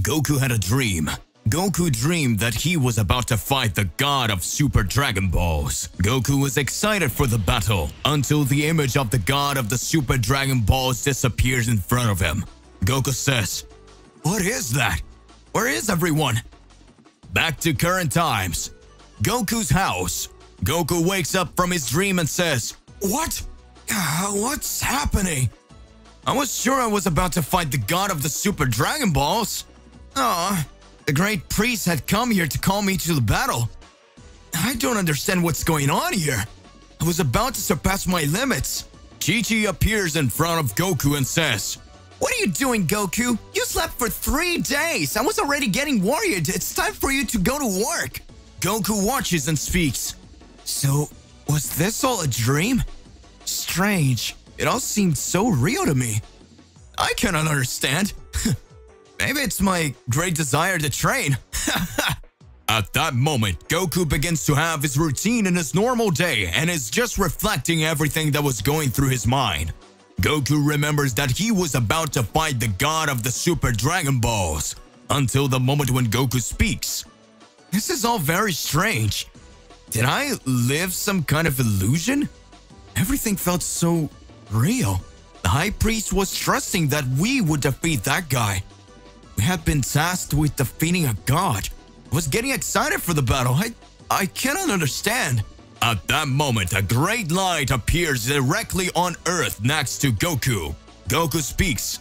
Goku had a dream. Goku dreamed that he was about to fight the god of Super Dragon Balls. Goku was excited for the battle until the image of the god of the Super Dragon Balls disappears in front of him. Goku says, "What is that? Where is everyone?" Back to current times. Goku's house. Goku wakes up from his dream and says, "What? What's happening? I was sure I was about to fight the god of the Super Dragon Balls. The great priest had come here to call me to the battle. I don't understand what's going on here. I was about to surpass my limits." Chi-Chi appears in front of Goku and says, "What are you doing, Goku? You slept for 3 days. I was already getting worried. It's time for you to go to work." Goku watches and speaks. "So, was this all a dream? Strange. It all seemed so real to me. I cannot understand. Maybe it's my great desire to train." At that moment, Goku begins to have his routine in his normal day and is just reflecting everything that was going through his mind. Goku remembers that he was about to fight the god of the Super Dragon Balls until the moment when Goku speaks. This is all very strange. Did I live some kind of illusion? Everything felt so real. The High Priest was trusting that we would defeat that guy. We had been tasked with defeating a god. I was getting excited for the battle. I cannot understand. At that moment, a great light appears directly on Earth next to Goku. Goku speaks.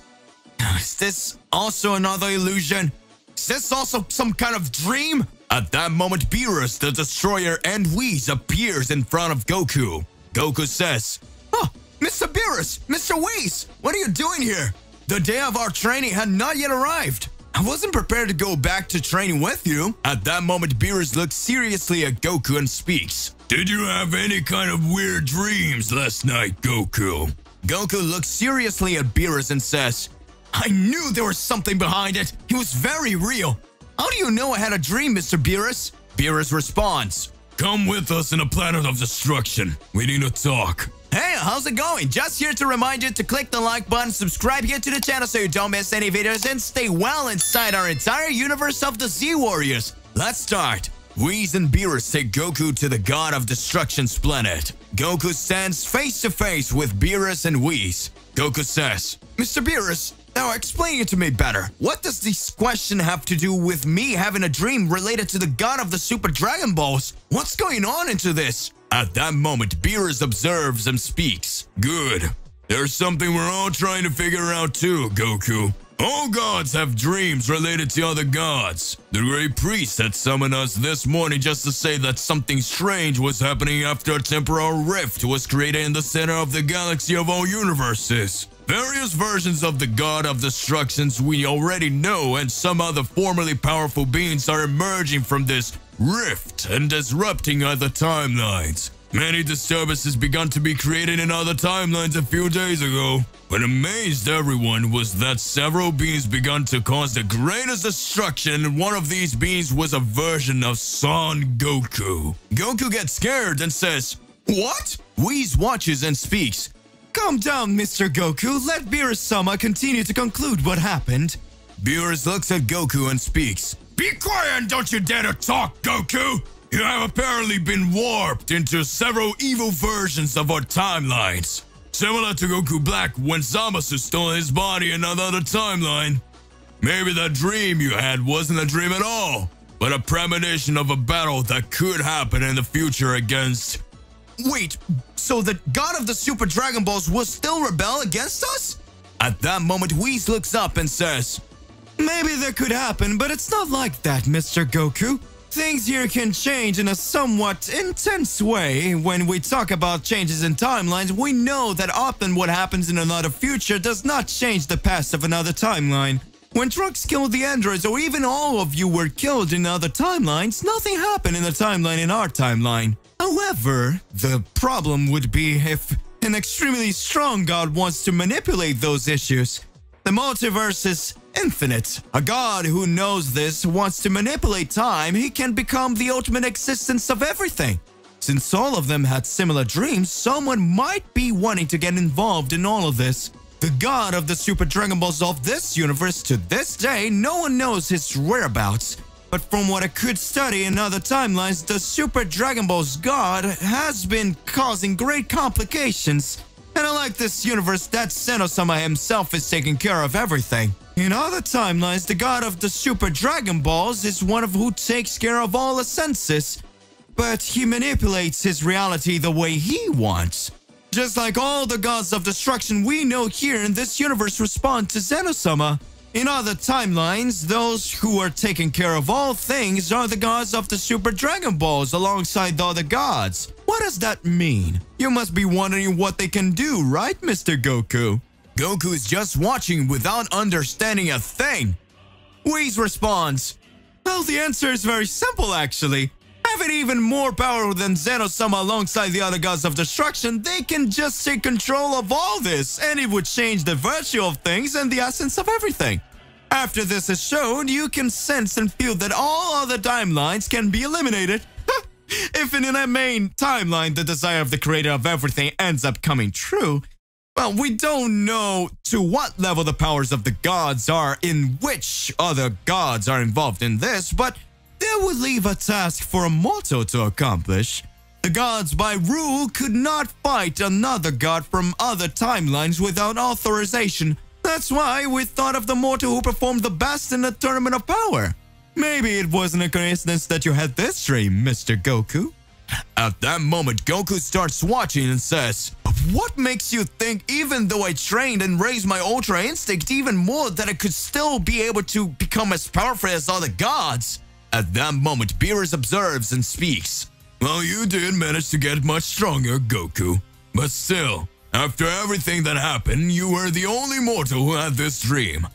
Is this also another illusion? Is this also some kind of dream? At that moment, Beerus, the Destroyer, and Whis appears in front of Goku. Goku says, "Oh, Mr. Beerus, Mr. Whis, what are you doing here? The day of our training had not yet arrived. I wasn't prepared to go back to training with you." At that moment, Beerus looks seriously at Goku and speaks. "Did you have any kind of weird dreams last night, Goku?" Goku looks seriously at Beerus and says, "I knew there was something behind it. It was very real. How do you know I had a dream, Mr. Beerus?" Beerus responds, "Come with us in a planet of destruction. We need to talk." Hey, how's it going? Just here to remind you to click the like button, subscribe here to the channel so you don't miss any videos, and stay well inside our entire universe of the Z Warriors. Let's start. Whis and Beerus take Goku to the God of Destruction's planet. Goku stands face to face with Beerus and Whis. Goku says, "Mr. Beerus, now explain it to me better. What does this question have to do with me having a dream related to the God of the Super Dragon Balls? What's going on into this?" At that moment, Beerus observes and speaks. "Good. There's something we're all trying to figure out too, Goku. All gods have dreams related to other gods. The great priest had summoned us this morning just to say that something strange was happening after a temporal rift was created in the center of the galaxy of all universes. Various versions of the God of Destructions we already know, and some other formerly powerful beings are emerging from this rift and disrupting other timelines. Many disturbances began to be created in other timelines a few days ago. What amazed everyone was that several beings began to cause the greatest destruction, and one of these beings was a version of Son Goku." Goku gets scared and says, "What?" Whis watches and speaks. "Calm down, Mr. Goku. Let Beerus-sama continue to conclude what happened." Beerus looks at Goku and speaks. "Be quiet and don't you dare to talk, Goku! You have apparently been warped into several evil versions of our timelines. Similar to Goku Black when Zamasu stole his body in another timeline. Maybe that dream you had wasn't a dream at all, but a premonition of a battle that could happen in the future against..." Wait, so the God of the Super Dragon Balls will still rebel against us? At that moment, Whis looks up and says, "Maybe that could happen, but it's not like that, Mr. Goku. Things here can change in a somewhat intense way. When we talk about changes in timelines, we know that often what happens in another future does not change the past of another timeline. When Trunks killed the androids, or even all of you were killed in other timelines, nothing happened in the timeline in our timeline. However, the problem would be if an extremely strong god wants to manipulate those issues. The multiverse is infinite. A god who knows this wants to manipulate time. He can become the ultimate existence of everything. Since all of them had similar dreams, someone might be wanting to get involved in all of this. The god of the Super Dragon Balls of this universe, to this day, no one knows his whereabouts. But from what I could study in other timelines, the Super Dragon Ball's god has been causing great complications. And unlike this universe, that Zeno-sama himself is taking care of everything. In other timelines, the god of the Super Dragon Balls is one of who takes care of all the senses. But he manipulates his reality the way he wants. Just like all the gods of destruction we know here in this universe respond to Zeno-sama. In other timelines, those who are taking care of all things are the gods of the Super Dragon Balls alongside the other gods. What does that mean? You must be wondering what they can do, right, Mr. Goku? Goku is just watching without understanding a thing. Whis responds, well, the answer is very simple, actually. Having even more power than Zeno-sama alongside the other gods of destruction, they can just take control of all this, and it would change the virtue of things and the essence of everything. After this is shown, you can sense and feel that all other timelines can be eliminated. If in a main timeline the desire of the creator of everything ends up coming true, well, we don't know to what level the powers of the gods are in which other gods are involved in this, but that would leave a task for a mortal to accomplish. The gods, by rule, could not fight another god from other timelines without authorization. That's why we thought of the mortal who performed the best in the Tournament of Power. Maybe it wasn't a coincidence that you had this dream, Mr. Goku. At that moment, Goku starts watching and says, what makes you think even though I trained and raised my Ultra Instinct even more that I could still be able to become as powerful as other gods? At that moment, Beerus observes and speaks. Well, you did manage to get much stronger, Goku. But still, after everything that happened, you were the only mortal who had this dream.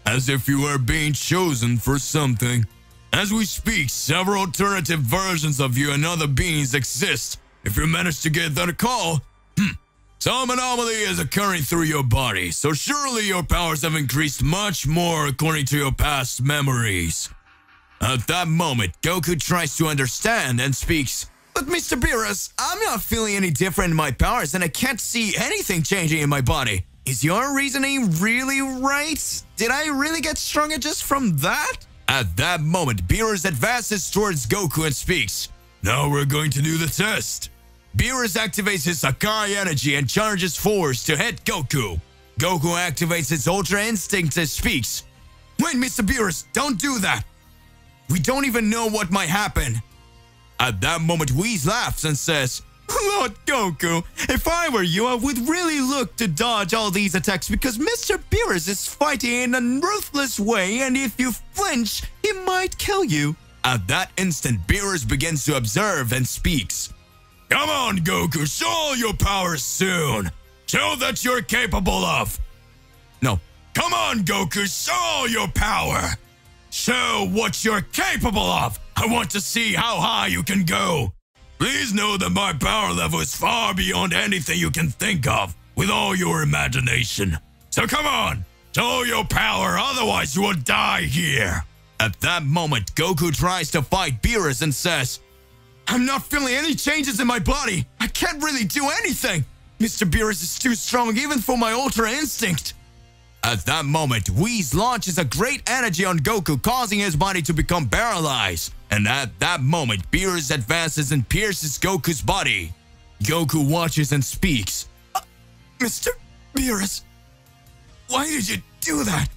As if you were being chosen for something. As we speak, several alternative versions of you and other beings exist. If you manage to get that call, some anomaly is occurring through your body, so surely your powers have increased much more according to your past memories. At that moment, Goku tries to understand and speaks. But Mr. Beerus, I'm not feeling any different in my powers and I can't see anything changing in my body. Is your reasoning really right? Did I really get stronger just from that? At that moment, Beerus advances towards Goku and speaks. Now we're going to do the test. Beerus activates his Sakai energy and charges forwards to hit Goku. Goku activates his Ultra Instinct and speaks. Wait, Mr. Beerus, don't do that. We don't even know what might happen. At that moment, Whis laughs and says, Lord Goku, if I were you, I would really look to dodge all these attacks because Mr. Beerus is fighting in a ruthless way and if you flinch, he might kill you. At that instant, Beerus begins to observe and speaks. Come on, Goku, show your powers soon. Show that you're capable of. No. Come on, Goku, show your power. Show what you're capable of. I want to see how high you can go. Please know that my power level is far beyond anything you can think of with all your imagination. So come on, show your power, otherwise you will die here. At that moment, Goku tries to fight Beerus and says, I'm not feeling any changes in my body. I can't really do anything. Mr. Beerus is too strong even for my Ultra Instinct. At that moment, Whis launches a great energy on Goku, causing his body to become paralyzed. And at that moment, Beerus advances and pierces Goku's body. Goku watches and speaks. Mr. Beerus, why did you do that?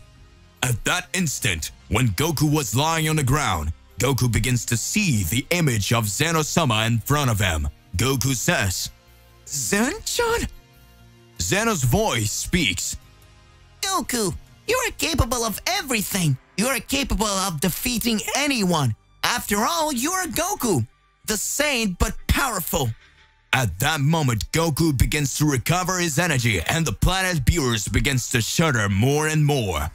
At that instant, when Goku was lying on the ground, Goku begins to see the image of Zeno-sama in front of him. Goku says, Zen-chan? Zeno's voice speaks. Goku, you are capable of everything. You are capable of defeating anyone. After all, you are Goku, the same but powerful. At that moment, Goku begins to recover his energy and the planet Beerus begins to shudder more and more.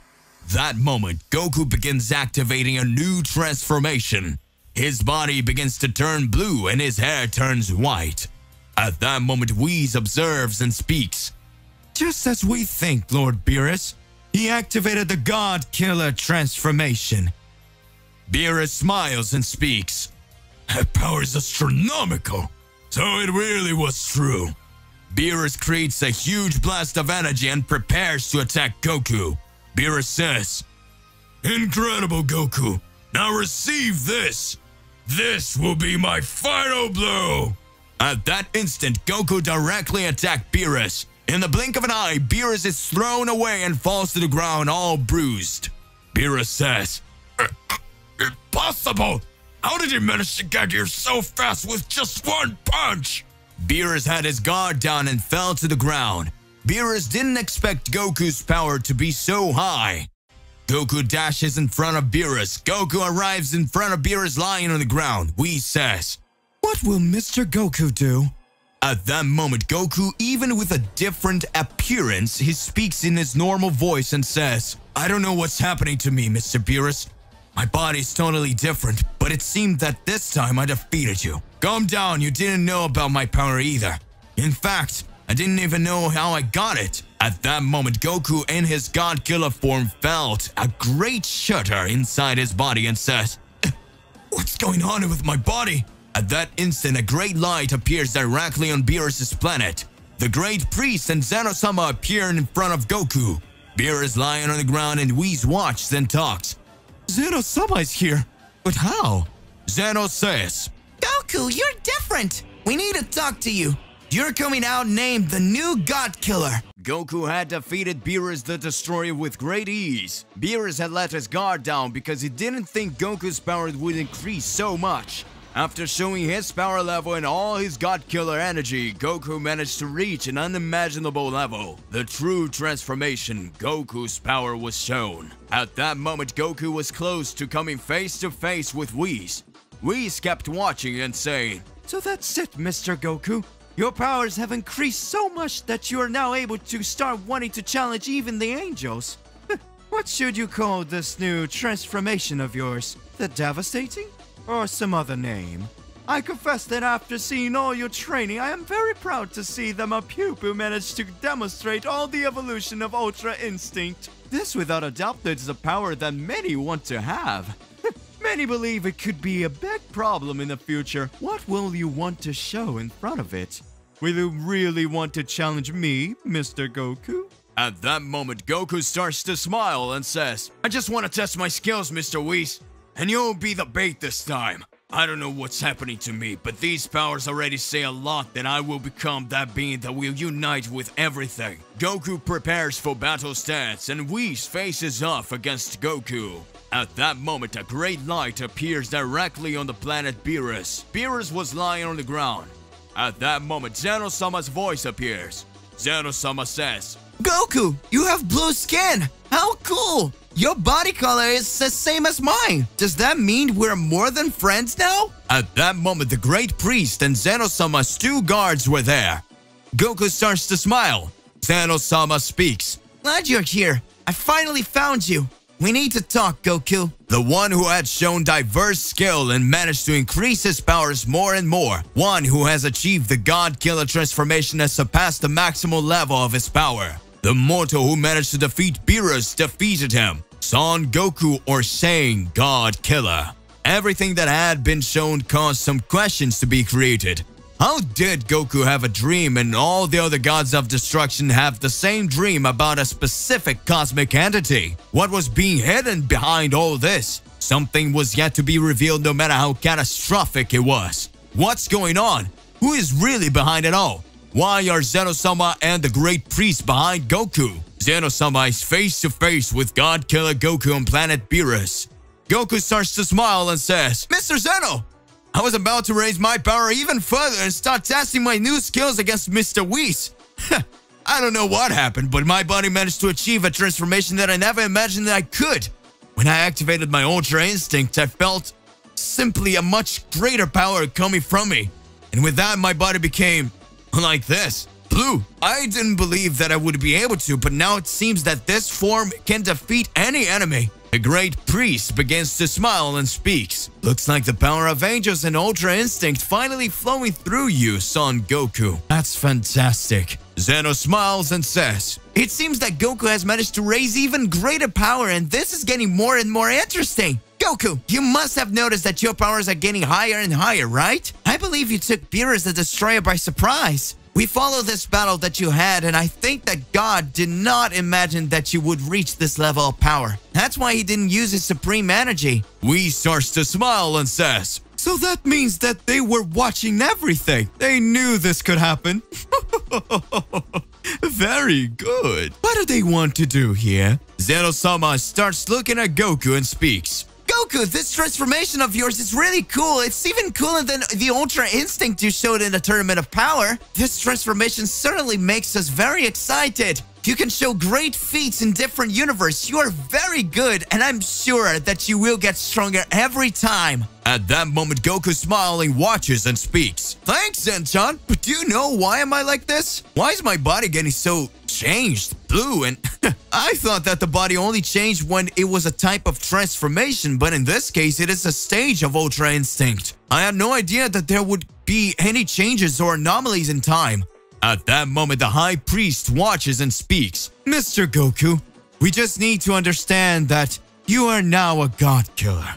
That moment, Goku begins activating a new transformation. His body begins to turn blue and his hair turns white. At that moment, Whis observes and speaks. Just as we think, Lord Beerus, he activated the God Killer transformation. Beerus smiles and speaks. That power is astronomical, so it really was true. Beerus creates a huge blast of energy and prepares to attack Goku. Beerus says, "Incredible, Goku. Now receive this. This will be my final blow." At that instant, Goku directly attacked Beerus. In the blink of an eye, Beerus is thrown away and falls to the ground all bruised. Beerus says, "Impossible! How did he manage to get here so fast with just one punch?" Beerus had his guard down and fell to the ground. Beerus didn't expect Goku's power to be so high. Goku dashes in front of Beerus. Goku arrives in front of Beerus lying on the ground. Whis says, "What will Mr. Goku do?" At that moment, Goku, even with a different appearance, he speaks in his normal voice and says, "I don't know what's happening to me, Mr. Beerus. My body's totally different, but it seemed that this time I defeated you. Calm down, you didn't know about my power either. In fact, I didn't even know how I got it." At that moment, Goku in his God Killer form felt a great shudder inside his body and says, "What's going on with my body?" At that instant, a great light appears directly on Beerus' planet. The great priest and Zeno-sama appear in front of Goku. Beerus lying on the ground and Whis watches and talks. "Zeno-sama is here, but how?" Zeno says, Goku, you're different. We need to talk to you. You're coming out named the new God Killer. Goku had defeated Beerus the Destroyer with great ease. Beerus had let his guard down because he didn't think Goku's power would increase so much. After showing his power level and all his God Killer energy, Goku managed to reach an unimaginable level. The true transformation, Goku's power, was shown. At that moment, Goku was close to coming face to face with Whis. Whis kept watching and saying, "So that's it, Mr. Goku. Your powers have increased so much that you are now able to start wanting to challenge even the angels. What should you call this new transformation of yours? The Devastating? Or some other name? I confess that after seeing all your training, I am very proud to see that my pupil managed to demonstrate all the evolution of Ultra Instinct. This without a doubt is a power that many want to have. Many believe it could be a big problem in the future. What will you want to show in front of it? Will you really want to challenge me, Mr. Goku?" At that moment, Goku starts to smile and says, "I just want to test my skills, Mr. Whis. And you'll be the bait this time. I don't know what's happening to me, but these powers already say a lot that I will become that being that will unite with everything." Goku prepares for battle stance and Whis faces off against Goku. At that moment, a great light appears directly on the planet Beerus. Beerus was lying on the ground. At that moment, Zeno-sama's voice appears. Zeno-sama says, Goku, you have blue skin. How cool. Your body color is the same as mine. Does that mean we're more than friends now? At that moment, the great priest and Zeno-sama's two guards were there. Goku starts to smile. Zeno-sama speaks. Glad you're here. I finally found you. We need to talk, Goku. The one who had shown diverse skill and managed to increase his powers more and more. One who has achieved the God Killer transformation has surpassed the maximal level of his power. The mortal who managed to defeat Beerus defeated him. Son Goku, or saying God Killer. Everything that had been shown caused some questions to be created. How did Goku have a dream and all the other gods of destruction have the same dream about a specific cosmic entity? What was being hidden behind all this? Something was yet to be revealed no matter how catastrophic it was. What's going on? Who is really behind it all? Why are Zeno-sama and the Great Priest behind Goku? Zeno-sama is face to face with God Killer Goku on planet Beerus. Goku starts to smile and says, "Mr. Zeno! I was about to raise my power even further and start testing my new skills against Mr. Whis. I don't know what happened, but my body managed to achieve a transformation that I never imagined that I could. When I activated my Ultra Instinct, I felt simply a much greater power coming from me. And with that, my body became like this. Blue. I didn't believe that I would be able to, but now it seems that this form can defeat any enemy." The Great Priest begins to smile and speaks. "Looks like the power of angels and Ultra Instinct finally flowing through you, Son Goku. That's fantastic." Zeno smiles and says, "It seems that Goku has managed to raise even greater power, and this is getting more and more interesting. Goku, you must have noticed that your powers are getting higher and higher, right? I believe you took Beerus the Destroyer by surprise. We follow this battle that you had, and I think that God did not imagine that you would reach this level of power. That's why he didn't use his supreme energy. Whis starts to smile and says, "So that means that they were watching everything. They knew this could happen." Very good. What do they want to do here? Zeno-sama starts looking at Goku and speaks. Goku, this transformation of yours is really cool. It's even cooler than the Ultra Instinct you showed in the Tournament of Power. This transformation certainly makes us very excited. You can show great feats in different universes. You are very good, and I'm sure that you will get stronger every time. At that moment, Goku smiling watches and speaks. Thanks, Zen-chan. But do you know why am I like this? Why is my body getting so changed, blue, and I thought that the body only changed when it was a type of transformation, but in this case, it is a stage of Ultra Instinct. I had no idea that there would be any changes or anomalies in time. At that moment, the High Priest watches and speaks. Mr. Goku, we just need to understand that you are now a God Killer.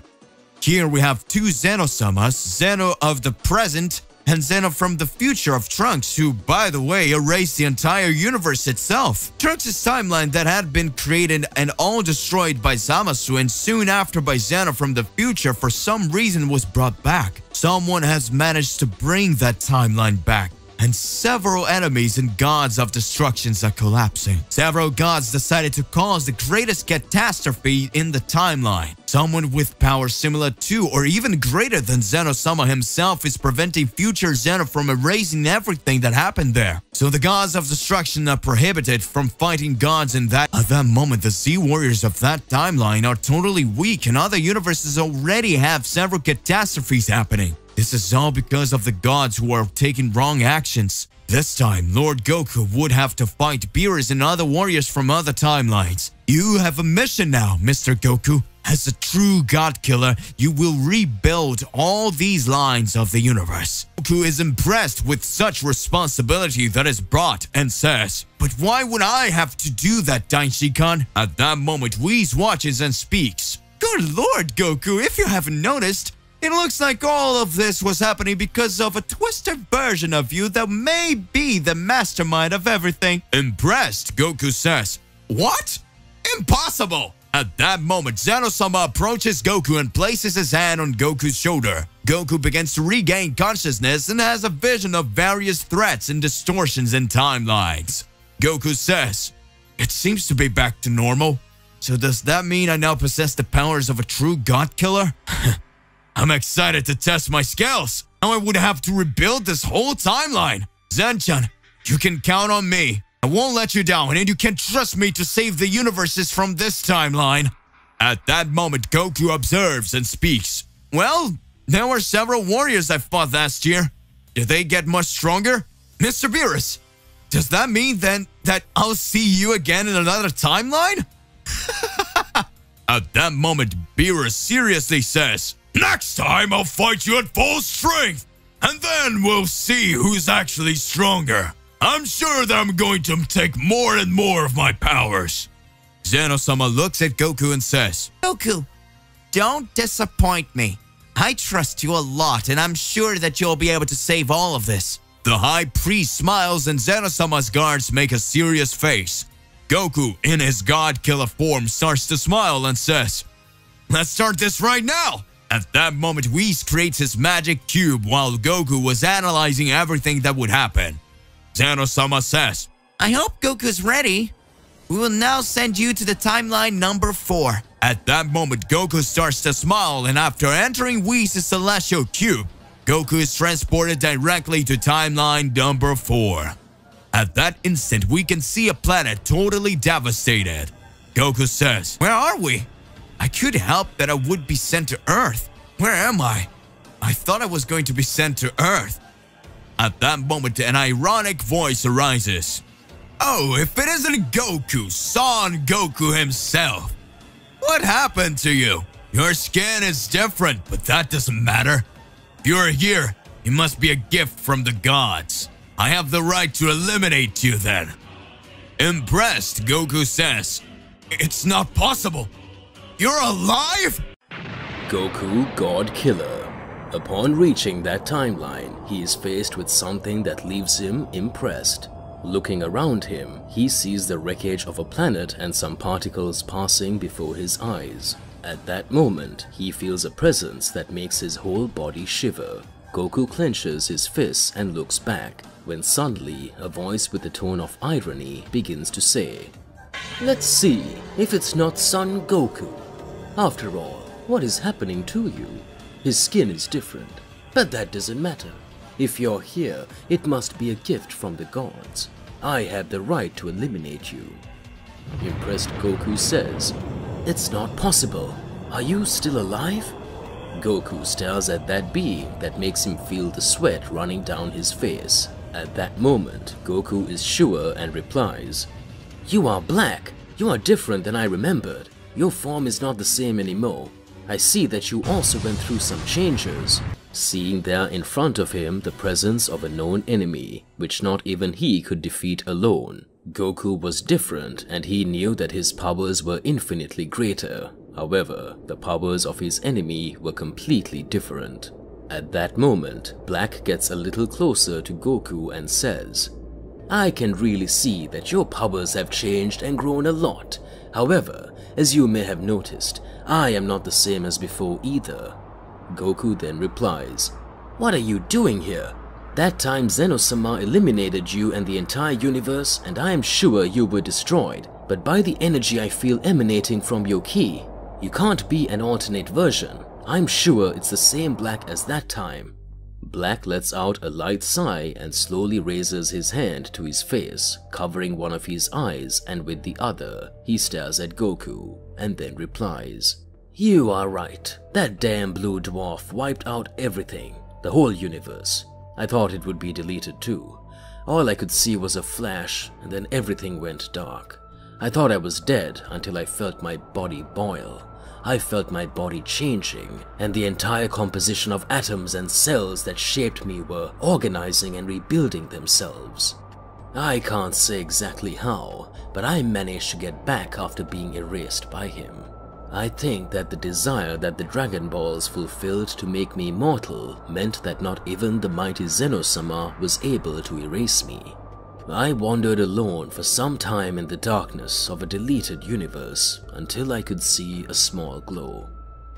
Here we have two Zeno-samas, Zeno of the present and Zeno from the future of Trunks, who, by the way, erased the entire universe itself. Trunks' timeline that had been created and all destroyed by Zamasu and soon after by Zeno from the future for some reason was brought back. Someone has managed to bring that timeline back, and several enemies and gods of destructions are collapsing. Several gods decided to cause the greatest catastrophe in the timeline. Someone with power similar to or even greater than Zeno-sama himself is preventing future Zeno from erasing everything that happened there. So the gods of destruction are prohibited from fighting gods in that. At that moment, the Z warriors of that timeline are totally weak, and other universes already have several catastrophes happening. This is all because of the gods who are taking wrong actions. This time, Lord Goku would have to fight Beerus and other warriors from other timelines. You have a mission now, Mr. Goku. As a true God Killer, you will rebuild all these lines of the universe. Goku is impressed with such responsibility that is brought and says, "But why would I have to do that, Daichi-kan?" At that moment, Whis watches and speaks. Good Lord, Goku, if you haven't noticed, it looks like all of this was happening because of a twisted version of you that may be the mastermind of everything. Impressed, Goku says, "What? Impossible!" At that moment, Zeno-sama approaches Goku and places his hand on Goku's shoulder. Goku begins to regain consciousness and has a vision of various threats and distortions in timelines. Goku says, "It seems to be back to normal. So does that mean I now possess the powers of a true God Killer?" I'm excited to test my skills. Now I would have to rebuild this whole timeline. Zen-chan, you can count on me. I won't let you down, and you can trust me to save the universes from this timeline. At that moment, Goku observes and speaks. Well, there were several warriors I fought last year. Did they get much stronger? Mr. Beerus, does that mean then that I'll see you again in another timeline? At that moment, Beerus seriously says, "Next time I'll fight you at full strength, and then we'll see who's actually stronger. I'm sure that I'm going to take more and more of my powers." Zeno-sama looks at Goku and says, Goku, don't disappoint me. I trust you a lot, and I'm sure that you'll be able to save all of this. The High Priest smiles and Zeno-sama's guards make a serious face. Goku, in his God Killer form, starts to smile and says, "Let's start this right now." At that moment, Whis creates his magic cube while Goku was analyzing everything that would happen. Zeno-sama says, I hope Goku's ready. We will now send you to the timeline number 4. At that moment, Goku starts to smile, and after entering Whis' celestial cube, Goku is transported directly to timeline number 4. At that instant, we can see a planet totally devastated. Goku says, "Where are we? I could help that I would be sent to Earth. Where am I? I thought I was going to be sent to Earth." At that moment, an ironic voice arises. "Oh, if it isn't Goku, Son Goku himself. What happened to you? Your skin is different, but that doesn't matter. If you're here, you must be a gift from the gods. I have the right to eliminate you then." Impressed, Goku says, "It's not possible. You're alive?" Goku God Killer. Upon reaching that timeline, he is faced with something that leaves him impressed. Looking around him, he sees the wreckage of a planet and some particles passing before his eyes. At that moment, he feels a presence that makes his whole body shiver. Goku clenches his fists and looks back, when suddenly a voice with a tone of irony begins to say, "Let's see if it's not Son Goku. After all, what is happening to you? His skin is different, but that doesn't matter. If you're here, it must be a gift from the gods. I have the right to eliminate you." Impressed Goku says, "It's not possible. Are you still alive?" Goku stares at that being that makes him feel the sweat running down his face. At that moment, Goku is sure and replies, "You are black. You are different than I remembered. Your form is not the same anymore. I see that you also went through some changes." Seeing there in front of him the presence of a known enemy, which not even he could defeat alone. Goku was different and he knew that his powers were infinitely greater. However, the powers of his enemy were completely different. At that moment, Black gets a little closer to Goku and says, "I can really see that your powers have changed and grown a lot. However, as you may have noticed, I am not the same as before either." Goku then replies, "What are you doing here? That time Zeno-sama eliminated you and the entire universe, and I am sure you were destroyed. But by the energy I feel emanating from your ki, you can't be an alternate version. I'm sure it's the same Black as that time." Black lets out a light sigh and slowly raises his hand to his face, covering one of his eyes, and with the other, he stares at Goku, and then replies, "You are right. That damn blue dwarf wiped out everything, the whole universe. I thought it would be deleted too. All I could see was a flash, and then everything went dark. I thought I was dead until I felt my body boil. I felt my body changing, and the entire composition of atoms and cells that shaped me were organizing and rebuilding themselves. I can't say exactly how, but I managed to get back after being erased by him. I think that the desire that the Dragon Balls fulfilled to make me immortal meant that not even the mighty Zeno-sama was able to erase me. I wandered alone for some time in the darkness of a deleted universe until I could see a small glow,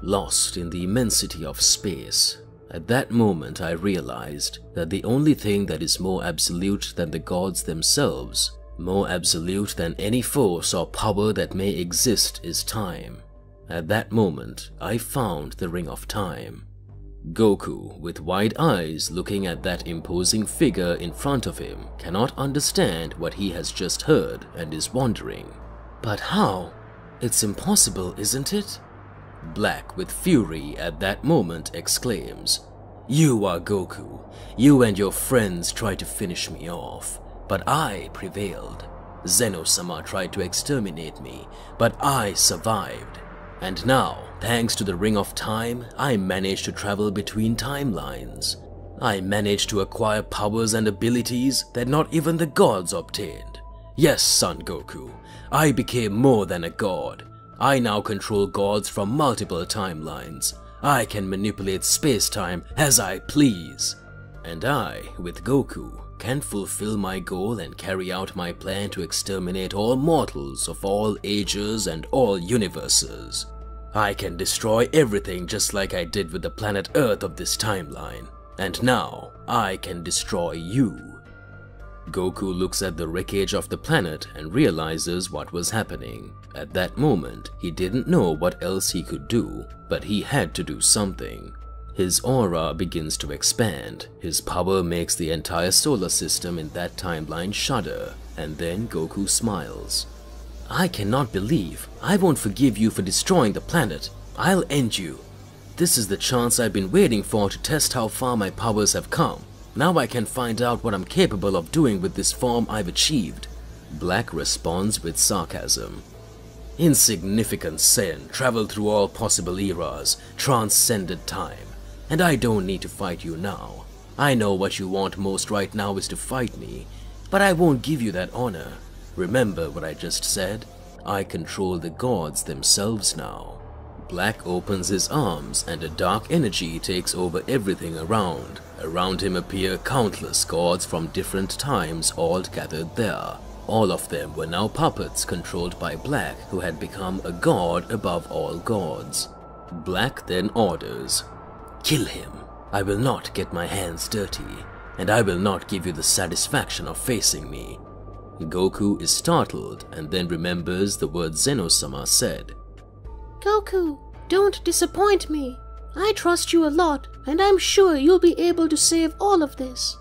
lost in the immensity of space. At that moment I realized that the only thing that is more absolute than the gods themselves, more absolute than any force or power that may exist, is time. At that moment, I found the Ring of Time. Goku, with wide eyes looking at that imposing figure in front of him, cannot understand what he has just heard and is wondering. "But how? It's impossible, isn't it?" Black, with fury at that moment, exclaims, "You are Goku. You and your friends tried to finish me off, but I prevailed. Zeno-sama tried to exterminate me, but I survived. And now, thanks to the Ring of Time, I managed to travel between timelines. I managed to acquire powers and abilities that not even the gods obtained. Yes, Son Goku, I became more than a god. I now control gods from multiple timelines. I can manipulate space-time as I please. And I, with Goku, can fulfill my goal and carry out my plan to exterminate all mortals of all ages and all universes. I can destroy everything just like I did with the planet Earth of this timeline. And now, I can destroy you." Goku looks at the wreckage of the planet and realizes what was happening. At that moment, he didn't know what else he could do, but he had to do something. His aura begins to expand, his power makes the entire solar system in that timeline shudder, and then Goku smiles. "I cannot believe. I won't forgive you for destroying the planet. I'll end you. This is the chance I've been waiting for to test how far my powers have come. Now I can find out what I'm capable of doing with this form I've achieved." Black responds with sarcasm. "Insignificant Saiyan traveled through all possible eras, transcended time. And I don't need to fight you now. I know what you want most right now is to fight me, but I won't give you that honor. Remember what I just said? I control the gods themselves now." Black opens his arms and a dark energy takes over everything around. Around him appear countless gods from different times, all gathered there. All of them were now puppets controlled by Black, who had become a god above all gods. Black then orders, "Kill him. I will not get my hands dirty, and I will not give you the satisfaction of facing me." Goku is startled and then remembers the words Zeno-sama said. Goku, don't disappoint me. I trust you a lot, and I'm sure you'll be able to save all of this.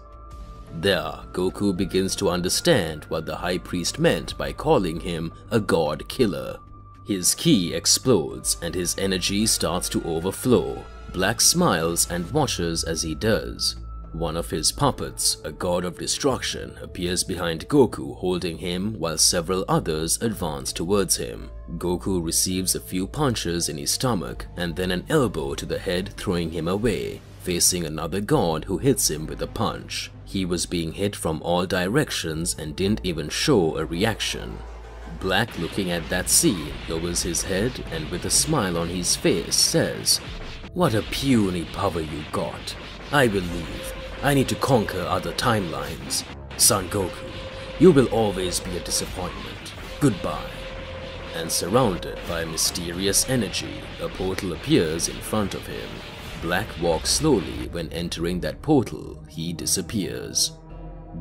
There, Goku begins to understand what the High Priest meant by calling him a god killer. His ki explodes and his energy starts to overflow. Black smiles and watches as he does. One of his puppets, a god of destruction, appears behind Goku holding him while several others advance towards him. Goku receives a few punches in his stomach and then an elbow to the head, throwing him away, facing another god who hits him with a punch. He was being hit from all directions and didn't even show a reaction. Black, looking at that scene, lowers his head and with a smile on his face says, "What a puny power you got. I will leave. I need to conquer other timelines. Son Goku, you will always be a disappointment. Goodbye." And surrounded by mysterious energy, a portal appears in front of him. Black walks slowly. When entering that portal, he disappears.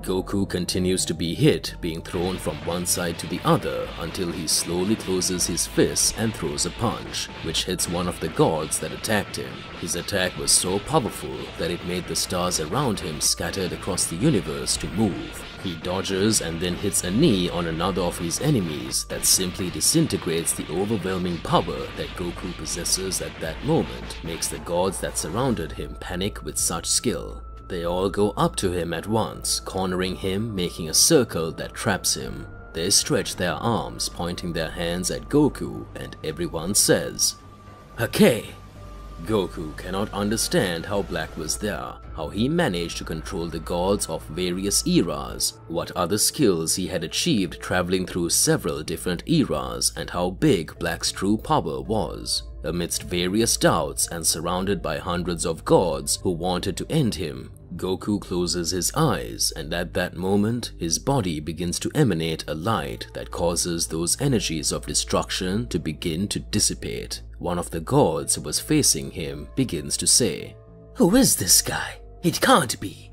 Goku continues to be hit, being thrown from one side to the other until he slowly closes his fists and throws a punch, which hits one of the gods that attacked him. His attack was so powerful that it made the stars around him scattered across the universe to move. He dodges and then hits a knee on another of his enemies that simply disintegrates the overwhelming power that Goku possesses at that moment, makes the gods that surrounded him panic with such skill. They all go up to him at once, cornering him, making a circle that traps him. They stretch their arms, pointing their hands at Goku, and everyone says, "Hake!" Goku cannot understand how Black was there, how he managed to control the gods of various eras, what other skills he had achieved traveling through several different eras, and how big Black's true power was. Amidst various doubts and surrounded by hundreds of gods who wanted to end him, Goku closes his eyes, and at that moment, his body begins to emanate a light that causes those energies of destruction to begin to dissipate. One of the gods who was facing him begins to say, "Who is this guy? It can't be."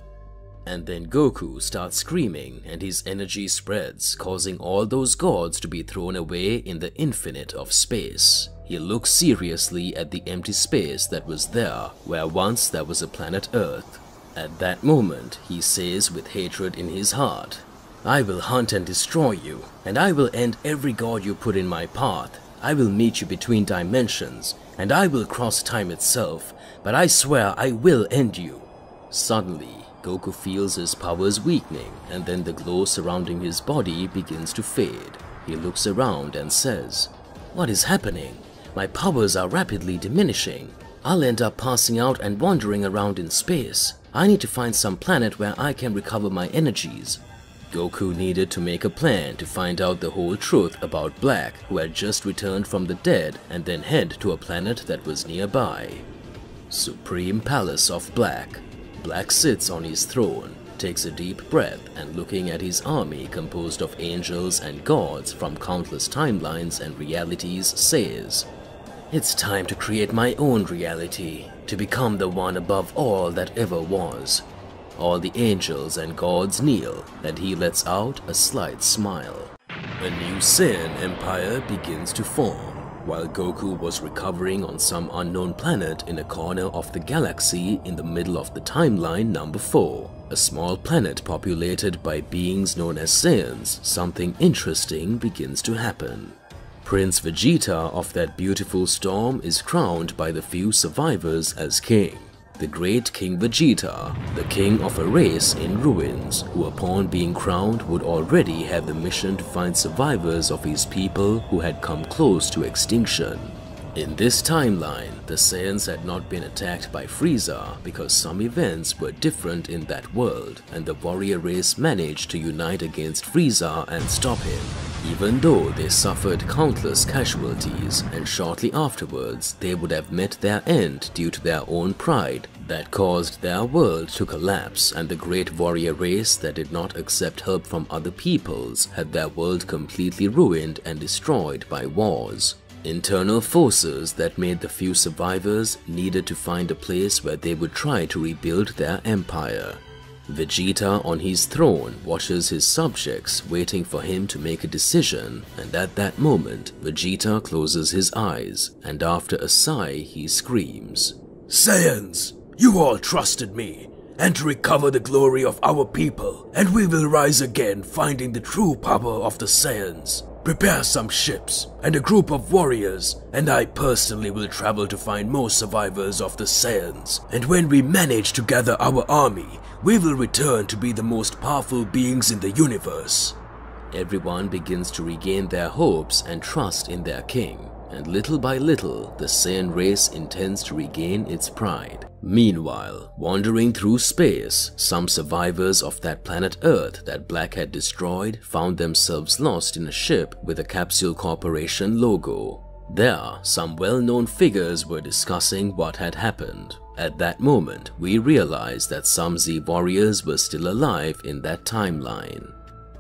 And then Goku starts screaming and his energy spreads, causing all those gods to be thrown away in the infinite of space. He looks seriously at the empty space that was there, where once there was a planet Earth. At that moment, he says with hatred in his heart, "I will hunt and destroy you, and I will end every god you put in my path. I will meet you between dimensions, and I will cross time itself, but I swear I will end you." Suddenly, Goku feels his powers weakening, and then the glow surrounding his body begins to fade. He looks around and says, "What is happening? My powers are rapidly diminishing. I'll end up passing out and wandering around in space. I need to find some planet where I can recover my energies." Goku needed to make a plan to find out the whole truth about Black, who had just returned from the dead, and then head to a planet that was nearby. Supreme Palace of Black. Black sits on his throne, takes a deep breath, and looking at his army composed of angels and gods from countless timelines and realities says, "It's time to create my own reality, to become the one above all that ever was." All the angels and gods kneel, and he lets out a slight smile. A new Saiyan empire begins to form. While Goku was recovering on some unknown planet in a corner of the galaxy in the middle of the timeline number 4, a small planet populated by beings known as Saiyans, something interesting begins to happen. Prince Vegeta of that beautiful storm is crowned by the few survivors as king. The great King Vegeta, the king of a race in ruins, who upon being crowned would already have the mission to find survivors of his people who had come close to extinction. In this timeline, the Saiyans had not been attacked by Frieza because some events were different in that world, and the warrior race managed to unite against Frieza and stop him. Even though they suffered countless casualties, and shortly afterwards they would have met their end due to their own pride that caused their world to collapse, and the great warrior race that did not accept help from other peoples had their world completely ruined and destroyed by wars. Internal forces that made the few survivors needed to find a place where they would try to rebuild their empire. Vegeta on his throne watches his subjects waiting for him to make a decision, and at that moment Vegeta closes his eyes and after a sigh he screams, "Saiyans, you all trusted me, and to recover the glory of our people, and we will rise again finding the true power of the Saiyans. Prepare some ships and a group of warriors, and I personally will travel to find more survivors of the Saiyans, and when we manage to gather our army, we will return to be the most powerful beings in the universe." Everyone begins to regain their hopes and trust in their king, and little by little the Saiyan race intends to regain its pride. Meanwhile, wandering through space, some survivors of that planet Earth that Black had destroyed found themselves lost in a ship with a Capsule Corporation logo. There, some well-known figures were discussing what had happened. At that moment, we realized that some Z warriors were still alive in that timeline.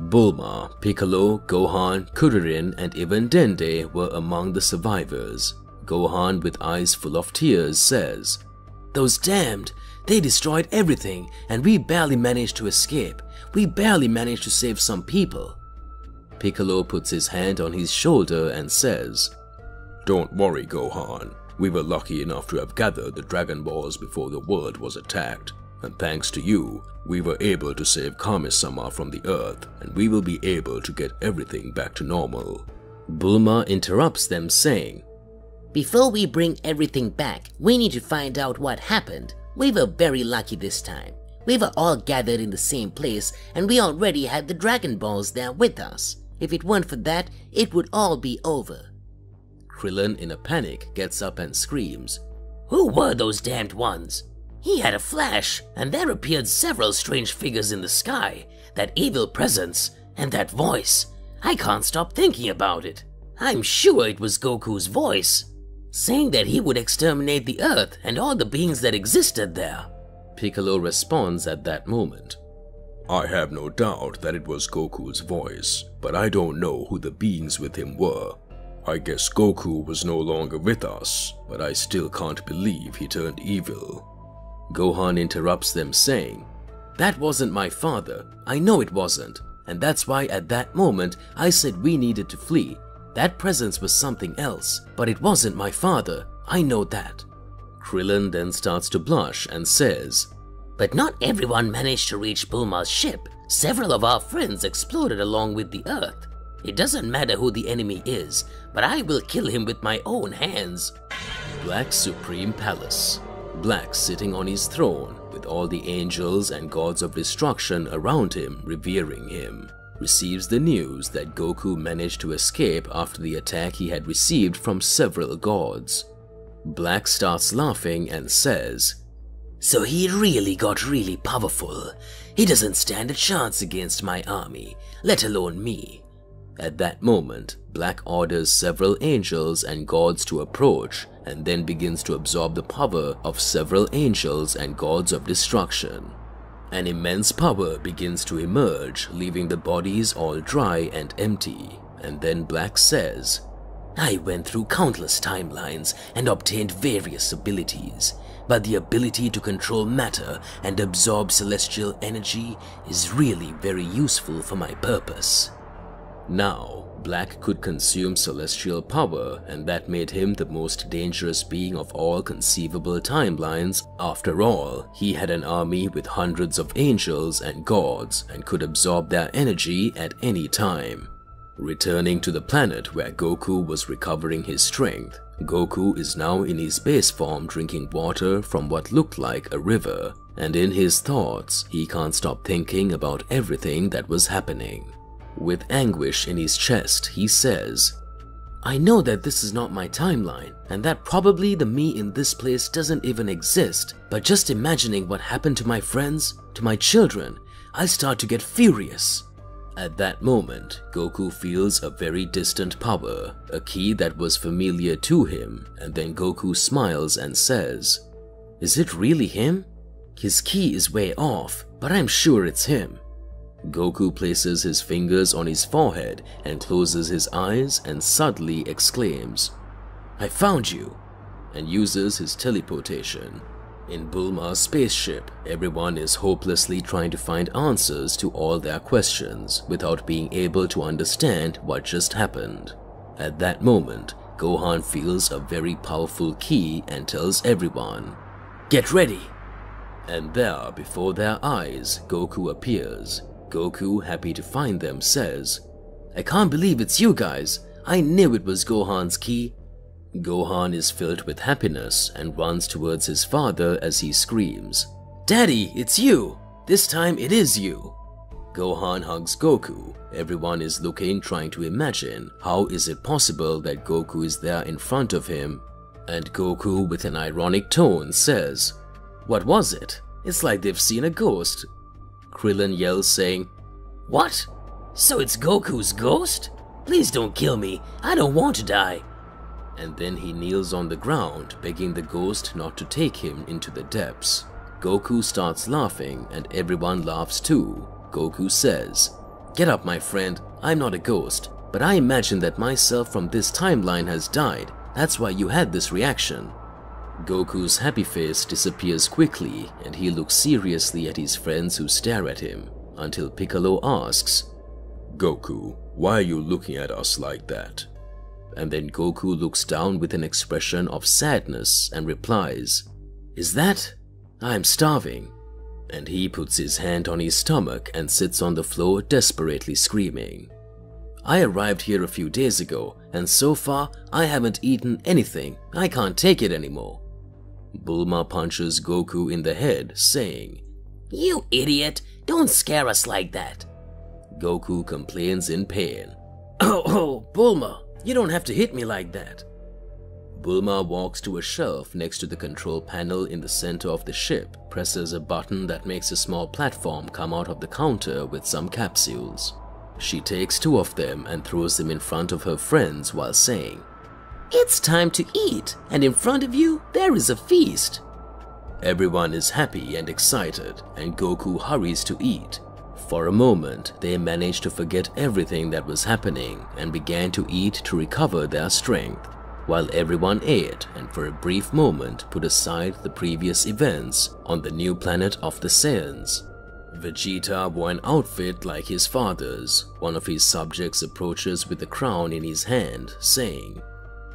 Bulma, Piccolo, Gohan, Kuririn, and even Dende were among the survivors. Gohan, with eyes full of tears, says, "Those damned, they destroyed everything and we barely managed to escape. We barely managed to save some people." Piccolo puts his hand on his shoulder and says, "Don't worry, Gohan. We were lucky enough to have gathered the Dragon Balls before the world was attacked. And thanks to you, we were able to save Kami-sama from the Earth, and we will be able to get everything back to normal." Bulma interrupts them saying, "Before we bring everything back, we need to find out what happened. We were very lucky this time. We were all gathered in the same place and we already had the Dragon Balls there with us. If it weren't for that, it would all be over." Krillin, in a panic, gets up and screams, "Who were those damned ones? He had a flash, and there appeared several strange figures in the sky, that evil presence, and that voice. I can't stop thinking about it. I'm sure it was Goku's voice, saying that he would exterminate the Earth and all the beings that existed there." Piccolo responds at that moment, "I have no doubt that it was Goku's voice, but I don't know who the beings with him were. I guess Goku was no longer with us, but I still can't believe he turned evil." Gohan interrupts them saying, "That wasn't my father. I know it wasn't. And that's why at that moment I said we needed to flee. That presence was something else, but it wasn't my father. I know that." Krillin then starts to blush and says, "But not everyone managed to reach Bulma's ship. Several of our friends exploded along with the Earth. It doesn't matter who the enemy is, but I will kill him with my own hands." Black's Supreme Palace. Black sitting on his throne with all the angels and gods of destruction around him revering him, receives the news that Goku managed to escape after the attack he had received from several gods. Black starts laughing and says, "So he really got really powerful. He doesn't stand a chance against my army, let alone me." At that moment, Black orders several angels and gods to approach and then begins to absorb the power of several angels and gods of destruction. An immense power begins to emerge, leaving the bodies all dry and empty. And then Black says, "I went through countless timelines and obtained various abilities, but the ability to control matter and absorb celestial energy is really very useful for my purpose." Now, Black could consume celestial power, and that made him the most dangerous being of all conceivable timelines. After all, he had an army with hundreds of angels and gods and could absorb their energy at any time. Returning to the planet where Goku was recovering his strength, Goku is now in his base form drinking water from what looked like a river, and in his thoughts, he can't stop thinking about everything that was happening. With anguish in his chest, he says, "I know that this is not my timeline, and that probably the me in this place doesn't even exist, but just imagining what happened to my friends, to my children, I start to get furious. At that moment, Goku feels a very distant power, a key that was familiar to him, and then Goku smiles and says, "Is it really him? His key is way off, but I'm sure it's him." Goku places his fingers on his forehead and closes his eyes and suddenly exclaims, "I found you!" and uses his teleportation. In Bulma's spaceship, everyone is hopelessly trying to find answers to all their questions without being able to understand what just happened. At that moment, Gohan feels a very powerful key and tells everyone, "Get ready!" And there, before their eyes, Goku appears. Goku, happy to find them, says, "I can't believe it's you guys! I knew it was Gohan's key!" Gohan is filled with happiness and runs towards his father as he screams, "Daddy, it's you! This time it is you!" Gohan hugs Goku. Everyone is looking, trying to imagine how is it possible that Goku is there in front of him. And Goku, with an ironic tone, says, "What was it? It's like they've seen a ghost." Krillin yells saying, What? So it's Goku's ghost? Please don't kill me. I don't want to die. and then he kneels on the ground, begging the ghost not to take him into the depths. Goku starts laughing and everyone laughs too. Goku says, "Get up, my friend. I'm not a ghost, but I imagine that myself from this timeline has died. That's why you had this reaction." Goku's happy face disappears quickly and he looks seriously at his friends who stare at him, until Piccolo asks, Goku, why are you looking at us like that? and then Goku looks down with an expression of sadness and replies, "Is that? I'm starving." And he puts his hand on his stomach and sits on the floor desperately screaming. "I arrived here a few days ago and so far I haven't eaten anything. I can't take it anymore." Bulma punches Goku in the head, saying, You idiot! Don't scare us like that. Goku complains in pain. Oh, Bulma, you don't have to hit me like that." Bulma walks to a shelf next to the control panel in the center of the ship, presses a button that makes a small platform come out of the counter with some capsules. She takes 2 of them and throws them in front of her friends while saying, It's time to eat, and in front of you, there is a feast. Everyone is happy and excited, and Goku hurries to eat. For a moment, they managed to forget everything that was happening and began to eat to recover their strength, while everyone ate and for a brief moment put aside the previous events on the new planet of the Saiyans. Vegeta wore an outfit like his father's. One of his subjects approaches with the crown in his hand, saying,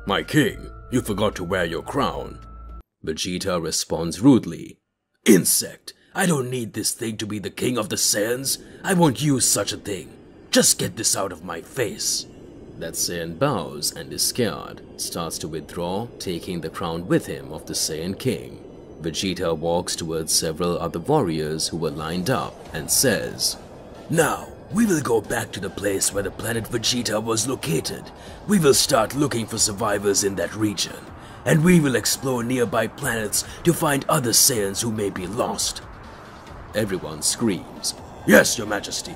My king, you forgot to wear your crown. Vegeta responds rudely, Insect, I don't need this thing to be the king of the Saiyans. I won't use such a thing. Just get this out of my face. That Saiyan bows and is scared, starts to withdraw, taking the crown with him of the Saiyan king. Vegeta walks towards several other warriors who were lined up and says, Now, we will go back to the place where the planet Vegeta was located. We will start looking for survivors in that region, and we will explore nearby planets to find other Saiyans who may be lost. Everyone screams, Yes, Your Majesty.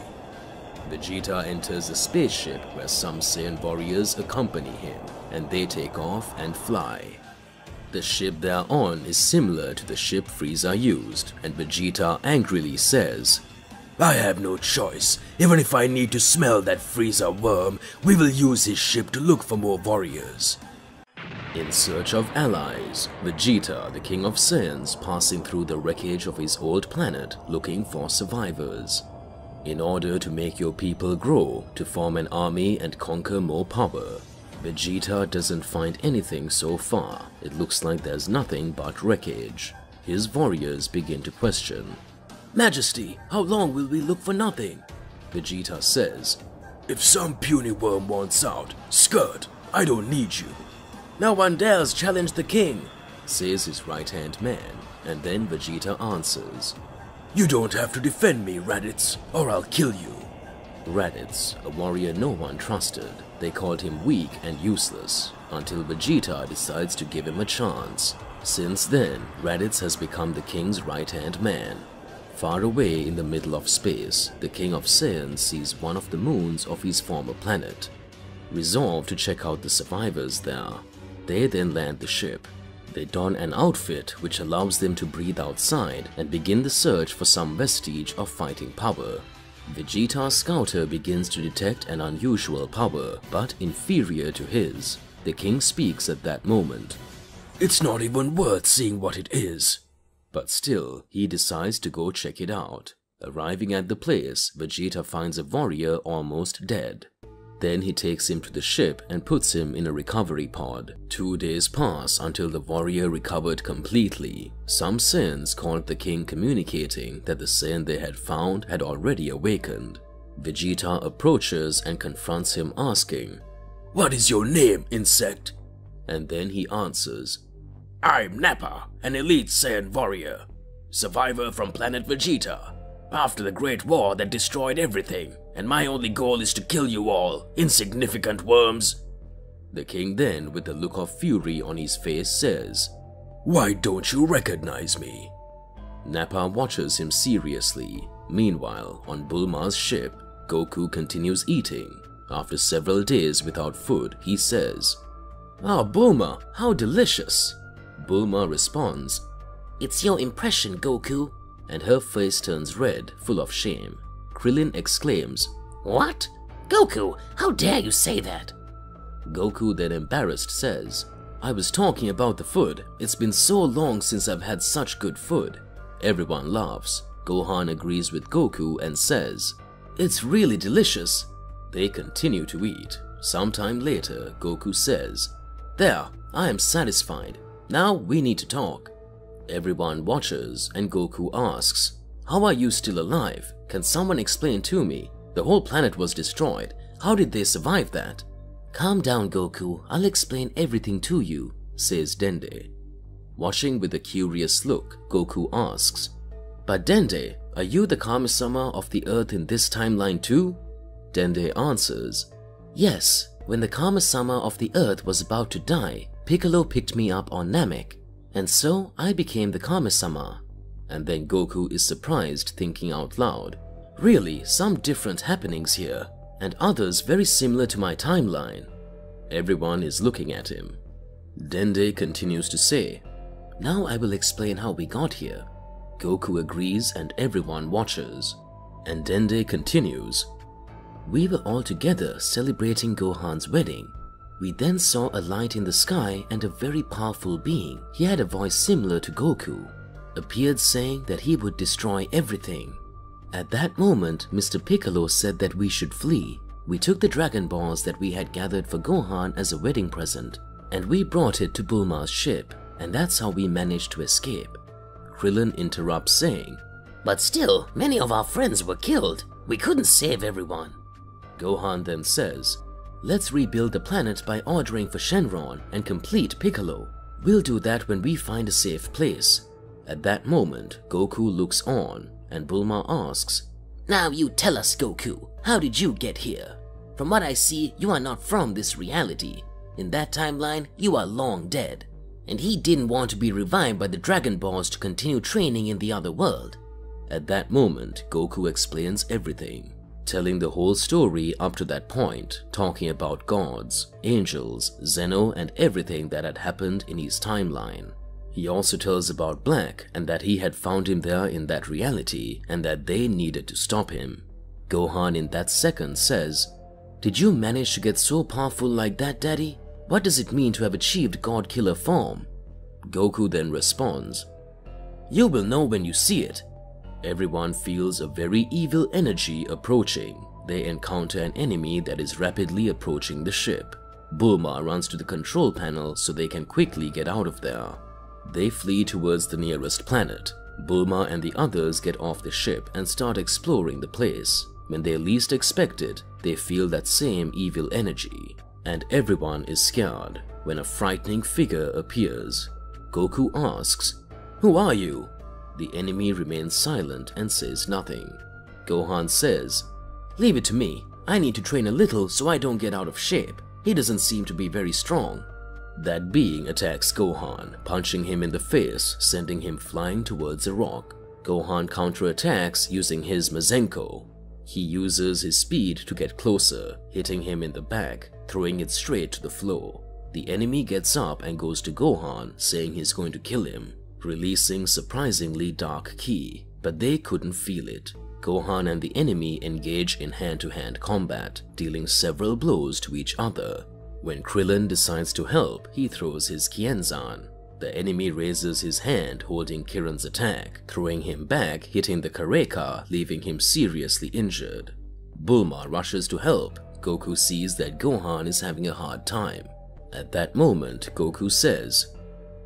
Vegeta enters a spaceship where some Saiyan warriors accompany him, and they take off and fly. The ship they are on is similar to the ship Frieza used, and Vegeta angrily says, I have no choice. Even if I need to smell that Frieza worm, we will use his ship to look for more warriors. In search of allies, Vegeta, the king of Saiyans, passing through the wreckage of his old planet looking for survivors. In order to make your people grow, to form an army and conquer more power, Vegeta doesn't find anything so far. It looks like there's nothing but wreckage. His warriors begin to question. Majesty, how long will we look for nothing? Vegeta says, If some puny worm wants out, skirt, I don't need you. No one dares challenge the king, says his right-hand man, and then Vegeta answers, You don't have to defend me, Raditz, or I'll kill you. Raditz, a warrior no one trusted. They called him weak and useless, until Vegeta decides to give him a chance. Since then, Raditz has become the king's right-hand man. Far away in the middle of space, the King of Saiyans sees one of the moons of his former planet. Resolved to check out the survivors there, they then land the ship. They don an outfit which allows them to breathe outside and begin the search for some vestige of fighting power. Vegeta's scouter begins to detect an unusual power, but inferior to his. The king speaks at that moment. It's not even worth seeing what it is. But still, he decides to go check it out. Arriving at the place, Vegeta finds a warrior almost dead. Then he takes him to the ship and puts him in a recovery pod. 2 days pass until the warrior recovered completely. Some Saiyans called the king communicating that the Saiyan they had found had already awakened. Vegeta approaches and confronts him asking, "What is your name, insect?" And then he answers, "I'm Nappa, an elite Saiyan warrior, survivor from planet Vegeta, after the Great War that destroyed everything, and my only goal is to kill you all, insignificant worms." The king then, with a look of fury on his face, says, "Why don't you recognize me?" Nappa watches him seriously. Meanwhile, on Bulma's ship, Goku continues eating. After several days without food, he says, "Ah, Bulma, how delicious!" Bulma responds, "It's your impression, Goku." And her face turns red, full of shame. Krillin exclaims, "What? Goku, how dare you say that?" Goku then embarrassed says, "I was talking about the food. It's been so long since I've had such good food." Everyone laughs. Gohan agrees with Goku and says, "It's really delicious." They continue to eat. Sometime later, Goku says, "There, I am satisfied. Now we need to talk." Everyone watches and Goku asks, "How are you still alive? Can someone explain to me? The whole planet was destroyed. How did they survive that?" "Calm down, Goku. I'll explain everything to you," says Dende. Watching with a curious look, Goku asks, "But Dende, are you the Kami-sama of the Earth in this timeline too?" Dende answers, "Yes, when the Kami-sama of the Earth was about to die, Piccolo picked me up on Namek, and so I became the Kami-sama." And then Goku is surprised, thinking out loud, "Really, some different happenings here, and others very similar to my timeline." Everyone is looking at him. Dende continues to say, "Now I will explain how we got here." Goku agrees and everyone watches. And Dende continues, "We were all together celebrating Gohan's wedding. We then saw a light in the sky and a very powerful being, he had a voice similar to Goku, appeared saying that he would destroy everything. At that moment, Mr. Piccolo said that we should flee. We took the Dragon Balls that we had gathered for Gohan as a wedding present, and we brought it to Bulma's ship, and that's how we managed to escape." Krillin interrupts saying, "But still, many of our friends were killed. We couldn't save everyone." Gohan then says, "Let's rebuild the planet by ordering for Shenron and complete Piccolo. We'll do that when we find a safe place." At that moment, Goku looks on and Bulma asks, "Now you tell us, Goku, how did you get here? From what I see, you are not from this reality. In that timeline, you are long dead. And he didn't want to be revived by the Dragon Balls to continue training in the other world." At that moment, Goku explains everything, telling the whole story up to that point, talking about gods, angels, Zeno, and everything that had happened in his timeline. He also tells about Black and that he had found him there in that reality and that they needed to stop him. Gohan in that second says, "Did you manage to get so powerful like that, Daddy? What does it mean to have achieved God Killer form?" Goku then responds, "You will know when you see it." Everyone feels a very evil energy approaching. They encounter an enemy that is rapidly approaching the ship. Bulma runs to the control panel so they can quickly get out of there. They flee towards the nearest planet. Bulma and the others get off the ship and start exploring the place. When they least expect it, they feel that same evil energy. And everyone is scared when a frightening figure appears. Goku asks, "Who are you?" The enemy remains silent and says nothing. Gohan says, "Leave it to me. I need to train a little so I don't get out of shape. He doesn't seem to be very strong." That being attacks Gohan, punching him in the face, sending him flying towards a rock. Gohan counterattacks using his Mazenko. He uses his speed to get closer, hitting him in the back, throwing it straight to the floor. The enemy gets up and goes to Gohan, saying he's going to kill him, releasing surprisingly dark ki, but they couldn't feel it. Gohan and the enemy engage in hand-to-hand combat, dealing several blows to each other. When Krillin decides to help, he throws his Kienzan. The enemy raises his hand holding Kirin's attack, throwing him back, hitting the Kareka, leaving him seriously injured. Bulma rushes to help. Goku sees that Gohan is having a hard time. At that moment, Goku says,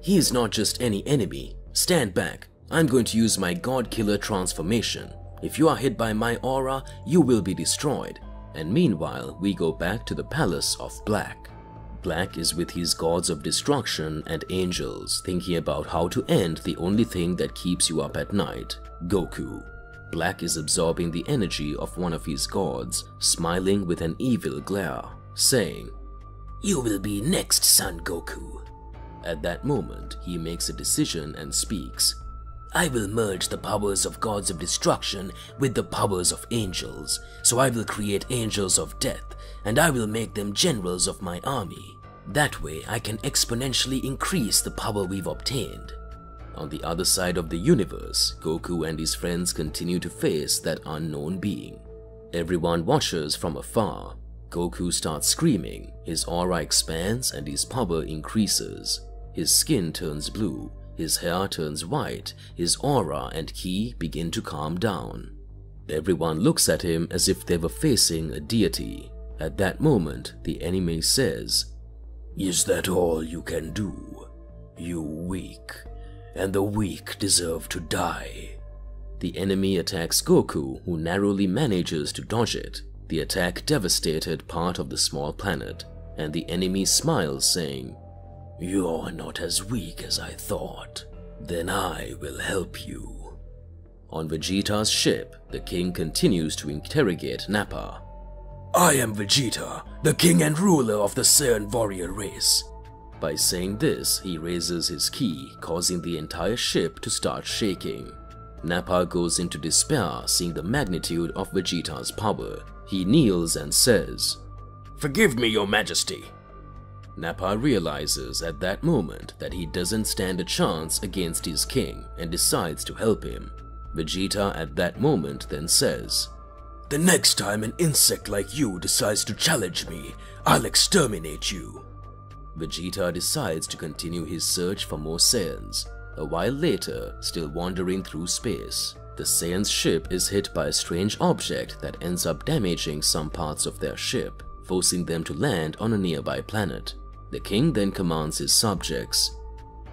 "He is not just any enemy. Stand back. I'm going to use my God Killer transformation. If you are hit by my aura, you will be destroyed." And meanwhile, we go back to the palace of Black. Black is with his gods of destruction and angels, thinking about how to end the only thing that keeps you up at night, Goku. Black is absorbing the energy of one of his gods, smiling with an evil glare, saying, "You will be next, Son Goku." At that moment, he makes a decision and speaks. "I will merge the powers of gods of destruction with the powers of angels, so I will create angels of death, and I will make them generals of my army. That way I can exponentially increase the power we've obtained." On the other side of the universe, Goku and his friends continue to face that unknown being. Everyone watches from afar. Goku starts screaming, his aura expands and his power increases. His skin turns blue, his hair turns white, his aura and ki begin to calm down. Everyone looks at him as if they were facing a deity. At that moment, the enemy says, "Is that all you can do? You weak, and the weak deserve to die." The enemy attacks Goku, who narrowly manages to dodge it. The attack devastated part of the small planet, and the enemy smiles, saying, "You're not as weak as I thought. Then I will help you." On Vegeta's ship, the king continues to interrogate Nappa. "I am Vegeta, the king and ruler of the Saiyan warrior race." By saying this, he raises his ki, causing the entire ship to start shaking. Nappa goes into despair, seeing the magnitude of Vegeta's power. He kneels and says, "Forgive me, your majesty." Nappa realizes at that moment that he doesn't stand a chance against his king and decides to help him. Vegeta at that moment then says, "The next time an insect like you decides to challenge me, I'll exterminate you." Vegeta decides to continue his search for more Saiyans. A while later, still wandering through space, the Saiyans' ship is hit by a strange object that ends up damaging some parts of their ship, forcing them to land on a nearby planet. The king then commands his subjects,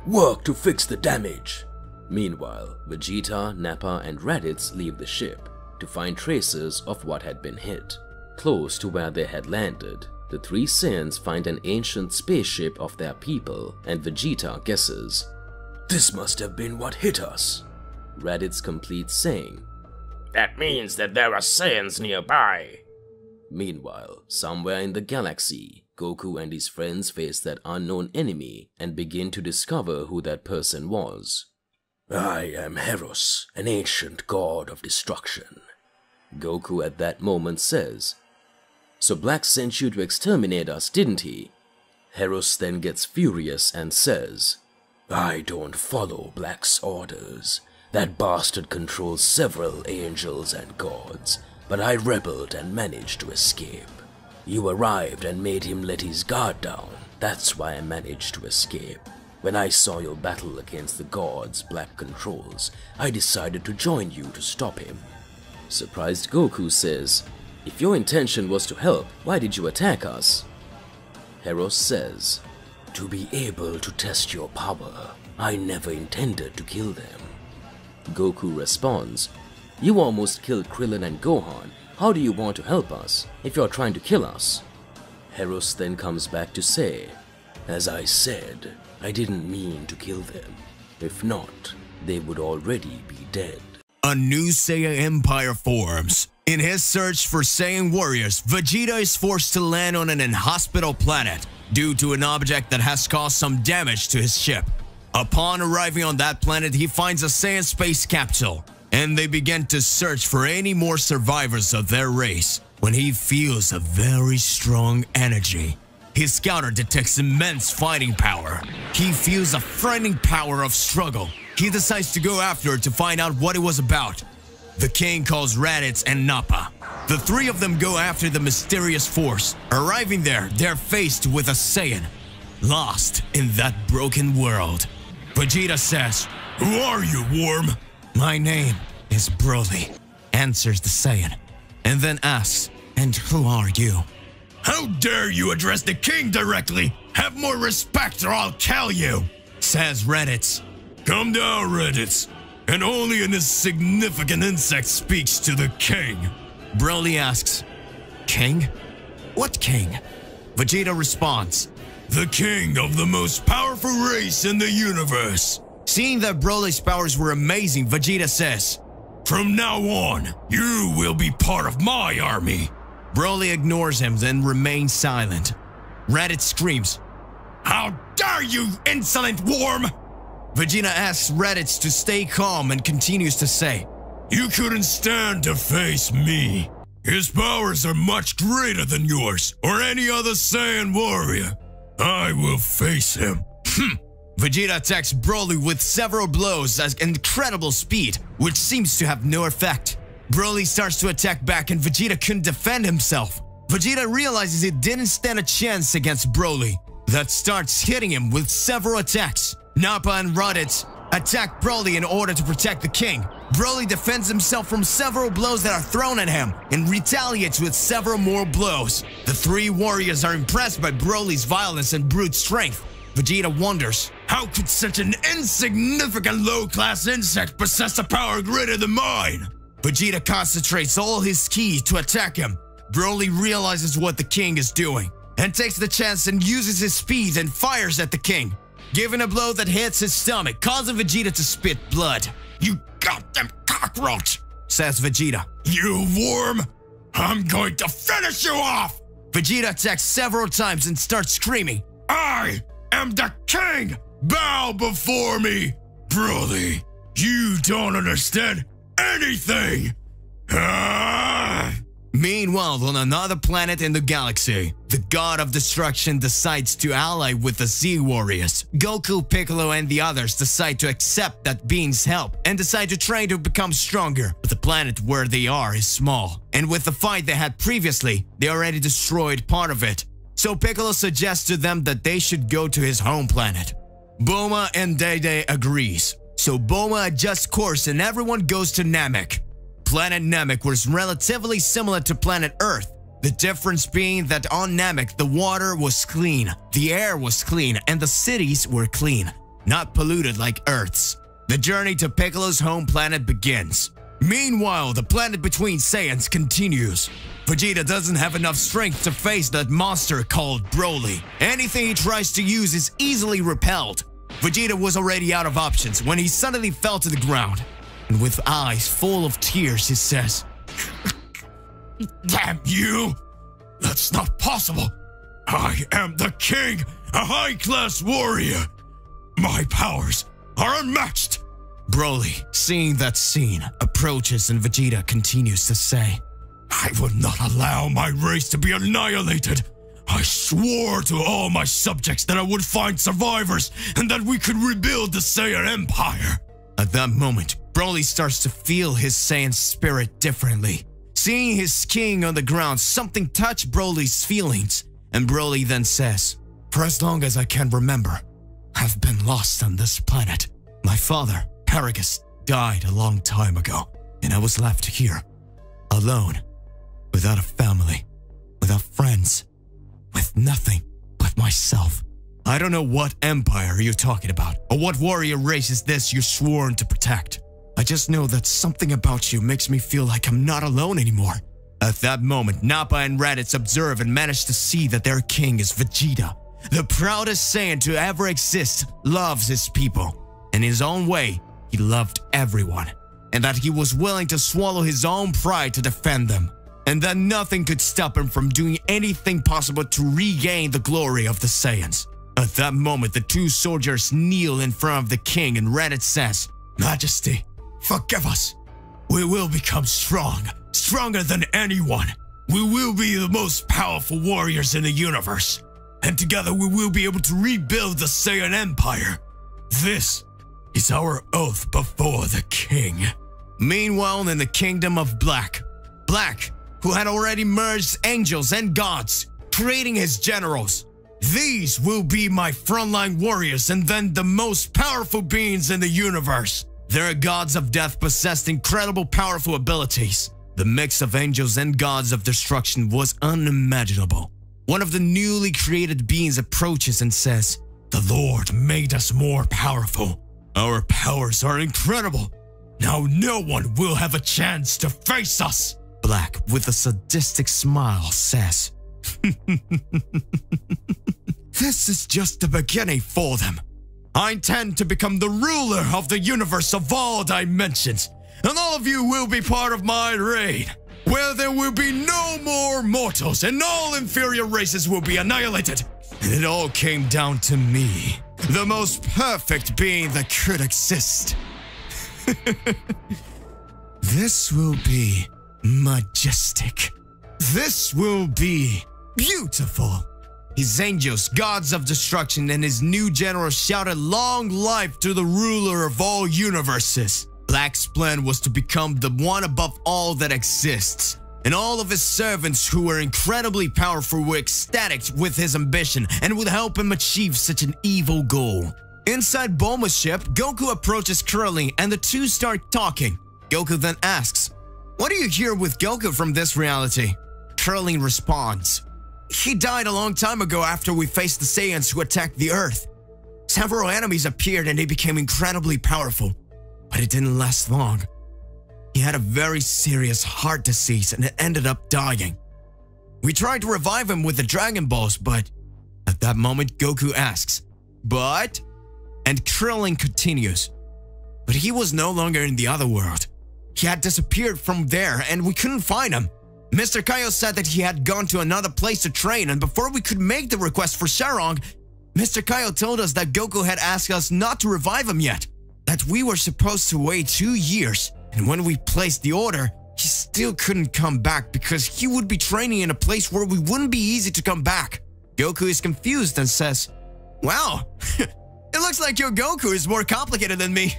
"Work to fix the damage." Meanwhile, Vegeta, Nappa, and Raditz leave the ship to find traces of what had been hit. Close to where they had landed, the three Saiyans find an ancient spaceship of their people, and Vegeta guesses, "This must have been what hit us." Raditz completes saying, "That means that there are Saiyans nearby." Meanwhile, somewhere in the galaxy, Goku and his friends face that unknown enemy and begin to discover who that person was. "I am Heros, an ancient god of destruction." Goku at that moment says, "So Black sent you to exterminate us, didn't he?" Heros then gets furious and says, "I don't follow Black's orders. That bastard controls several angels and gods, but I rebelled and managed to escape. You arrived and made him let his guard down. That's why I managed to escape. When I saw your battle against the gods Black controls, I decided to join you to stop him." Surprised Goku says, "If your intention was to help, why did you attack us?" Heros says, "To be able to test your power, I never intended to kill them." Goku responds, "You almost killed Krillin and Gohan. How do you want to help us if you're trying to kill us?" Heros then comes back to say, "As I said, I didn't mean to kill them. If not, they would already be dead." A new Saiyan Empire forms. In his search for Saiyan warriors, Vegeta is forced to land on an inhospitable planet due to an object that has caused some damage to his ship. Upon arriving on that planet, he finds a Saiyan space capsule. and they begin to search for any more survivors of their race when he feels a very strong energy. His scouter detects immense fighting power. He feels a frightening power of struggle. He decides to go after it to find out what it was about. The king calls Raditz and Nappa. The three of them go after the mysterious force. Arriving there, they're faced with a Saiyan, lost in that broken world. Vegeta says, "Who are you, Worm?" "My name is Broly," answers the Saiyan, and then asks, "And who are you?" "How dare you address the king directly? Have more respect or I'll kill you," says Raditz. "Come down, Raditz, and only an insignificant insect speaks to the king." Broly asks, "King? What king?" Vegeta responds, "The king of the most powerful race in the universe." Seeing that Broly's powers were amazing, Vegeta says, "From now on, you will be part of my army." Broly ignores him and remains silent. Raditz screams, "How dare you, insolent worm!" Vegeta asks Raditz to stay calm and continues to say, "You couldn't stand to face me. His powers are much greater than yours or any other Saiyan warrior. I will face him." Vegeta attacks Broly with several blows at incredible speed, which seems to have no effect. Broly starts to attack back and Vegeta couldn't defend himself. Vegeta realizes he didn't stand a chance against Broly. That starts hitting him with several attacks. Nappa and Raditz attack Broly in order to protect the king. Broly defends himself from several blows that are thrown at him and retaliates with several more blows. The three warriors are impressed by Broly's violence and brute strength. Vegeta wonders, how could such an insignificant low-class insect possess a power greater than mine? Vegeta concentrates all his ki to attack him. Broly realizes what the king is doing and takes the chance and uses his speed and fires at the king, giving a blow that hits his stomach, causing Vegeta to spit blood. "You goddamn cockroach," says Vegeta. "You worm! I'm going to finish you off!" Vegeta attacks several times and starts screaming, "I am the king! Bow before me!" "Broly, you don't understand anything!" Meanwhile, on another planet in the galaxy, the god of destruction decides to ally with the Z Warriors. Goku, Piccolo, and the others decide to accept that being's help and decide to try to become stronger. But the planet where they are is small, and with the fight they had previously, they already destroyed part of it. So Piccolo suggests to them that they should go to his home planet. Bulma and Day agrees. So Bulma adjusts course and everyone goes to Namek. Planet Namek was relatively similar to planet Earth, the difference being that on Namek the water was clean, the air was clean, and the cities were clean, not polluted like Earth's. The journey to Piccolo's home planet begins. Meanwhile, the planet between Saiyans continues. Vegeta doesn't have enough strength to face that monster called Broly. Anything he tries to use is easily repelled. Vegeta was already out of options when he suddenly fell to the ground. And with eyes full of tears, he says, "Damn you! That's not possible! I am the king, a high-class warrior! My powers are unmatched!" Broly, seeing that scene, approaches and Vegeta continues to say, "I would not allow my race to be annihilated. I swore to all my subjects that I would find survivors and that we could rebuild the Saiyan Empire." At that moment, Broly starts to feel his Saiyan spirit differently. Seeing his king on the ground, something touched Broly's feelings, and Broly then says, "For as long as I can remember, I've been lost on this planet. My father, Paragus, died a long time ago, and I was left here, alone, without a family, without friends, with nothing but myself. I don't know what empire you're talking about, or what warrior race is this you're sworn to protect. I just know that something about you makes me feel like I'm not alone anymore." At that moment, Nappa and Raditz observe and manage to see that their king is Vegeta. The proudest Saiyan to ever exist loves his people. In his own way, he loved everyone, and that he was willing to swallow his own pride to defend them, and that nothing could stop him from doing anything possible to regain the glory of the Saiyans. At that moment, the two soldiers kneel in front of the king and Raditz says, "Majesty, forgive us. we will become strong, stronger than anyone. We will be the most powerful warriors in the universe. And together we will be able to rebuild the Saiyan Empire. This is our oath before the king. Meanwhile, in the kingdom of Black, who had already merged angels and gods, creating his generals. These will be my frontline warriors and then the most powerful beings in the universe. Their gods of death possessed incredible powerful abilities. The mix of angels and gods of destruction was unimaginable. One of the newly created beings approaches and says, "The Lord made us more powerful. Our powers are incredible. Now no one will have a chance to face us." Black, with a sadistic smile, says, "This is just the beginning for them. I intend to become the ruler of the universe of all dimensions, and all of you will be part of my reign, where there will be no more mortals and all inferior races will be annihilated. And it all came down to me, the most perfect being that could exist. This will be majestic. This will be beautiful." His angels, gods of destruction, and his new general shouted long life to the ruler of all universes. Black's plan was to become the one above all that exists, and all of his servants who were incredibly powerful were ecstatic with his ambition and would help him achieve such an evil goal. Inside Bulma's ship, Goku approaches Krillin and the two start talking. Goku then asks, "What do you hear with Goku from this reality?" Krillin responds, "He died a long time ago after we faced the Saiyans who attacked the Earth. Several enemies appeared and he became incredibly powerful, but it didn't last long. He had a very serious heart disease and ended up dying. We tried to revive him with the Dragon Balls, but..." At that moment, Goku asks, "But?" And Krillin continues, "But he was no longer in the other world. He had disappeared from there and we couldn't find him. Mr. Kaio said that he had gone to another place to train, and before we could make the request for Shenron, Mr. Kaio told us that Goku had asked us not to revive him yet, that we were supposed to wait 2 years, and when we placed the order, he still couldn't come back because he would be training in a place where we wouldn't be easy to come back." Goku is confused and says, "Wow, it looks like your Goku is more complicated than me."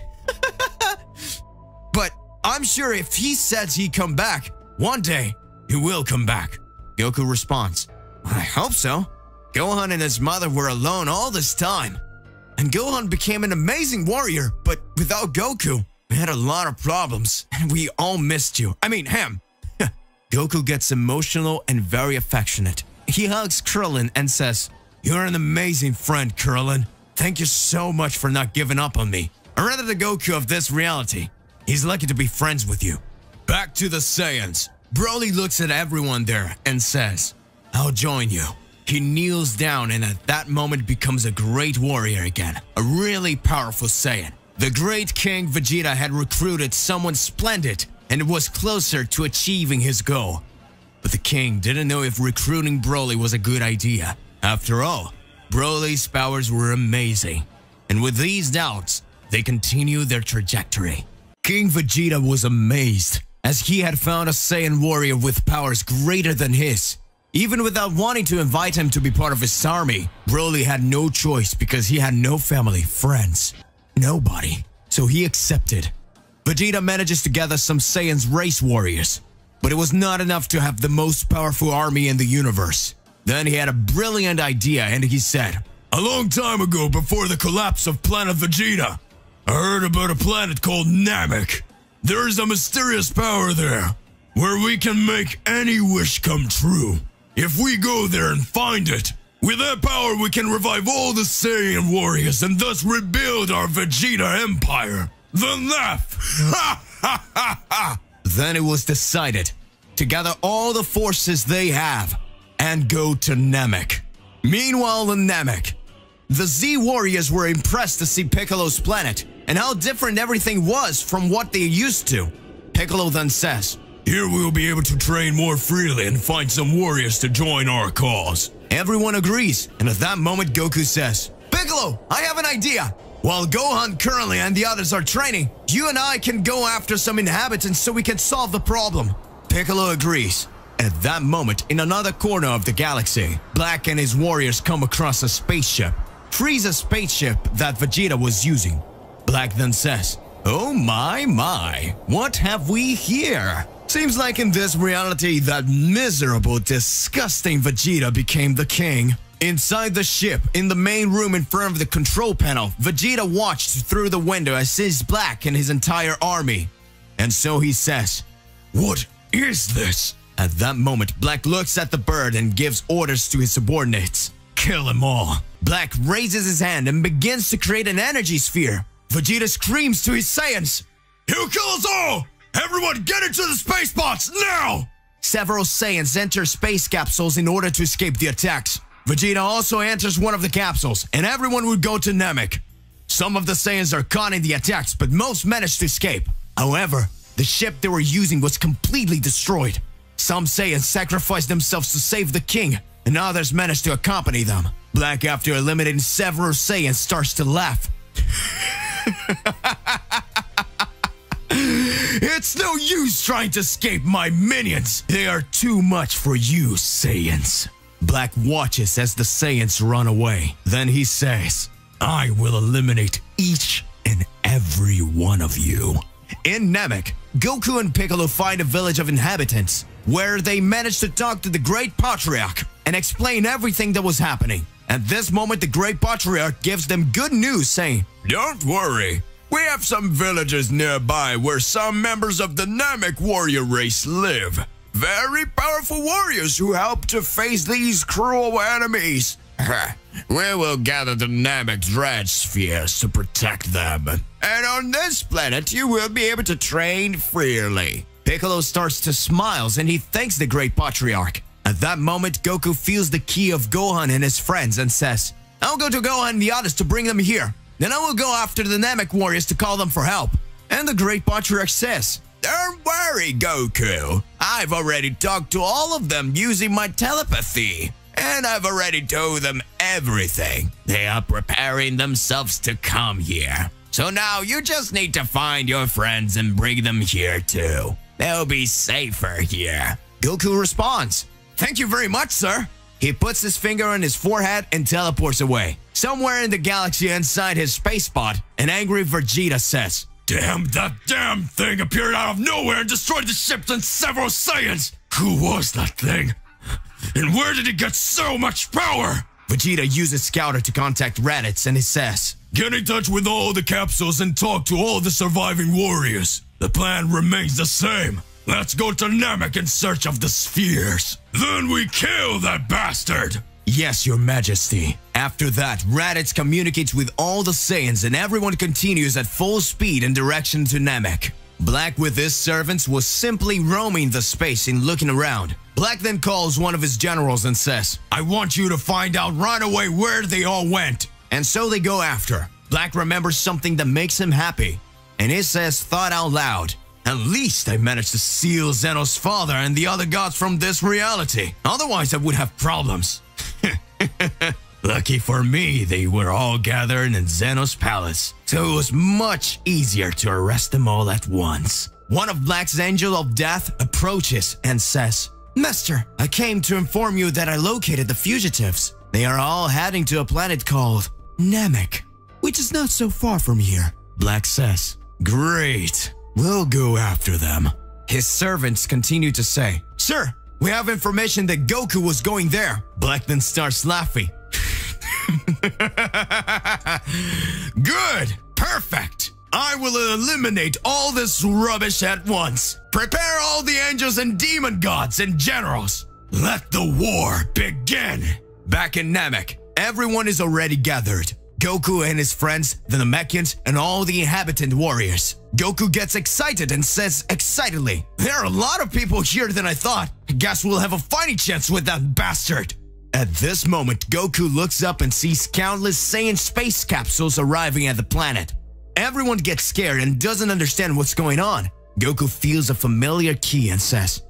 "But I'm sure if he says he'd come back, one day, he will come back." Goku responds, "I hope so. Gohan and his mother were alone all this time. And Gohan became an amazing warrior, but without Goku, we had a lot of problems, and we all missed you. I mean, him." Goku gets emotional and very affectionate. He hugs Krillin and says, "You're an amazing friend, Krillin. Thank you so much for not giving up on me. Or rather the Goku of this reality. He's lucky to be friends with you." Back to the Saiyans. Broly looks at everyone there and says, "I'll join you." He kneels down and at that moment becomes a great warrior again, a really powerful Saiyan. The great King Vegeta had recruited someone splendid and was closer to achieving his goal. But the king didn't know if recruiting Broly was a good idea. After all, Broly's powers were amazing. And with these doubts, they continued their trajectory. King Vegeta was amazed, as he had found a Saiyan warrior with powers greater than his. Even without wanting to invite him to be part of his army, Broly had no choice because he had no family, friends, nobody. So he accepted. Vegeta manages to gather some Saiyan's race warriors, but it was not enough to have the most powerful army in the universe. Then he had a brilliant idea and he said, "A long time ago, before the collapse of planet Vegeta, I heard about a planet called Namek. There is a mysterious power there, where we can make any wish come true. If we go there and find it, with that power we can revive all the Saiyan warriors and thus rebuild our Vegeta Empire. The laugh!" Ha ha ha ha! Then it was decided to gather all the forces they have and go to Namek. Meanwhile in Namek, the Z warriors were impressed to see Piccolo's planet and how different everything was from what they used to. Piccolo then says, "Here we will be able to train more freely and find some warriors to join our cause." Everyone agrees, and at that moment Goku says, "Piccolo, I have an idea. While Gohan currently and the others are training, you and I can go after some inhabitants so we can solve the problem. Piccolo agrees. At that moment, in another corner of the galaxy, Black and his warriors come across a spaceship. Frieza's spaceship that Vegeta was using. Black then says, "Oh my, what have we here?" Seems like in this reality that miserable, disgusting Vegeta became the king. Inside the ship, in the main room in front of the control panel, Vegeta watched through the window as sees Black and his entire army. And so he says, "What is this?" At that moment, Black looks at the bird and gives orders to his subordinates. Kill them all. Black raises his hand and begins to create an energy sphere. Vegeta screams to his Saiyans, "He'll kill us all! Everyone get into the space pods now!" Several Saiyans enter space capsules in order to escape the attacks. Vegeta also enters one of the capsules, and everyone would go to Namek. Some of the Saiyans are caught in the attacks, but most managed to escape. However, the ship they were using was completely destroyed. Some Saiyans sacrificed themselves to save the king, and others managed to accompany them. Black, after eliminating several Saiyans, starts to laugh. "It's no use trying to escape my minions. They are too much for you, Saiyans." Black watches as the Saiyans run away. Then he says, "I will eliminate each and every one of you." In Namek, Goku and Piccolo find a village of inhabitants, where they manage to talk to the Great Patriarch and explain everything that was happening. At this moment, the Great Patriarch gives them good news, saying, "Don't worry. We have some villages nearby where some members of the Namek warrior race live. Very powerful warriors who help to face these cruel enemies. We will gather the Namek Dread Spheres to protect them. And on this planet, you will be able to train freely." Piccolo starts to smile and he thanks the Great Patriarch. At that moment, Goku feels the key of Gohan and his friends and says, "I'll go to Gohan and the others to bring them here. Then I will go after the Namek warriors to call them for help." And the Great Patriarch says, "Don't worry, Goku. I've already talked to all of them using my telepathy. And I've already told them everything. They are preparing themselves to come here. So now you just need to find your friends and bring them here too. They'll be safer here." Goku responds, "Thank you very much, sir." He puts his finger on his forehead and teleports away. Somewhere in the galaxy inside his space pod, an angry Vegeta says, "Damn, that damn thing appeared out of nowhere and destroyed the ships and several Saiyans. Who was that thing? And where did it get so much power?" Vegeta uses Scouter to contact Raditz and he says, "Get in touch with all the capsules and talk to all the surviving warriors. The plan remains the same. Let's go to Namek in search of the spheres. Then we kill that bastard." "Yes, your majesty." After that, Raditz communicates with all the Saiyans and everyone continues at full speed in direction to Namek. Black with his servants was simply roaming the space and looking around. Black then calls one of his generals and says, "I want you to find out right away where they all went." And so they go after. Black remembers something that makes him happy. And he says, thought out loud, "At least I managed to seal Zeno's father and the other gods from this reality. Otherwise I would have problems." Lucky for me, they were all gathered in Zeno's palace, so it was much easier to arrest them all at once. One of Black's Angel of Death approaches and says, "Master, I came to inform you that I located the fugitives. They are all heading to a planet called Namek, which is not so far from here." Black says, "Great, we'll go after them." His servants continue to say, "Sir, we have information that Goku was going there." Black then starts laughing. "Good, perfect. I will eliminate all this rubbish at once. Prepare all the angels and demon gods and generals. Let the war begin." Back in Namek, everyone is already gathered. Goku and his friends, the Namekians, and all the inhabitant warriors. Goku gets excited and says excitedly, "There are a lot of people here than I thought. I guess we'll have a fighting chance with that bastard." At this moment, Goku looks up and sees countless Saiyan space capsules arriving at the planet. Everyone gets scared and doesn't understand what's going on. Goku feels a familiar key and says,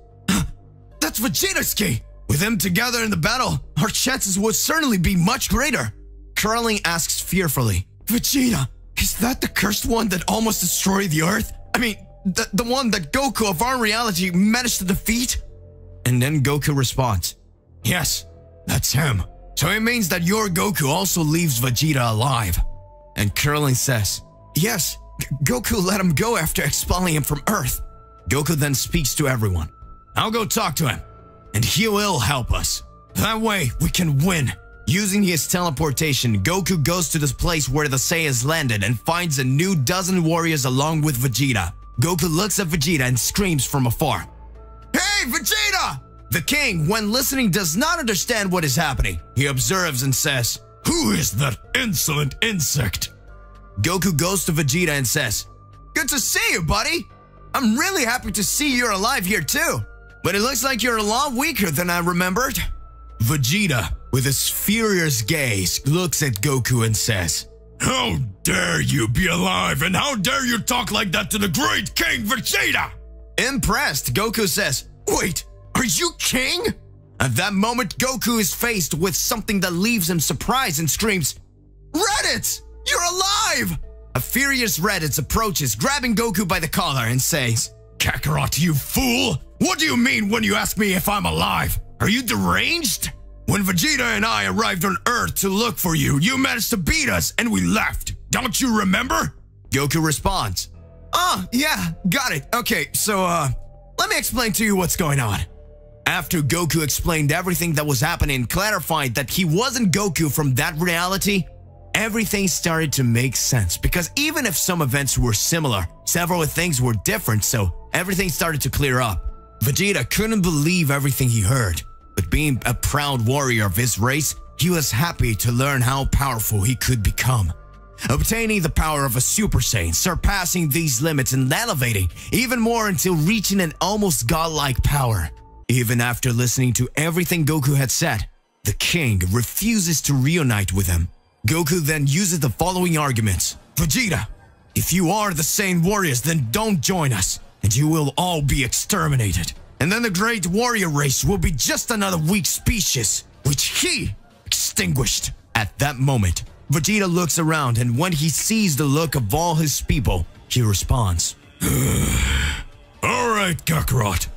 "That's Vegeta's key. With him together in the battle, our chances would certainly be much greater." Curling asks fearfully, "Vegeta, Is that the cursed one that almost destroyed the Earth? I mean, the one that Goku of our reality managed to defeat? And then Goku responds, yes, that's him. So it means that your Goku also leaves Vegeta alive. And Krillin says, yes, Goku let him go after expelling him from Earth. Goku then speaks to everyone. I'll go talk to him, and he will help us. That way, we can win. Using his teleportation, Goku goes to this place where the Saiyans landed and finds a new dozen warriors along with Vegeta. Goku looks at Vegeta and screams from afar, "Hey, Vegeta!" The king, when listening, does not understand what is happening. He observes and says, "Who is that insolent insect?" Goku goes to Vegeta and says, "Good to see you, buddy. I'm really happy to see you're alive here too. But it looks like you're a lot weaker than I remembered." Vegeta, with his furious gaze, looks at Goku and says, "How dare you be alive, and how dare you talk like that to the great King Vegeta?" Impressed, Goku says, "Wait, are you king?" At that moment, Goku is faced with something that leaves him surprised and screams, "Raditz, you're alive!" A furious Raditz approaches, grabbing Goku by the collar and says, "Kakarot, you fool! What do you mean when you ask me if I'm alive? Are you deranged? When Vegeta and I arrived on Earth to look for you, you managed to beat us and we left. Don't you remember?" Goku responds, "Oh, yeah, got it. Okay, so, let me explain to you what's going on." After Goku explained everything that was happening and clarified that he wasn't Goku from that reality, everything started to make sense, because even if some events were similar, several things were different, so everything started to clear up. Vegeta couldn't believe everything he heard, but being a proud warrior of his race, he was happy to learn how powerful he could become. Obtaining the power of a Super Saiyan, surpassing these limits and elevating even more until reaching an almost godlike power. Even after listening to everything Goku had said, the king refuses to reunite with him. Goku then uses the following arguments. "Vegeta, if you are the Saiyan warriors, then don't join us, and you will all be exterminated. And then the great warrior race will be just another weak species, which he extinguished." At that moment, Vegeta looks around, and when he sees the look of all his people, he responds, "Alright, Kakarot,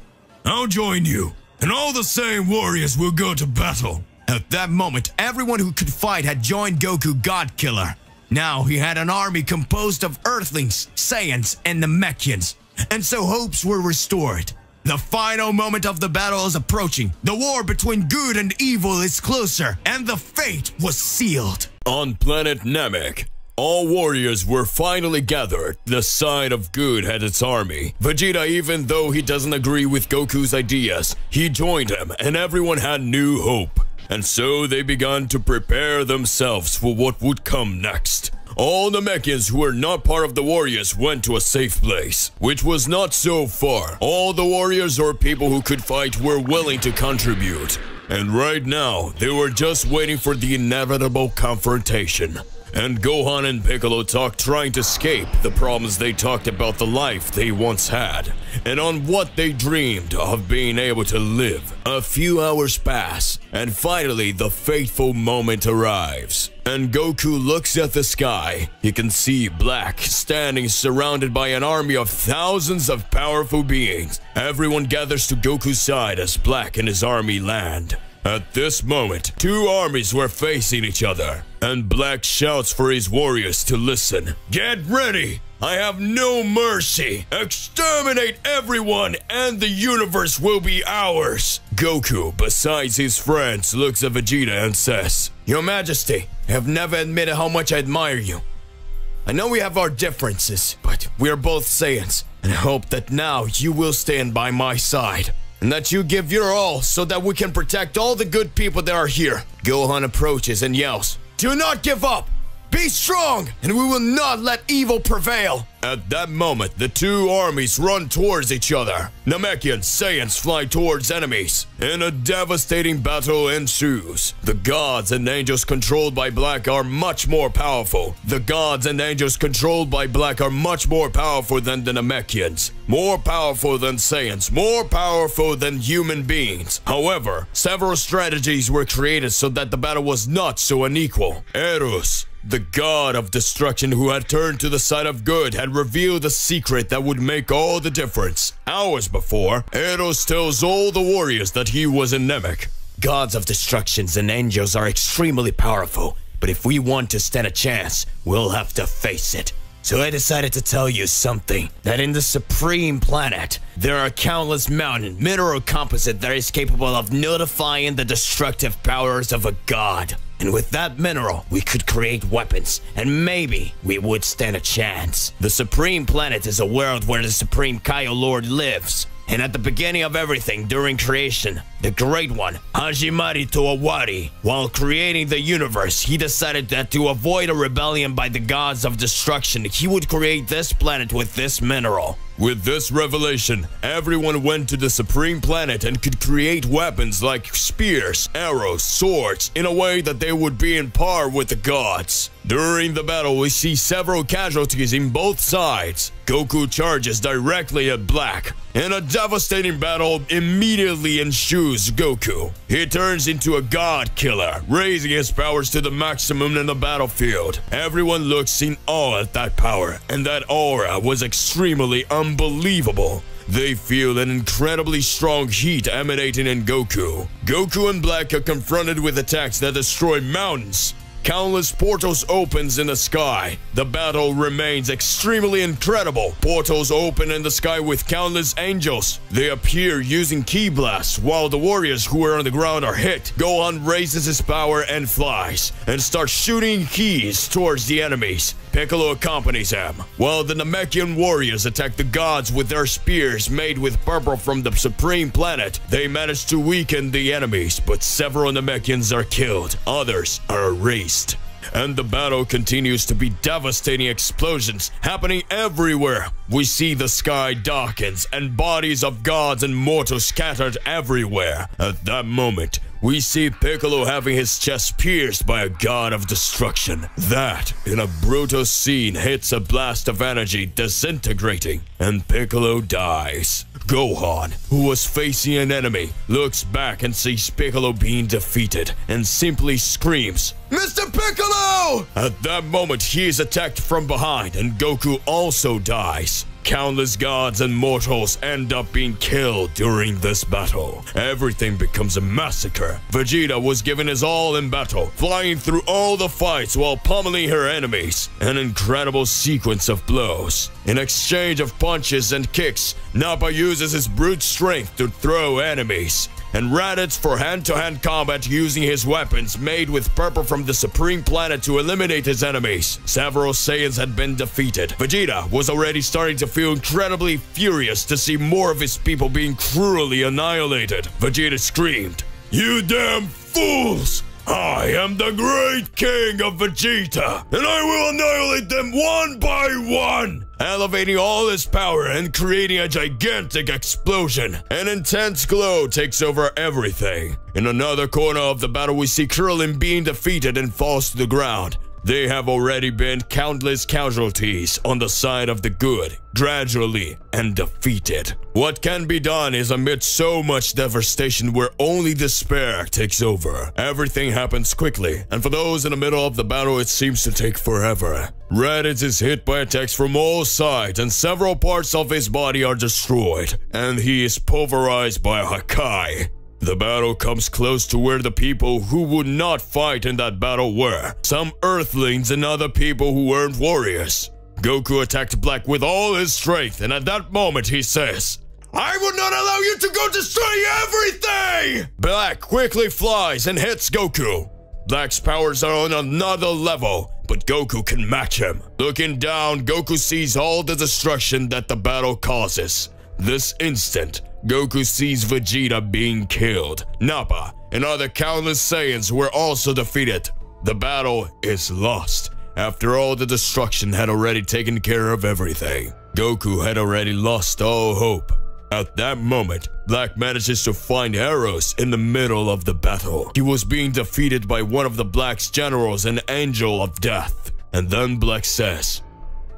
I'll join you, and all the Saiyan warriors will go to battle." At that moment, everyone who could fight had joined Goku Godkiller. Now he had an army composed of Earthlings, Saiyans, and Namekians, and so hopes were restored. The final moment of the battle is approaching. The war between good and evil is closer, and the fate was sealed. On planet Namek, all warriors were finally gathered. The side of good had its army. Vegeta, even though he doesn't agree with Goku's ideas, he joined him, and everyone had new hope. And so they began to prepare themselves for what would come next. All Namekians who were not part of the warriors went to a safe place, which was not so far. All the warriors or people who could fight were willing to contribute. And right now, they were just waiting for the inevitable confrontation. And Gohan and Piccolo talked, trying to escape the problems. They talked about the life they once had, and on what they dreamed of being able to live. A few hours pass, and finally the fateful moment arrives. And Goku looks at the sky. He can see Black standing surrounded by an army of thousands of powerful beings. Everyone gathers to Goku's side as Black and his army land. At this moment, two armies were facing each other, and Black shouts for his warriors to listen. "Get ready! I have no mercy! Exterminate everyone, and the universe will be ours!" Goku, besides his friends, looks at Vegeta and says, "Your Majesty, I have never admitted how much I admire you. I know we have our differences, but we are both Saiyans, and I hope that now you will stand by my side, and that you give your all so that we can protect all the good people that are here." Gohan approaches and yells, "Do not give up! Be strong, and we will not let evil prevail." At that moment, the two armies run towards each other. Namekian Saiyans fly towards enemies, and a devastating battle ensues. The gods and angels controlled by Black are much more powerful. The gods and angels controlled by Black are much more powerful than the Namekians, more powerful than Saiyans, more powerful than human beings. However, several strategies were created so that the battle was not so unequal. Eros, The god of destruction who had turned to the side of good had revealed a secret that would make all the difference. Hours before, Eros tells all the warriors that he was a Namek. Gods of destructions and angels are extremely powerful, but if we want to stand a chance, we'll have to face it. So I decided to tell you something, that in the Supreme Planet, there are countless mountain mineral composite that is capable of nullifying the destructive powers of a god. And with that mineral, we could create weapons, and maybe we would stand a chance. The Supreme Planet is a world where the Supreme Kaio Lord lives. And at the beginning of everything during creation, the Great One, Hajimari Toawari, while creating the universe, he decided that to avoid a rebellion by the gods of destruction, he would create this planet with this mineral. With this revelation, everyone went to the Supreme Planet and could create weapons like spears, arrows, swords, in a way that they would be in par with the gods. During the battle, we see several casualties in both sides. Goku charges directly at Black. In a devastating battle immediately ensues Goku. He turns into a god killer, raising his powers to the maximum in the battlefield. Everyone looks in awe at that power, and that aura was extremely unbelievable. They feel an incredibly strong heat emanating in Goku. Goku and Black are confronted with attacks that destroy mountains. Countless portals opens in the sky. The battle remains extremely incredible. Portals open in the sky with countless angels. They appear using ki blasts, while the warriors who are on the ground are hit. Gohan raises his power and flies, and starts shooting keys towards the enemies. Piccolo accompanies him, while the Namekian warriors attack the gods with their spears made with purple from the Supreme Planet. They manage to weaken the enemies, but several Namekians are killed. Others are erased. And the battle continues to be devastating explosions happening everywhere. We see the sky darkens and bodies of gods and mortals scattered everywhere. At that moment, we see Piccolo having his chest pierced by a god of destruction. That, in a brutal scene, hits a blast of energy disintegrating, and Piccolo dies. Gohan, who was facing an enemy, looks back and sees Piccolo being defeated and simply screams, "Mr. Piccolo!" At that moment, he is attacked from behind and Goku also dies. Countless gods and mortals end up being killed during this battle. Everything becomes a massacre. Vegeta was given his all in battle, flying through all the fights while pummeling her enemies. An incredible sequence of blows. In exchange of punches and kicks, Nappa uses his brute strength to throw enemies, and Raditz for hand-to-hand combat using his weapons made with purple from the Supreme Planet to eliminate his enemies. Several Saiyans had been defeated. Vegeta was already starting to feel incredibly furious to see more of his people being cruelly annihilated. Vegeta screamed, "You damn fools! I am the great king of Vegeta, and I will annihilate them one by one!" Elevating all his power and creating a gigantic explosion. An intense glow takes over everything. In another corner of the battle, we see Krillin being defeated and falls to the ground. There have already been countless casualties on the side of the good, gradually and defeated. What can be done is amid so much devastation where only despair takes over. Everything happens quickly, and for those in the middle of the battle, it seems to take forever. Raditz is hit by attacks from all sides, and several parts of his body are destroyed, and he is pulverized by a Hakai. The battle comes close to where the people who would not fight in that battle were. Some Earthlings and other people who weren't warriors. Goku attacked Black with all his strength, and at that moment he says, "I will not allow you to go destroy everything!" Black quickly flies and hits Goku. Black's powers are on another level, but Goku can match him. Looking down, Goku sees all the destruction that the battle causes. This instant, Goku sees Vegeta being killed. Nappa and other countless Saiyans were also defeated. The battle is lost. After all the destruction had already taken care of everything, Goku had already lost all hope. At that moment, Black manages to find Eros in the middle of the battle. He was being defeated by one of the Black's generals, an angel of death. And then Black says,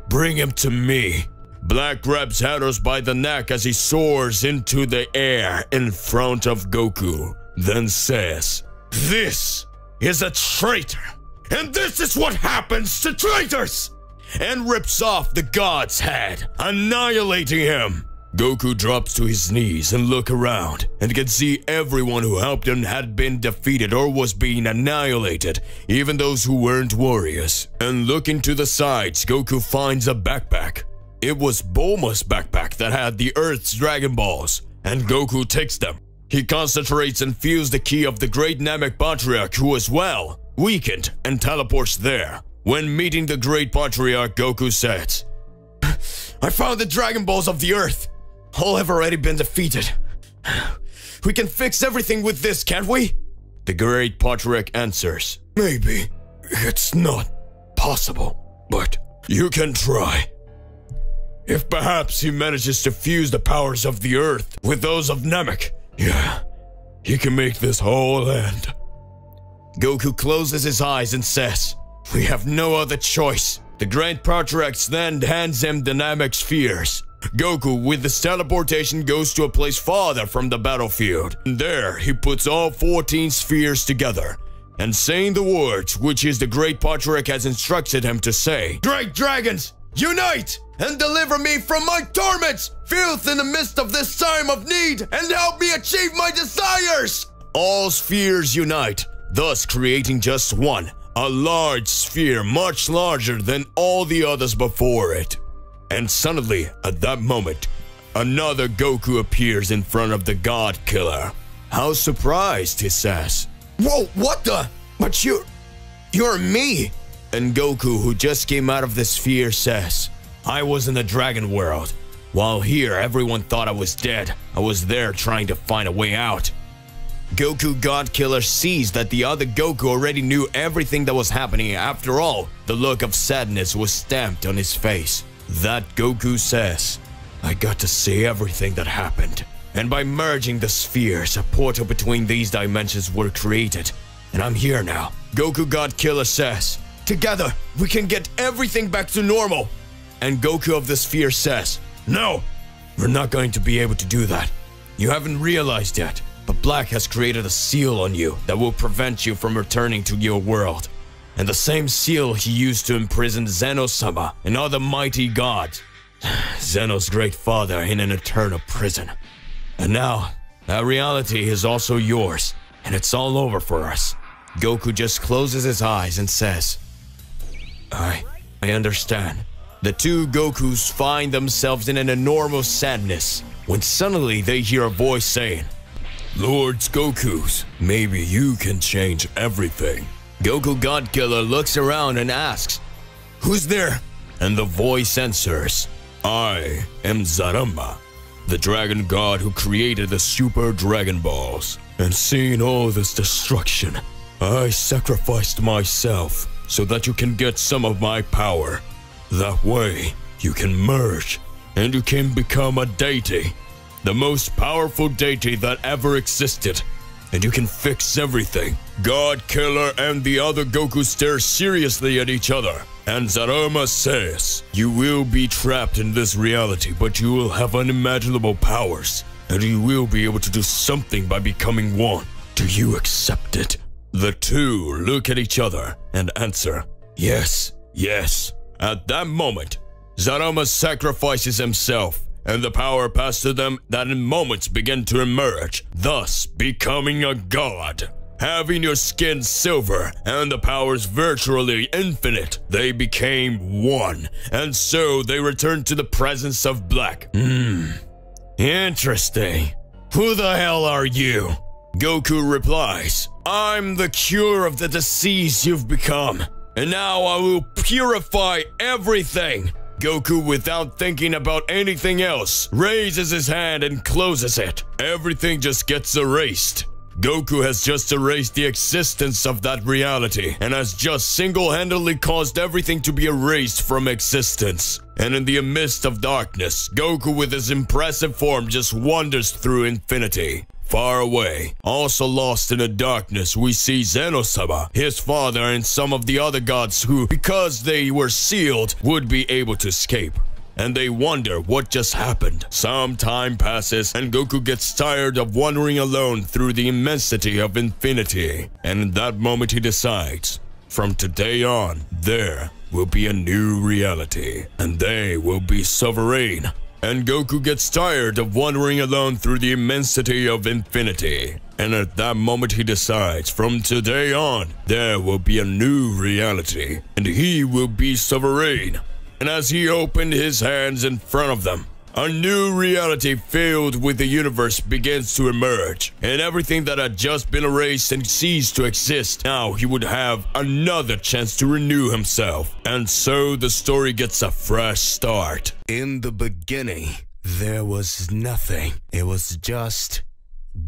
"Bring him to me." Black grabs Eros by the neck as he soars into the air in front of Goku, then says, "This is a traitor. And this is what happens to traitors! And rips off the god's head, annihilating him. Goku drops to his knees and looks around and can see everyone who helped him had been defeated or was being annihilated, even those who weren't warriors. And looking to the sides, Goku finds a backpack. It was Bulma's backpack that had the Earth's Dragon Balls, and Goku takes them. He concentrates and feels the key of the Great Namek Patriarch, who as well weakened, and teleports there. When meeting the Great Patriarch, Goku says, "I found the Dragon Balls of the Earth. All have already been defeated. We can fix everything with this, can't we?" The Great Patriarch answers, "Maybe. It's not possible, but you can try. If perhaps he manages to fuse the powers of the Earth with those of Namek, yeah, he can make this whole end." Goku closes his eyes and says, "We have no other choice." The Great Patriarch then hands him the Namek spheres. Goku, with his teleportation, goes to a place farther from the battlefield. There, he puts all 14 spheres together, and saying the words which the Great Patriarch has instructed him to say, "Great dragons, unite and deliver me from my torments, filth in the midst of this time of need, and help me achieve my desires." All spheres unite, thus creating just one, a large sphere much larger than all the others before it. And suddenly, at that moment, another Goku appears in front of the God Killer. How surprised, he says. "Whoa, what the? But you're me!" And Goku, who just came out of the sphere, says, "I was in the Dragon World. While here, everyone thought I was dead. I was there trying to find a way out." Goku God Killer sees that the other Goku already knew everything that was happening. After all, the look of sadness was stamped on his face. That Goku says, "I got to see everything that happened." And by merging the spheres, a portal between these dimensions were created. And I'm here now. Goku God Killer says, "Together, we can get everything back to normal." And Goku of the sphere says, "No, we're not going to be able to do that. You haven't realized yet, but Black has created a seal on you that will prevent you from returning to your world. And the same seal he used to imprison Zeno-sama and other mighty gods. Zeno's great father in an eternal prison. And now, that reality is also yours, and it's all over for us." Goku just closes his eyes and says, I understand." The two Gokus find themselves in an enormous sadness, when suddenly they hear a voice saying, "Lords Gokus, maybe you can change everything." Goku God Killer looks around and asks, "Who's there?" And the voice answers, "I am Zarama, the dragon god who created the Super Dragon Balls. And seeing all this destruction, I sacrificed myself so that you can get some of my power. That way, you can merge and you can become a deity, the most powerful deity that ever existed. And you can fix everything." God Killer and the other Goku stare seriously at each other. And Zarama says, "You will be trapped in this reality, but you will have unimaginable powers. And you will be able to do something by becoming one. Do you accept it?" The two look at each other and answer, "Yes, yes." At that moment, Zarama sacrifices himself, and the power passed to them that in moments began to emerge, thus becoming a god. Having your skin silver and the powers virtually infinite, they became one, and so they returned to the presence of Black. Interesting. Who the hell are you? Goku replies, "I'm the cure of the disease you've become, and now I will purify everything." Goku, without thinking about anything else, raises his hand and closes it. Everything just gets erased. Goku has just erased the existence of that reality and has just single-handedly caused everything to be erased from existence. And in the midst of darkness, Goku with his impressive form just wanders through infinity. Far away, also lost in the darkness, we see Zeno-sama, his father, and some of the other gods who, because they were sealed, would be able to escape. And they wonder what just happened. Some time passes, and Goku gets tired of wandering alone through the immensity of infinity. And in that moment he decides, From today on, there will be a new reality, and they will be sovereign. And Goku gets tired of wandering alone through the immensity of infinity. And at that moment he decides, from today on, there will be a new reality, and he will be sovereign. And as he opened his hands in front of them, a new reality filled with the universe begins to emerge, and everything that had just been erased and ceased to exist, now he would have another chance to renew himself. And so the story gets a fresh start. In the beginning, there was nothing. It was just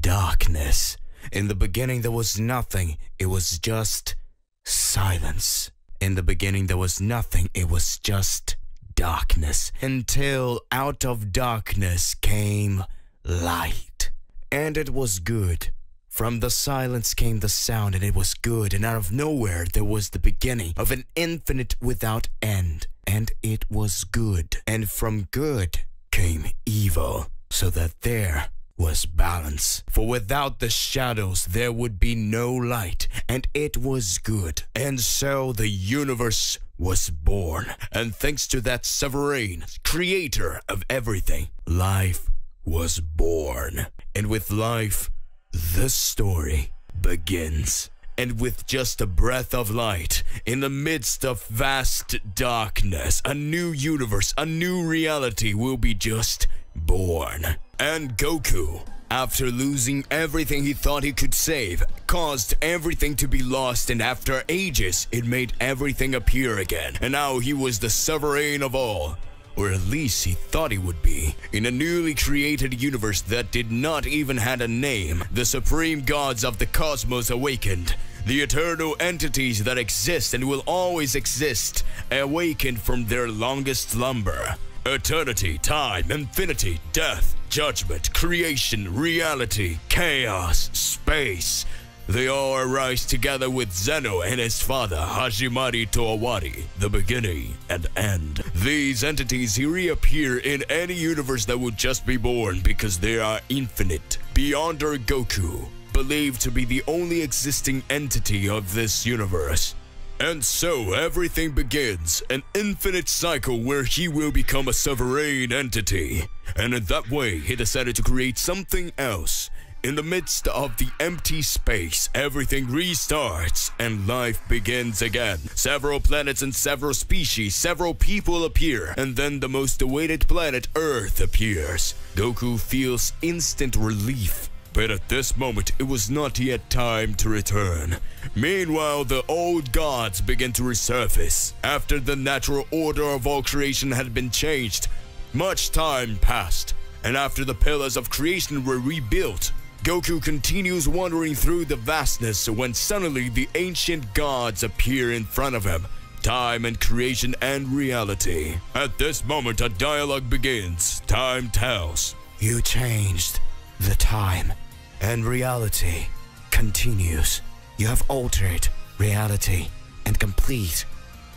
darkness. In the beginning, there was nothing. It was just silence. In the beginning, there was nothing. It was just darkness, until out of darkness came light. And it was good. From the silence came the sound, and it was good. And out of nowhere there was the beginning of an infinite without end. And it was good. And from good came evil, so that there was balance. For without the shadows there would be no light, and it was good. And so the universe was born, and thanks to that sovereign creator of everything, life was born. And with life, the story begins. And with just a breath of light, in the midst of vast darkness, a new universe, a new reality will be just born. And Goku, after losing everything he thought he could save, caused everything to be lost, and after ages, it made everything appear again. And now he was the sovereign of all. Or at least he thought he would be. In a newly created universe that did not even have a name, the supreme gods of the cosmos awakened. The eternal entities that exist and will always exist awakened from their longest slumber. Eternity, time, infinity, death, judgment, creation, reality, chaos, space. They all arise together with Zeno and his father, Hajimari Toawari, the beginning and end. These entities reappear in any universe that would just be born because they are infinite. Beyond our Goku, believed to be the only existing entity of this universe. And so everything begins, an infinite cycle where he will become a sovereign entity. And in that way, he decided to create something else. In the midst of the empty space, everything restarts and life begins again. Several planets and several species, several people appear, and then the most awaited planet, Earth, appears. Goku feels instant relief. But at this moment, it was not yet time to return. Meanwhile, the old gods began to resurface. After the natural order of all creation had been changed, much time passed, and after the pillars of creation were rebuilt, Goku continues wandering through the vastness when suddenly the ancient gods appear in front of him. Time and creation and reality. At this moment, a dialogue begins. Time tells. You changed the time, and reality continues. You have altered reality and complete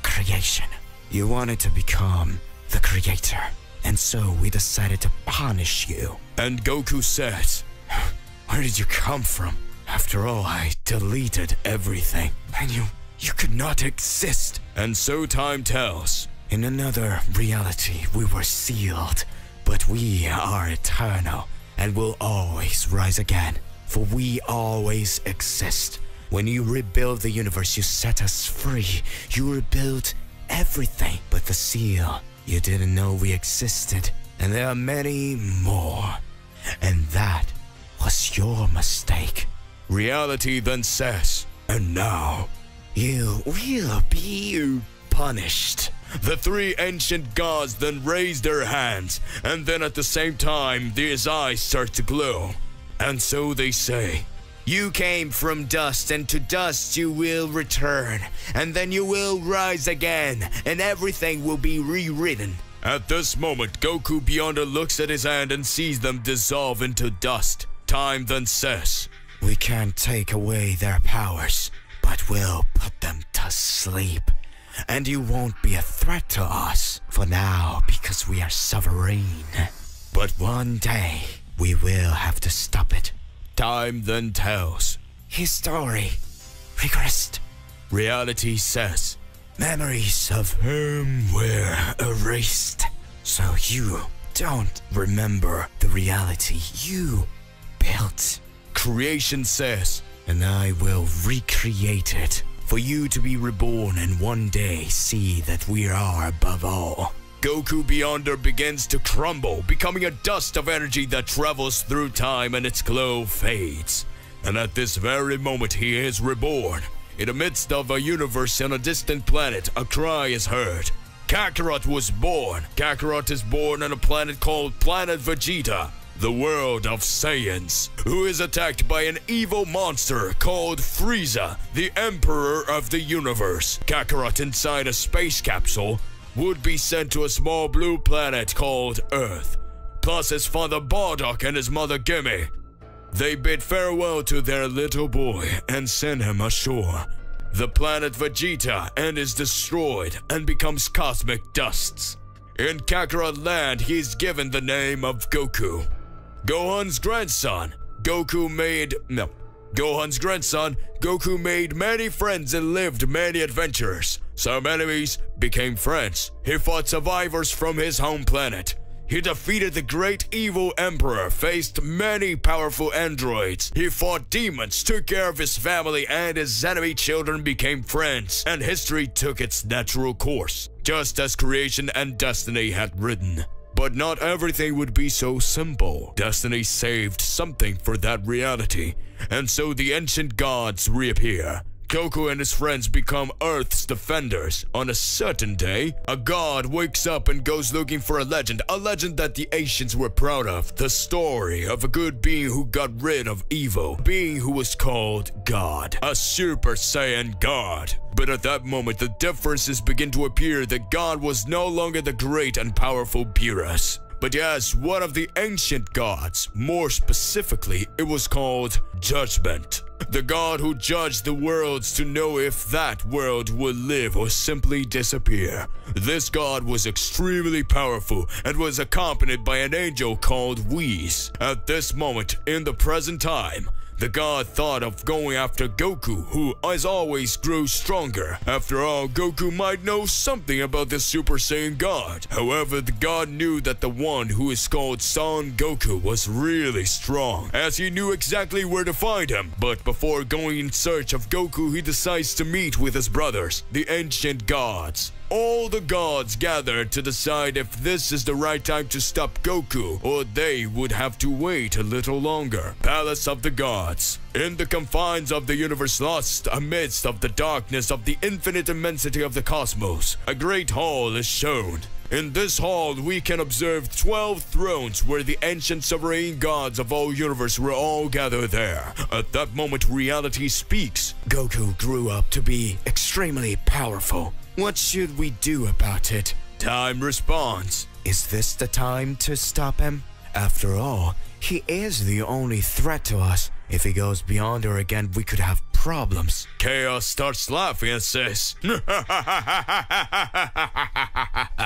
creation. You wanted to become the creator, and so we decided to punish you. And Goku says, where did you come from? After all, I deleted everything, and you could not exist. And so time tells. In another reality, we were sealed, but we are eternal and will always rise again, for we always exist. When you rebuild the universe, you set us free. You rebuild everything but the seal. You didn't know we existed, and there are many more. And that was your mistake. Reality then says, and now you will be punished. The three ancient gods then raise their hands, and then at the same time, their eyes start to glow. And so they say, you came from dust, and to dust you will return, and then you will rise again, and everything will be rewritten. At this moment, Goku Beyonder looks at his hand and sees them dissolve into dust. Time then says, we can't take away their powers, but we'll put them to sleep. And you won't be a threat to us for now because we are sovereign. But one day, we will have to stop it. Time then tells. His story regressed. reality says, Memories of him were erased, so you don't remember the reality you built. creation says, And I will recreate it for you to be reborn and one day see that we are above all. Goku Beyonder begins to crumble, becoming a dust of energy that travels through time and its glow fades. And at this very moment he is reborn. In the midst of a universe on a distant planet, a cry is heard. Kakarot was born. Kakarot is born on a planet called Planet Vegeta, the world of Saiyans, who is attacked by an evil monster called Frieza, the Emperor of the Universe. Kakarot inside a space capsule would be sent to a small blue planet called Earth, plus his father Bardock and his mother Gimme. They bid farewell to their little boy and send him ashore. The planet Vegeta and is destroyed and becomes cosmic dusts. In Kakarot land, he is given the name of Goku. Gohan's grandson, Goku made many friends and lived many adventures. Some enemies became friends. He fought survivors from his home planet. He defeated the great evil emperor, faced many powerful androids. He fought demons, took care of his family, and his enemy children became friends, and history took its natural course, just as creation and destiny had written. But not everything would be so simple. Destiny saved something for that reality, and so the ancient gods reappear. Goku and his friends become Earth's defenders. On a certain day, a god wakes up and goes looking for a legend that the ancients were proud of. The story of a good being who got rid of evil, a being who was called God, a Super Saiyan God. But at that moment, the differences begin to appear that God was no longer the great and powerful Beerus, but yes, one of the ancient gods. More specifically, it was called Judgment. The god who judged the worlds to know if that world would live or simply disappear. This god was extremely powerful and was accompanied by an angel called Whis. At this moment, in the present time, the god thought of going after Goku, who, as always, grew stronger. After all, Goku might know something about the Super Saiyan God. However, the god knew that the one who is called Son Goku was really strong, as he knew exactly where to find him. But before going in search of Goku, he decides to meet with his brothers, the ancient gods. All the gods gathered to decide if this is the right time to stop Goku, or they would have to wait a little longer. Palace of the Gods. In the confines of the universe lost amidst of the darkness of the infinite immensity of the cosmos, a great hall is shown. In this hall, we can observe 12 thrones where the ancient sovereign gods of all universe were all gathered there. At that moment, reality speaks. Goku grew up to be extremely powerful. What should we do about it? Time responds. Is this the time to stop him? After all, he is the only threat to us. If he goes beyond her again, we could have problems. Chaos starts laughing and says,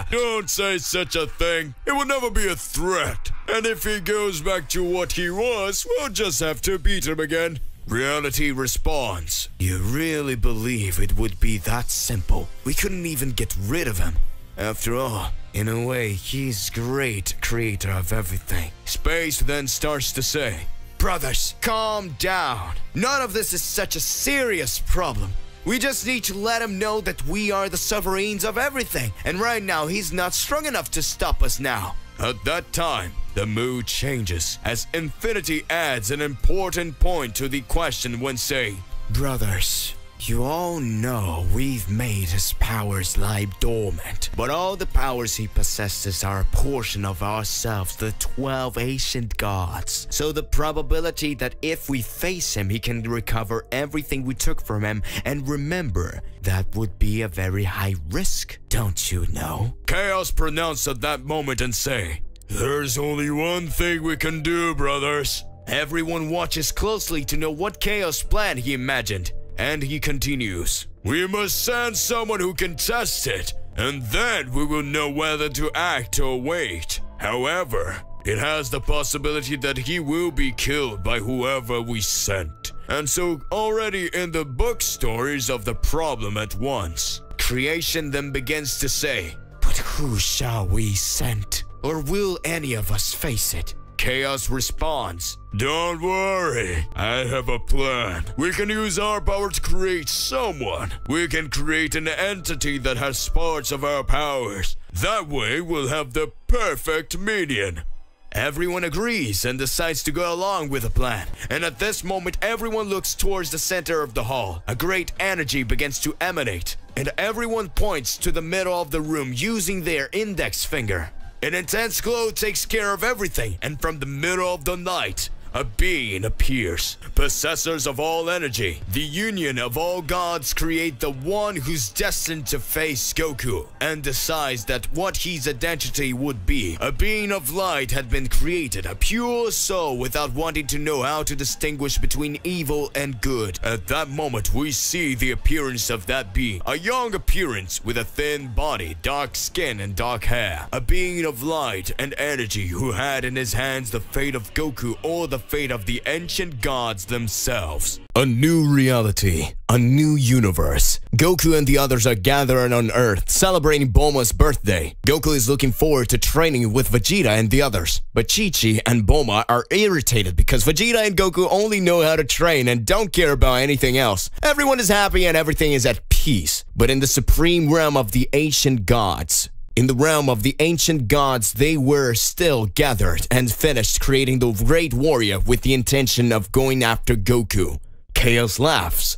"Don't say such a thing. It will never be a threat. And if he goes back to what he was, we'll just have to beat him again." Reality responds. You really believe it would be that simple? We couldn't even get rid of him. After all, in a way, he's great creator of everything. Space then starts to say, Brothers, calm down. None of this is such a serious problem. We just need to let him know that we are the sovereigns of everything. And right now, he's not strong enough to stop us now. At that time, the mood changes as Infinity adds an important point to the question when saying, Brothers, you all know we've made his powers lie dormant, but all the powers he possesses are a portion of ourselves, the 12 ancient gods. So the probability that if we face him, he can recover everything we took from him, and remember, that would be a very high risk, don't you know? Chaos pronounced at that moment and say, "There's only one thing we can do, brothers." Everyone watches closely to know what Chaos plan he imagined. And he continues, "We must send someone who can test it, and then we will know whether to act or wait. However, it has the possibility that he will be killed by whoever we sent. And so already in the book stories of the problem at once, creation then begins to say, But who shall we send? Or will any of us face it? Chaos responds, don't worry, I have a plan. We can use our power to create someone. We can create an entity that has parts of our powers. That way we'll have the perfect median. Everyone agrees and decides to go along with the plan. And at this moment, everyone looks towards the center of the hall. A great energy begins to emanate, and everyone points to the middle of the room using their index finger. An intense glow takes care of everything, and from the middle of the night, a being appears. Possessors of all energy, the union of all gods create the one who's destined to face Goku, and decides that what his identity would be. A being of light had been created, a pure soul without wanting to know how to distinguish between evil and good. At that moment, we see the appearance of that being. A young appearance with a thin body, dark skin, and dark hair. A being of light and energy who had in his hands the fate of Goku or the fate of the ancient gods themselves. A new reality, a new universe. Goku and the others are gathering on Earth, celebrating Bulma's birthday. Goku is looking forward to training with Vegeta and the others. But Chi-Chi and Bulma are irritated because Vegeta and Goku only know how to train and don't care about anything else. Everyone is happy and everything is at peace. But in the supreme realm of the ancient gods, they were still gathered and finished creating the great warrior with the intention of going after Goku. Chaos laughs.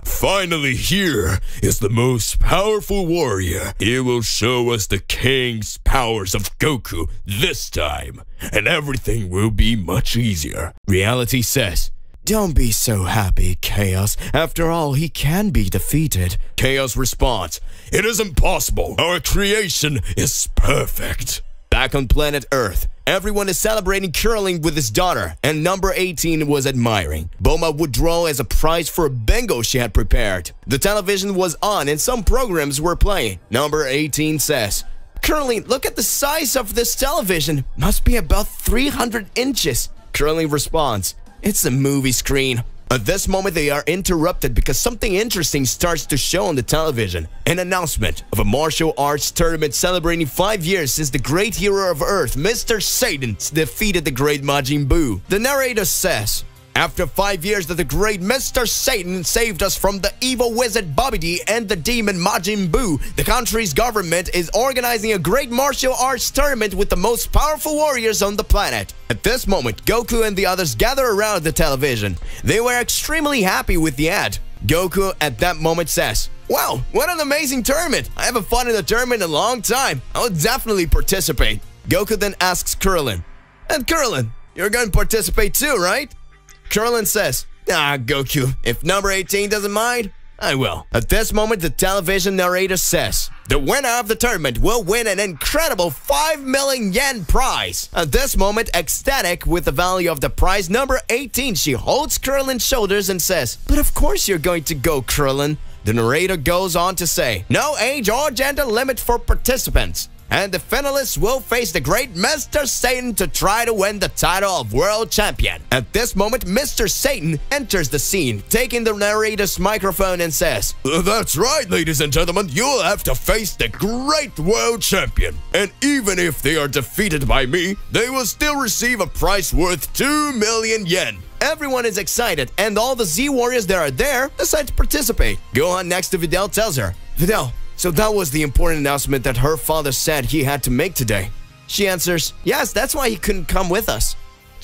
Finally, here is the most powerful warrior. He will show us the king's powers of Goku this time, and everything will be much easier. Reality says, don't be so happy, Chaos. After all, he can be defeated. Chaos responds, it is impossible. Our creation is perfect. Back on planet Earth, everyone is celebrating curling with his daughter, and number 18 was admiring. Bulma would draw as a prize for a bingo she had prepared. The television was on and some programs were playing. Number 18 says, Curling, look at the size of this television. Must be about 300 inches. Curling responds, it's a movie screen. At this moment, they are interrupted because something interesting starts to show on the television. An announcement of a martial arts tournament celebrating 5 years since the great hero of Earth, Mr. Satan, defeated the great Majin Buu. The narrator says, after 5 years that the great Mr. Satan saved us from the evil wizard Babidi and the demon Majin Buu, the country's government is organizing a great martial arts tournament with the most powerful warriors on the planet. At this moment, Goku and the others gather around the television. They were extremely happy with the ad. Goku at that moment says, wow, what an amazing tournament! I haven't fought in a tournament in a long time. I would definitely participate. Goku then asks Krillin, and Krillin, you're going to participate too, right? Krillin says, Goku, if number 18 doesn't mind, I will. At this moment, the television narrator says, the winner of the tournament will win an incredible 5 million yen prize. At this moment, ecstatic with the value of the prize, number 18, she holds Krillin's shoulders and says, but of course you're going to go, Krillin. The narrator goes on to say, no age or gender limit for participants. And the finalists will face the great Mr. Satan to try to win the title of world champion. At this moment, Mr. Satan enters the scene, taking the narrator's microphone and says, that's right, ladies and gentlemen, you'll have to face the great world champion. And even if they are defeated by me, they will still receive a prize worth 2 million yen. Everyone is excited, and all the Z Warriors that are there decide to participate. Gohan next to Videl tells her, Videl, so that was the important announcement that her father said he had to make today. She answers, yes, that's why he couldn't come with us.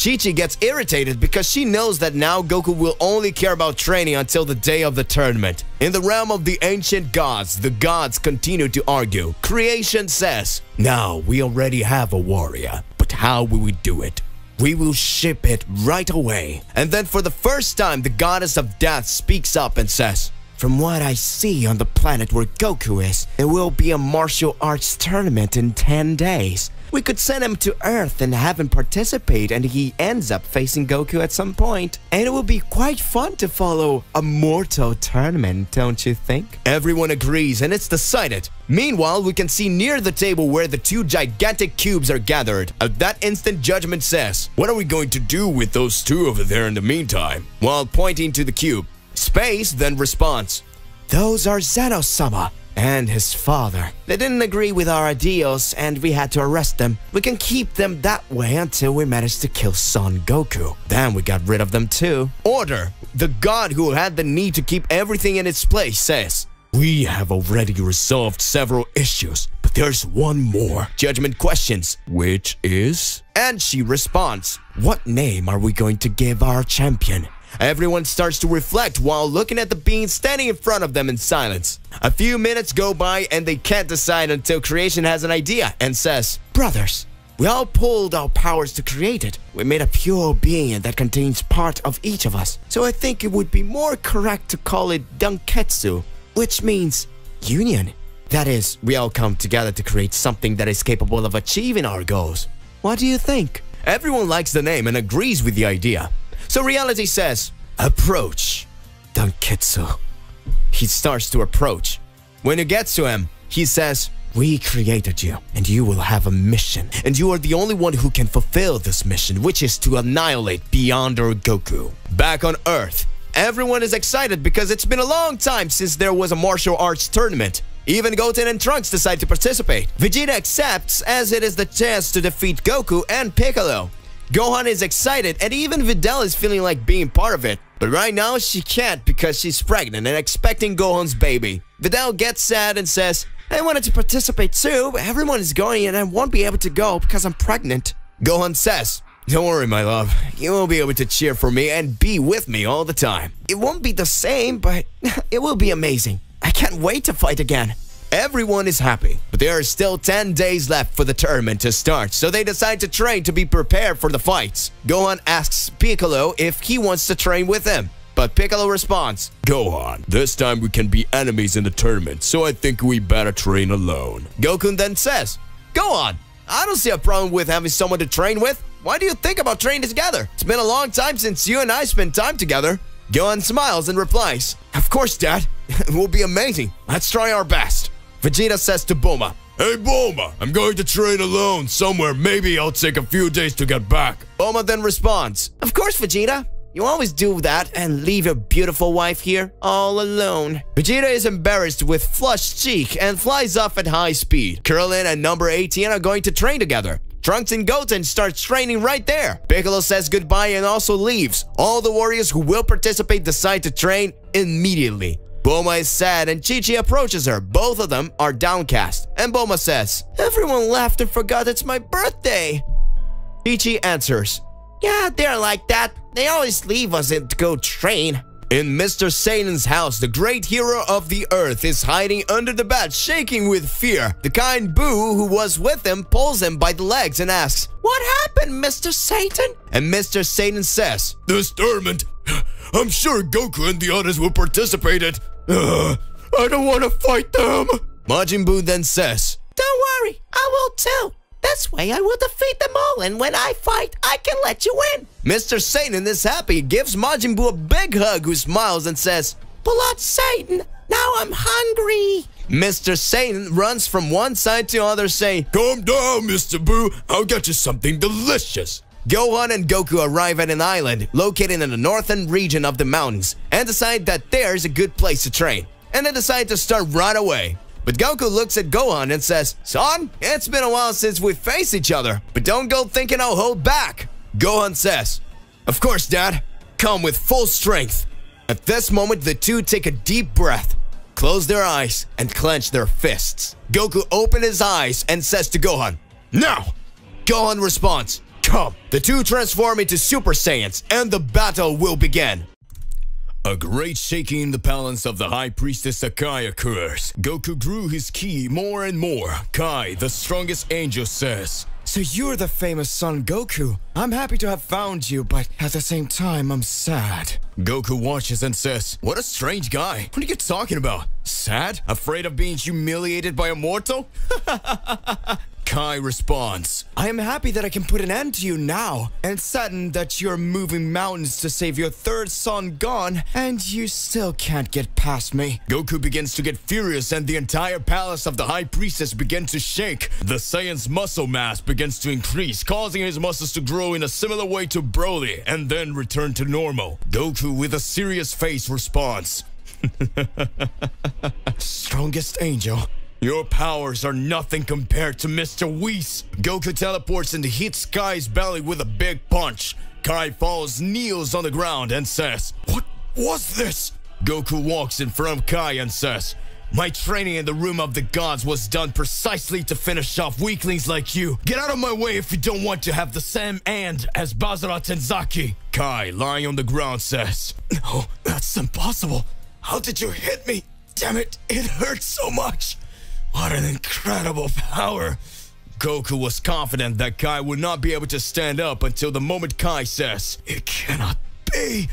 Chi-Chi gets irritated because she knows that now Goku will only care about training until the day of the tournament. In the realm of the ancient gods, the gods continue to argue. Creation says, now we already have a warrior, but how will we do it? We will ship it right away. And then for the first time, the goddess of death speaks up and says, From what I see on the planet where Goku is, there will be a martial arts tournament in 10 days. We could send him to Earth and have him participate, and he ends up facing Goku at some point. And it will be quite fun to follow a mortal tournament, don't you think? Everyone agrees and it's decided. Meanwhile, we can see near the table where the two gigantic cubes are gathered. At that instant, Judgment says, "What are we going to do with those two over there in the meantime?" While pointing to the cube. Space then responds, "Those are Zeno-sama and his father. They didn't agree with our ideals and we had to arrest them. We can keep them that way until we manage to kill Son Goku. Then we got rid of them too." Order, the god who had the need to keep everything in its place, says, "We have already resolved several issues, but there's one more." Judgment questions, "Which is?" And she responds, "What name are we going to give our champion?" Everyone starts to reflect while looking at the being standing in front of them in silence. A few minutes go by and they can't decide until Creation has an idea and says, "Brothers, we all pulled our powers to create it. We made a pure being that contains part of each of us. So I think it would be more correct to call it Danketsu, which means union. That is, we all come together to create something that is capable of achieving our goals. What do you think?" Everyone likes the name and agrees with the idea. So Reality says, "Approach, Danketsu." He starts to approach. When he gets to him, he says, "We created you, and you will have a mission. and you are the only one who can fulfill this mission, which is to annihilate Beyonder Goku." Back on Earth, everyone is excited because it's been a long time since there was a martial arts tournament. Even Goten and Trunks decide to participate. Vegeta accepts as it is the chance to defeat Goku and Piccolo. Gohan is excited and even Videl is feeling like being part of it. But right now she can't because she's pregnant and expecting Gohan's baby. Videl gets sad and says, "I wanted to participate too, but everyone is going and I won't be able to go because I'm pregnant." Gohan says, "Don't worry, my love. You will be able to cheer for me and be with me all the time." "It won't be the same, but it will be amazing. I can't wait to fight again." Everyone is happy, but there are still 10 days left for the tournament to start, so they decide to train to be prepared for the fights. Gohan asks Piccolo if he wants to train with him, but Piccolo responds, "Gohan, this time we can be enemies in the tournament, so I think we better train alone." Goku then says, "Gohan, I don't see a problem with having someone to train with. Why do you think about training together? It's been a long time since you and I spent time together." Gohan smiles and replies, "Of course, Dad. It will be amazing. Let's try our best." Vegeta says to Bulma, "Hey Bulma, I'm going to train alone somewhere. Maybe I'll take a few days to get back." Bulma then responds, "Of course, Vegeta. You always do that and leave your beautiful wife here all alone." Vegeta is embarrassed with flushed cheek and flies off at high speed. Krillin and number 18 are going to train together. Trunks and Goten starts training right there. Piccolo says goodbye and also leaves. All the warriors who will participate decide to train immediately. Bulma is sad and Chi-Chi approaches her. Both of them are downcast. And Bulma says, "Everyone left and forgot it's my birthday." Chi-Chi answers, "Yeah, they're like that. They always leave us to go train." In Mr. Satan's house, the great hero of the earth is hiding under the bed, shaking with fear. The kind Boo who was with him pulls him by the legs and asks, "What happened, Mr. Satan?" And Mr. Satan says, "This tournament, I'm sure Goku and the others will participate in. I don't want to fight them." Majin Buu then says, "Don't worry, I will too. This way I will defeat them all, and when I fight, I can let you win." Mr. Satan is happy, gives Majin Buu a big hug, who smiles and says, "Blood Satan, now I'm hungry." Mr. Satan runs from one side to the other saying, "Calm down, Mr. Buu, I'll get you something delicious." Gohan and Goku arrive at an island located in the northern region of the mountains and decide that there's a good place to train. And they decide to start right away. But Goku looks at Gohan and says, "Son, it's been a while since we faced each other, but don't go thinking I'll hold back." Gohan says, "Of course, Dad. Come with full strength." At this moment, the two take a deep breath, close their eyes, and clench their fists. Goku opens his eyes and says to Gohan, "Now!" Gohan responds, "Come." The two transform into Super Saiyans, and the battle will begin. A great shaking in the palace of the High Priestess Sakai occurs. Goku grew his ki more and more. Kai, the strongest angel, says, So you're the famous Son Goku. I'm happy to have found you, but at the same time, I'm sad. Goku watches and says, "What a strange guy. What are you talking about? Sad? Afraid of being humiliated by a mortal?" Kai responds, I am happy that I can put an end to you now, and saddened that you're moving mountains to save your third son gone, and you still can't get past me. Goku begins to get furious and the entire palace of the High Priestess begins to shake. The Saiyan's muscle mass begins to increase, causing his muscles to grow in a similar way to Broly and then return to normal. Goku, with a serious face, responds, Strongest angel. "Your powers are nothing compared to Mr. Whis." Goku teleports and hits Kai's belly with a big punch. Kai falls, kneels on the ground and says, "What was this?" Goku walks in front of Kai and says, "My training in the Room of the Gods was done precisely to finish off weaklings like you. Get out of my way if you don't want to have the same end as Basara Tenzaki." Kai, lying on the ground, says, No, that's impossible. How did you hit me? Damn it, it hurts so much. What an incredible power. Goku was confident that Kai would not be able to stand up until the moment Kai says, It cannot be.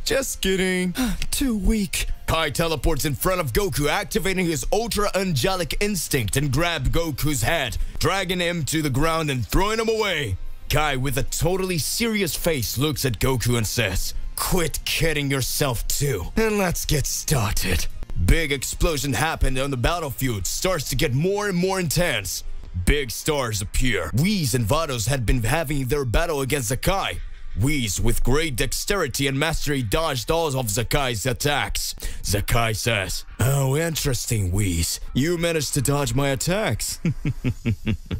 "Just kidding." Too weak. Kai teleports in front of Goku, activating his ultra angelic instinct and grabbed Goku's head, dragging him to the ground and throwing him away. Kai, with a totally serious face, looks at Goku and says, "Quit kidding yourself too, and let's get started." Big explosion happened on the battlefield, starts to get more and more intense. Big stars appear. Whis and Vados had been having their battle against Zakai. Whis, with great dexterity and mastery, dodged all of Zakai's attacks. Zakai says, "Oh, interesting, Whis. You managed to dodge my attacks."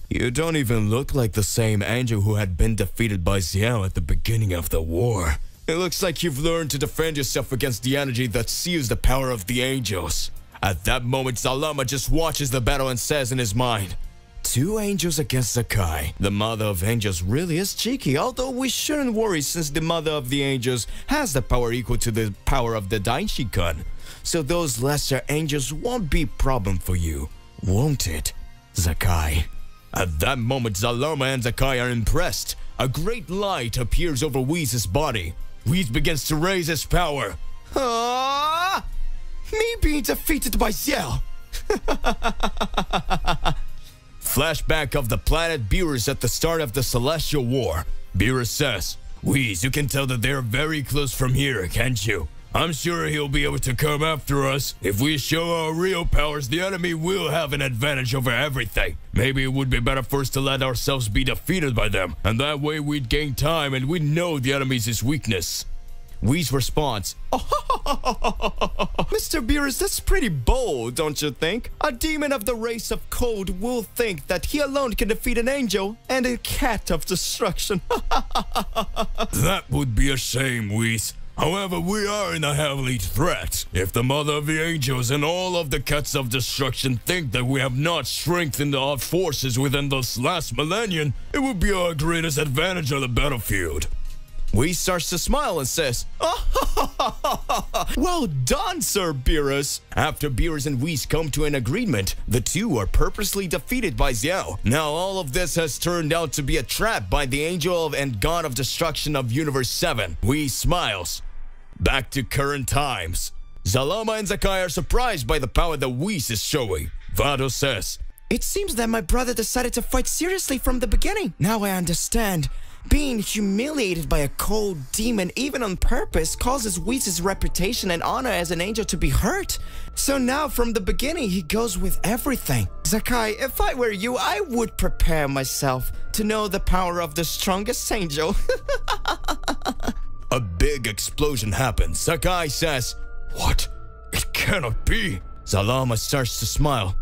"You don't even look like the same angel who had been defeated by Xiao at the beginning of the war. It looks like you've learned to defend yourself against the energy that seals the power of the angels." At that moment, Zalama just watches the battle and says in his mind, "Two angels against Zakai. The mother of angels really is cheeky, although we shouldn't worry since the mother of the angels has the power equal to the power of the Daishikan. So those lesser angels won't be a problem for you, won't it, Zakai?" At that moment, Zalama and Zakai are impressed. A great light appears over Whis' body. Whis begins to raise his power. Ah! Me being defeated by Xiao. Flashback of the planet Beerus at the start of the Celestial War. Beerus says, "Whis, you can tell that they're very close from here, can't you? I'm sure he'll be able to come after us. If we show our real powers, the enemy will have an advantage over everything. Maybe it would be better for us to let ourselves be defeated by them, and that way we'd gain time and we'd know the enemy's weakness." Whis responds, Mr. Beerus, that's pretty bold, don't you think? A demon of the race of cold will think that he alone can defeat an angel and a cat of destruction. "That would be a shame, Whis. However, we are in a heavy threat. If the mother of the angels and all of the cats of destruction think that we have not strengthened our forces within this last millennium, it would be our greatest advantage on the battlefield." Whis starts to smile and says, Well done, Sir Beerus. After Beerus and Whis come to an agreement, the two are purposely defeated by Xiao. Now all of this has turned out to be a trap by the angel and god of destruction of Universe 7. Whis smiles. Back to current times. Zalama and Zakai are surprised by the power that Whis is showing. Vado says, It seems that my brother decided to fight seriously from the beginning. Now I understand. Being humiliated by a cold demon, even on purpose, causes Whis' reputation and honor as an angel to be hurt. So now, from the beginning, he goes with everything. Zakai, if I were you, I would prepare myself to know the power of the strongest angel. A big explosion happens. Zakai says, "What? It cannot be." Zalama starts to smile.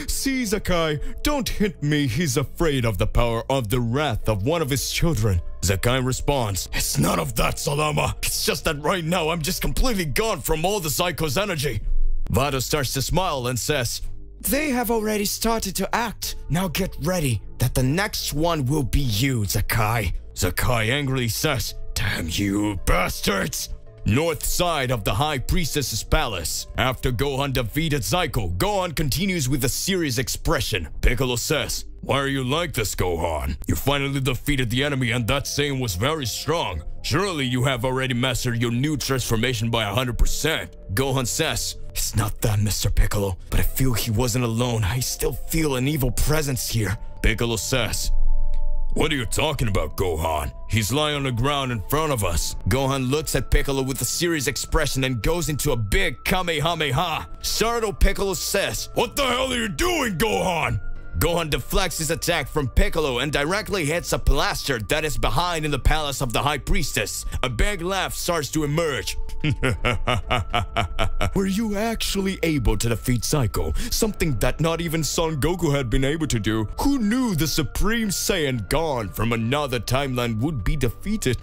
See, Zakai, don't hit me. He's afraid of the power of the wrath of one of his children. Zakai responds, "It's none of that, Zalama. It's just that right now I'm just completely gone from all the Psycho's energy." Vado starts to smile and says, They have already started to act. Now get ready, that the next one will be you, Zakai. Zakai angrily says, "Damn you bastards." north side of the High Priestess's palace. After Gohan defeated Zyko, Gohan continues with a serious expression. Piccolo says, "Why are you like this, Gohan? You finally defeated the enemy and that saying was very strong. Surely you have already mastered your new transformation by 100%. Gohan says, "It's not that, Mr. Piccolo, but I feel he wasn't alone. I still feel an evil presence here." Piccolo says, "What are you talking about, Gohan? He's lying on the ground in front of us." Gohan looks at Piccolo with a serious expression and goes into a big Kamehameha. Startled, Piccolo says, "What the hell are you doing, Gohan?" Gohan deflects his attack from Piccolo and directly hits a pilaster that is behind in the palace of the High Priestess. A big laugh starts to emerge. Were you actually able to defeat Zyko? Something that not even Son Goku had been able to do. Who knew the Supreme Saiyan gone from another timeline would be defeated?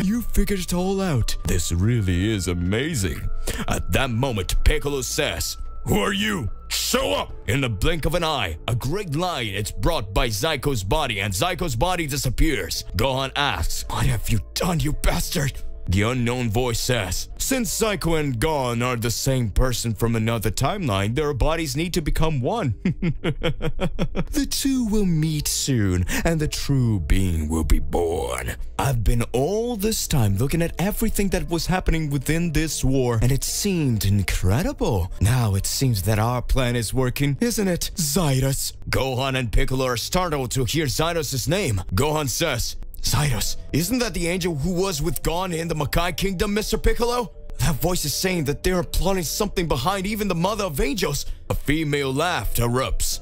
You figured it all out. This really is amazing. At that moment, Piccolo says, "Who are you? Show up!" In the blink of an eye, a great line is brought by Zyko's body and Zyko's body disappears. Gohan asks, "What have you done, you bastard?" The unknown voice says, "Since Zyko and Gohan are the same person from another timeline, their bodies need to become one. The two will meet soon, and the true being will be born." I've been all this time looking at everything that was happening within this war, and it seemed incredible. Now it seems that our plan is working, isn't it, Zydus? Gohan and Piccolo are startled to hear Zydus' name. Gohan says, "Zydus, isn't that the angel who was with Gon in the Makai Kingdom, Mr. Piccolo?" That voice is saying that they are plotting something behind even the Mother of Angels. A female laugh erupts.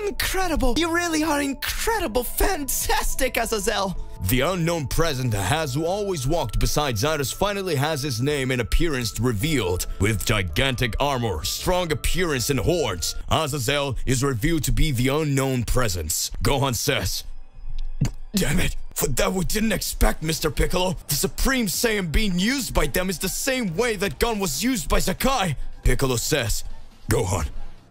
Incredible! You really are incredible! Fantastic, Azazel! The unknown present has always walked beside Zydus finally has his name and appearance revealed. With gigantic armor, strong appearance and horns, Azazel is revealed to be the unknown presence. Gohan says, "Damn it! For that we didn't expect, Mr. Piccolo. The Supreme Saiyan being used by them is the same way that Gon was used by Sakai." Piccolo says, "Gohan,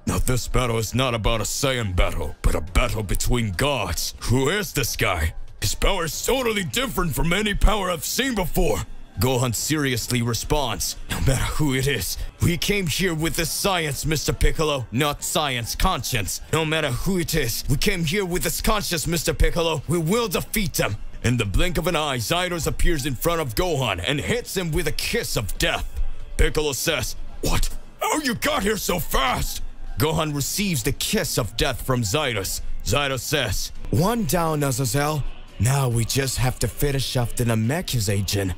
now this battle is not about a Saiyan battle, but a battle between gods. Who is this guy? His power is totally different from any power I've seen before." Gohan seriously responds, "No matter who it is, we came here with this science, Mr. Piccolo, not science, conscience. No matter who it is, we came here with this conscience, Mr. Piccolo. We will defeat them." In the blink of an eye, Zydus appears in front of Gohan and hits him with a kiss of death. Piccolo says, "What? How you got here so fast?" Gohan receives the kiss of death from Zydus. Zydus says, "One down, Azazel. Now we just have to finish off the Namekusei-jin."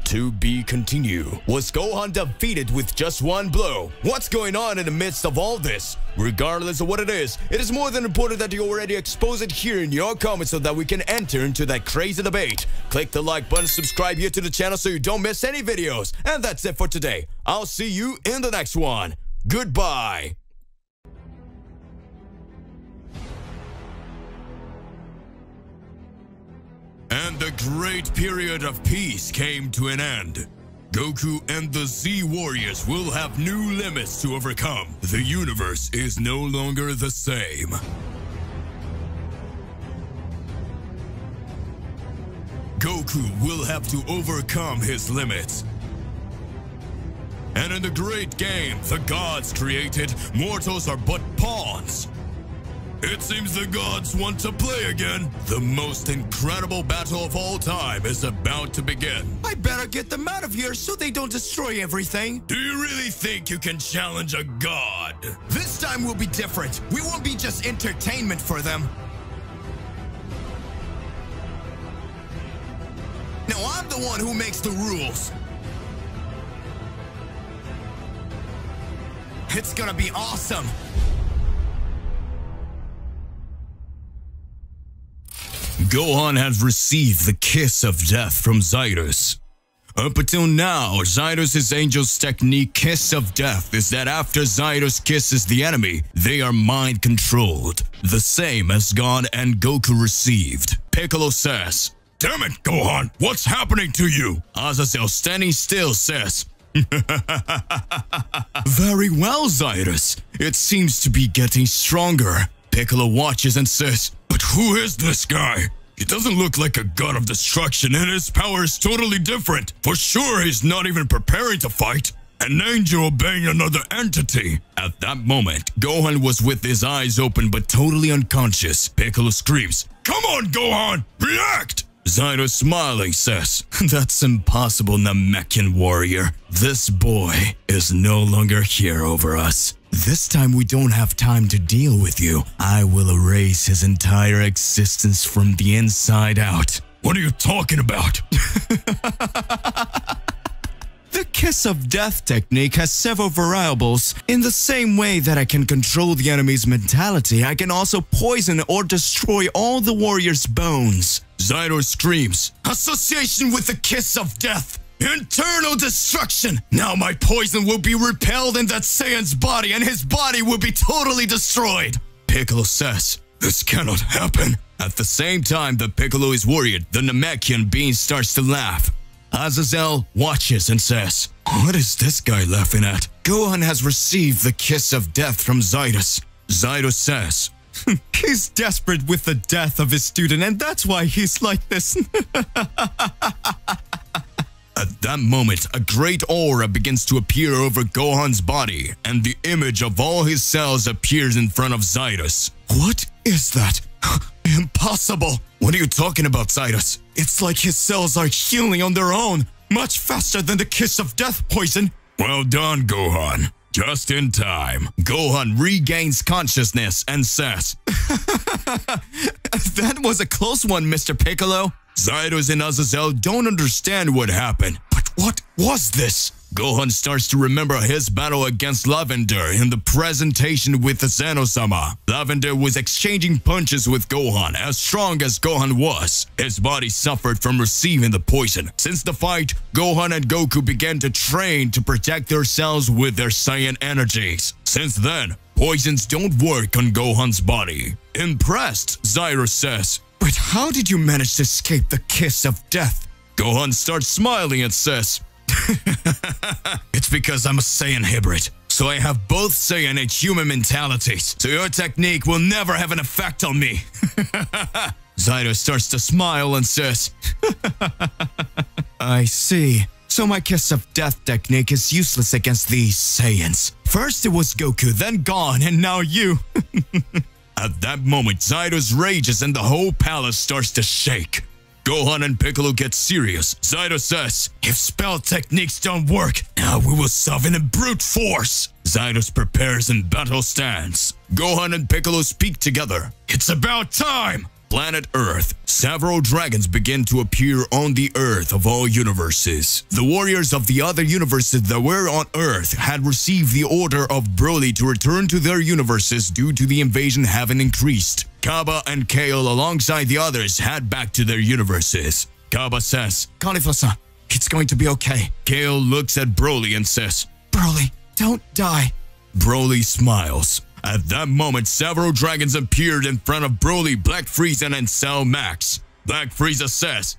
To be continued. Was Gohan defeated with just one blow? What's going on in the midst of all this? Regardless of what it is more than important that you already expose it here in your comments so that we can enter into that crazy debate. Click the like button, subscribe here to the channel so you don't miss any videos. And that's it for today. I'll see you in the next one. Goodbye. And the great period of peace came to an end. Goku and the Z Warriors will have new limits to overcome. The universe is no longer the same. Goku will have to overcome his limits. And in the great game the gods created, mortals are but pawns. It seems the gods want to play again. The most incredible battle of all time is about to begin. I better get them out of here so they don't destroy everything. Do you really think you can challenge a god? This time will be different. We won't be just entertainment for them. No, I'm the one who makes the rules. It's gonna be awesome. Gohan has received the kiss of death from Zydus. Up until now, Zydus' angel's technique kiss of death is that after Zydus kisses the enemy, they are mind-controlled, the same as Gon and Goku received. Piccolo says, "Damn it, Gohan, what's happening to you?" Azazel, standing still, says, "Very well, Zydus. It seems to be getting stronger. Piccolo watches and says, "But who is this guy? He doesn't look like a god of destruction and his power is totally different. For sure he's not even preparing to fight. An angel obeying another entity." At that moment, Gohan was with his eyes open but totally unconscious. Piccolo screams, "Come on, Gohan! React!" Zyro smiling says, "That's impossible, Namekian warrior. This boy is no longer here over us. This time we don't have time to deal with you. I will erase his entire existence from the inside out." "What are you talking about?" The Kiss of Death technique has several variables. In the same way that I can control the enemy's mentality, I can also poison or destroy all the warrior's bones. Zyro screams, "Association with the Kiss of Death! Internal destruction! Now my poison will be repelled in that Saiyan's body and his body will be totally destroyed!" Piccolo says, "This cannot happen." At the same time that Piccolo is worried, the Namekian being starts to laugh. Azazel watches and says, "What is this guy laughing at?" Gohan has received the Kiss of Death from Zydus. Zyro says, He's desperate with the death of his student and that's why he's like this. At that moment, a great aura begins to appear over Gohan's body, and the image of all his cells appears in front of Zydus. What is that? Impossible. What are you talking about, Zydus? It's like his cells are healing on their own, much faster than the Kiss of Death poison. Well done, Gohan. Just in time. Gohan regains consciousness and says, That was a close one, Mr. Piccolo. Zydus and Azazel don't understand what happened. But what was this? Gohan starts to remember his battle against Lavender in the presentation with the Zeno-sama. Lavender was exchanging punches with Gohan. As strong as Gohan was, his body suffered from receiving the poison. Since the fight, Gohan and Goku began to train to protect themselves with their Saiyan energies. Since then, poisons don't work on Gohan's body. Impressed, Zyro says, "But how did you manage to escape the Kiss of Death?" Gohan starts smiling and says, "It's because I'm a Saiyan hybrid, so I have both Saiyan and human mentalities, so your technique will never have an effect on me." Zyro starts to smile and says, "I see. So my Kiss of Death technique is useless against these Saiyans. First it was Goku, then Gon, and now you." At that moment, Zyro's rages and the whole palace starts to shake. Gohan and Piccolo get serious. Zyro says, "If spell techniques don't work, now we will summon in brute force." Zyros prepares in battle stance. Gohan and Piccolo speak together. It's about time! Planet Earth. Several dragons begin to appear on the Earth of all universes. The warriors of the other universes that were on Earth had received the order of Broly to return to their universes due to the invasion having increased. Kaba and Kale alongside the others head back to their universes. Kaba says, "Caulifla-san, it's going to be okay." Kale looks at Broly and says, "Broly, don't die." Broly smiles. At that moment, several dragons appeared in front of Broly, Black Frieza, and Cell Max. Black Frieza says,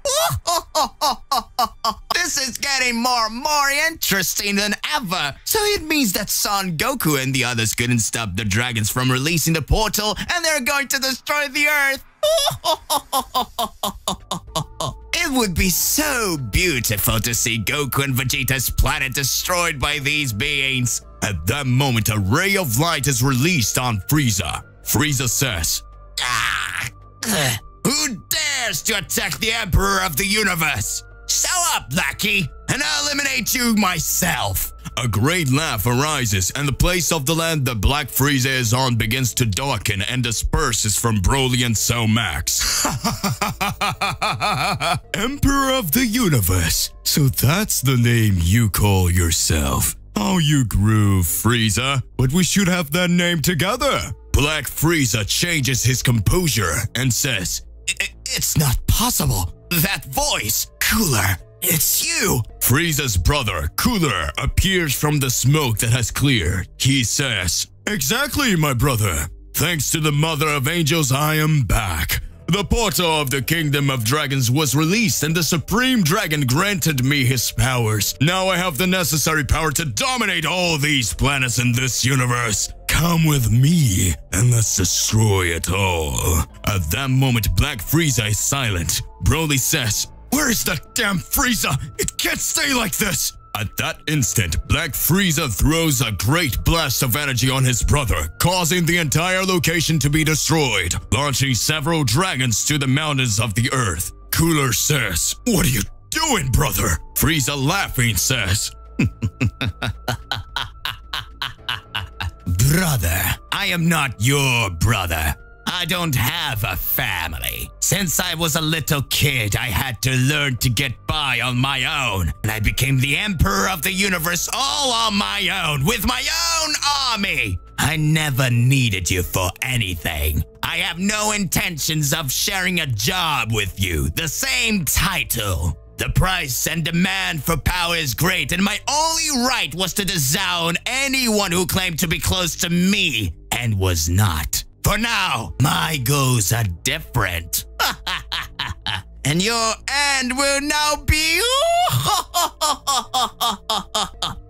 "This is getting more interesting than ever. So it means that Son Goku and the others couldn't stop the dragons from releasing the portal and they're going to destroy the Earth. It would be so beautiful to see Goku and Vegeta's planet destroyed by these beings." At that moment, a ray of light is released on Frieza. Frieza says, "Who dares to attack the Emperor of the Universe? Show up, Blackie, and I'll eliminate you myself." A great laugh arises, and the place of the land that Black Frieza is on begins to darken and disperses from Broly and Cell Max. Emperor of the Universe. So that's the name you call yourself. How you grew, Frieza. But we should have that name together. Black Frieza changes his composure and says, It's not possible. That voice, Cooler, it's you." Frieza's brother, Cooler, appears from the smoke that has cleared. He says, "Exactly, my brother. Thanks to the Mother of Angels, I am back. The portal of the Kingdom of Dragons was released and the Supreme Dragon granted me his powers. Now I have the necessary power to dominate all these planets in this universe. Come with me and let's destroy it all. At that moment, Black Frieza is silent. Broly says, "Where's that damn Frieza? It can't stay like this!" At that instant, Black Frieza throws a great blast of energy on his brother, causing the entire location to be destroyed, launching several dragons to the mountains of the earth. Cooler says, "What are you doing, brother?" Frieza laughing says, "Brother, I am not your brother. I don't have a family. Since I was a little kid, I had to learn to get by on my own, and I became the Emperor of the Universe all on my own, with my own army. I never needed you for anything. I have no intentions of sharing a job with you, the same title. The price and demand for power is great, and my only right was to disown anyone who claimed to be close to me and was not. For now, my goals are different. And your end will now be..."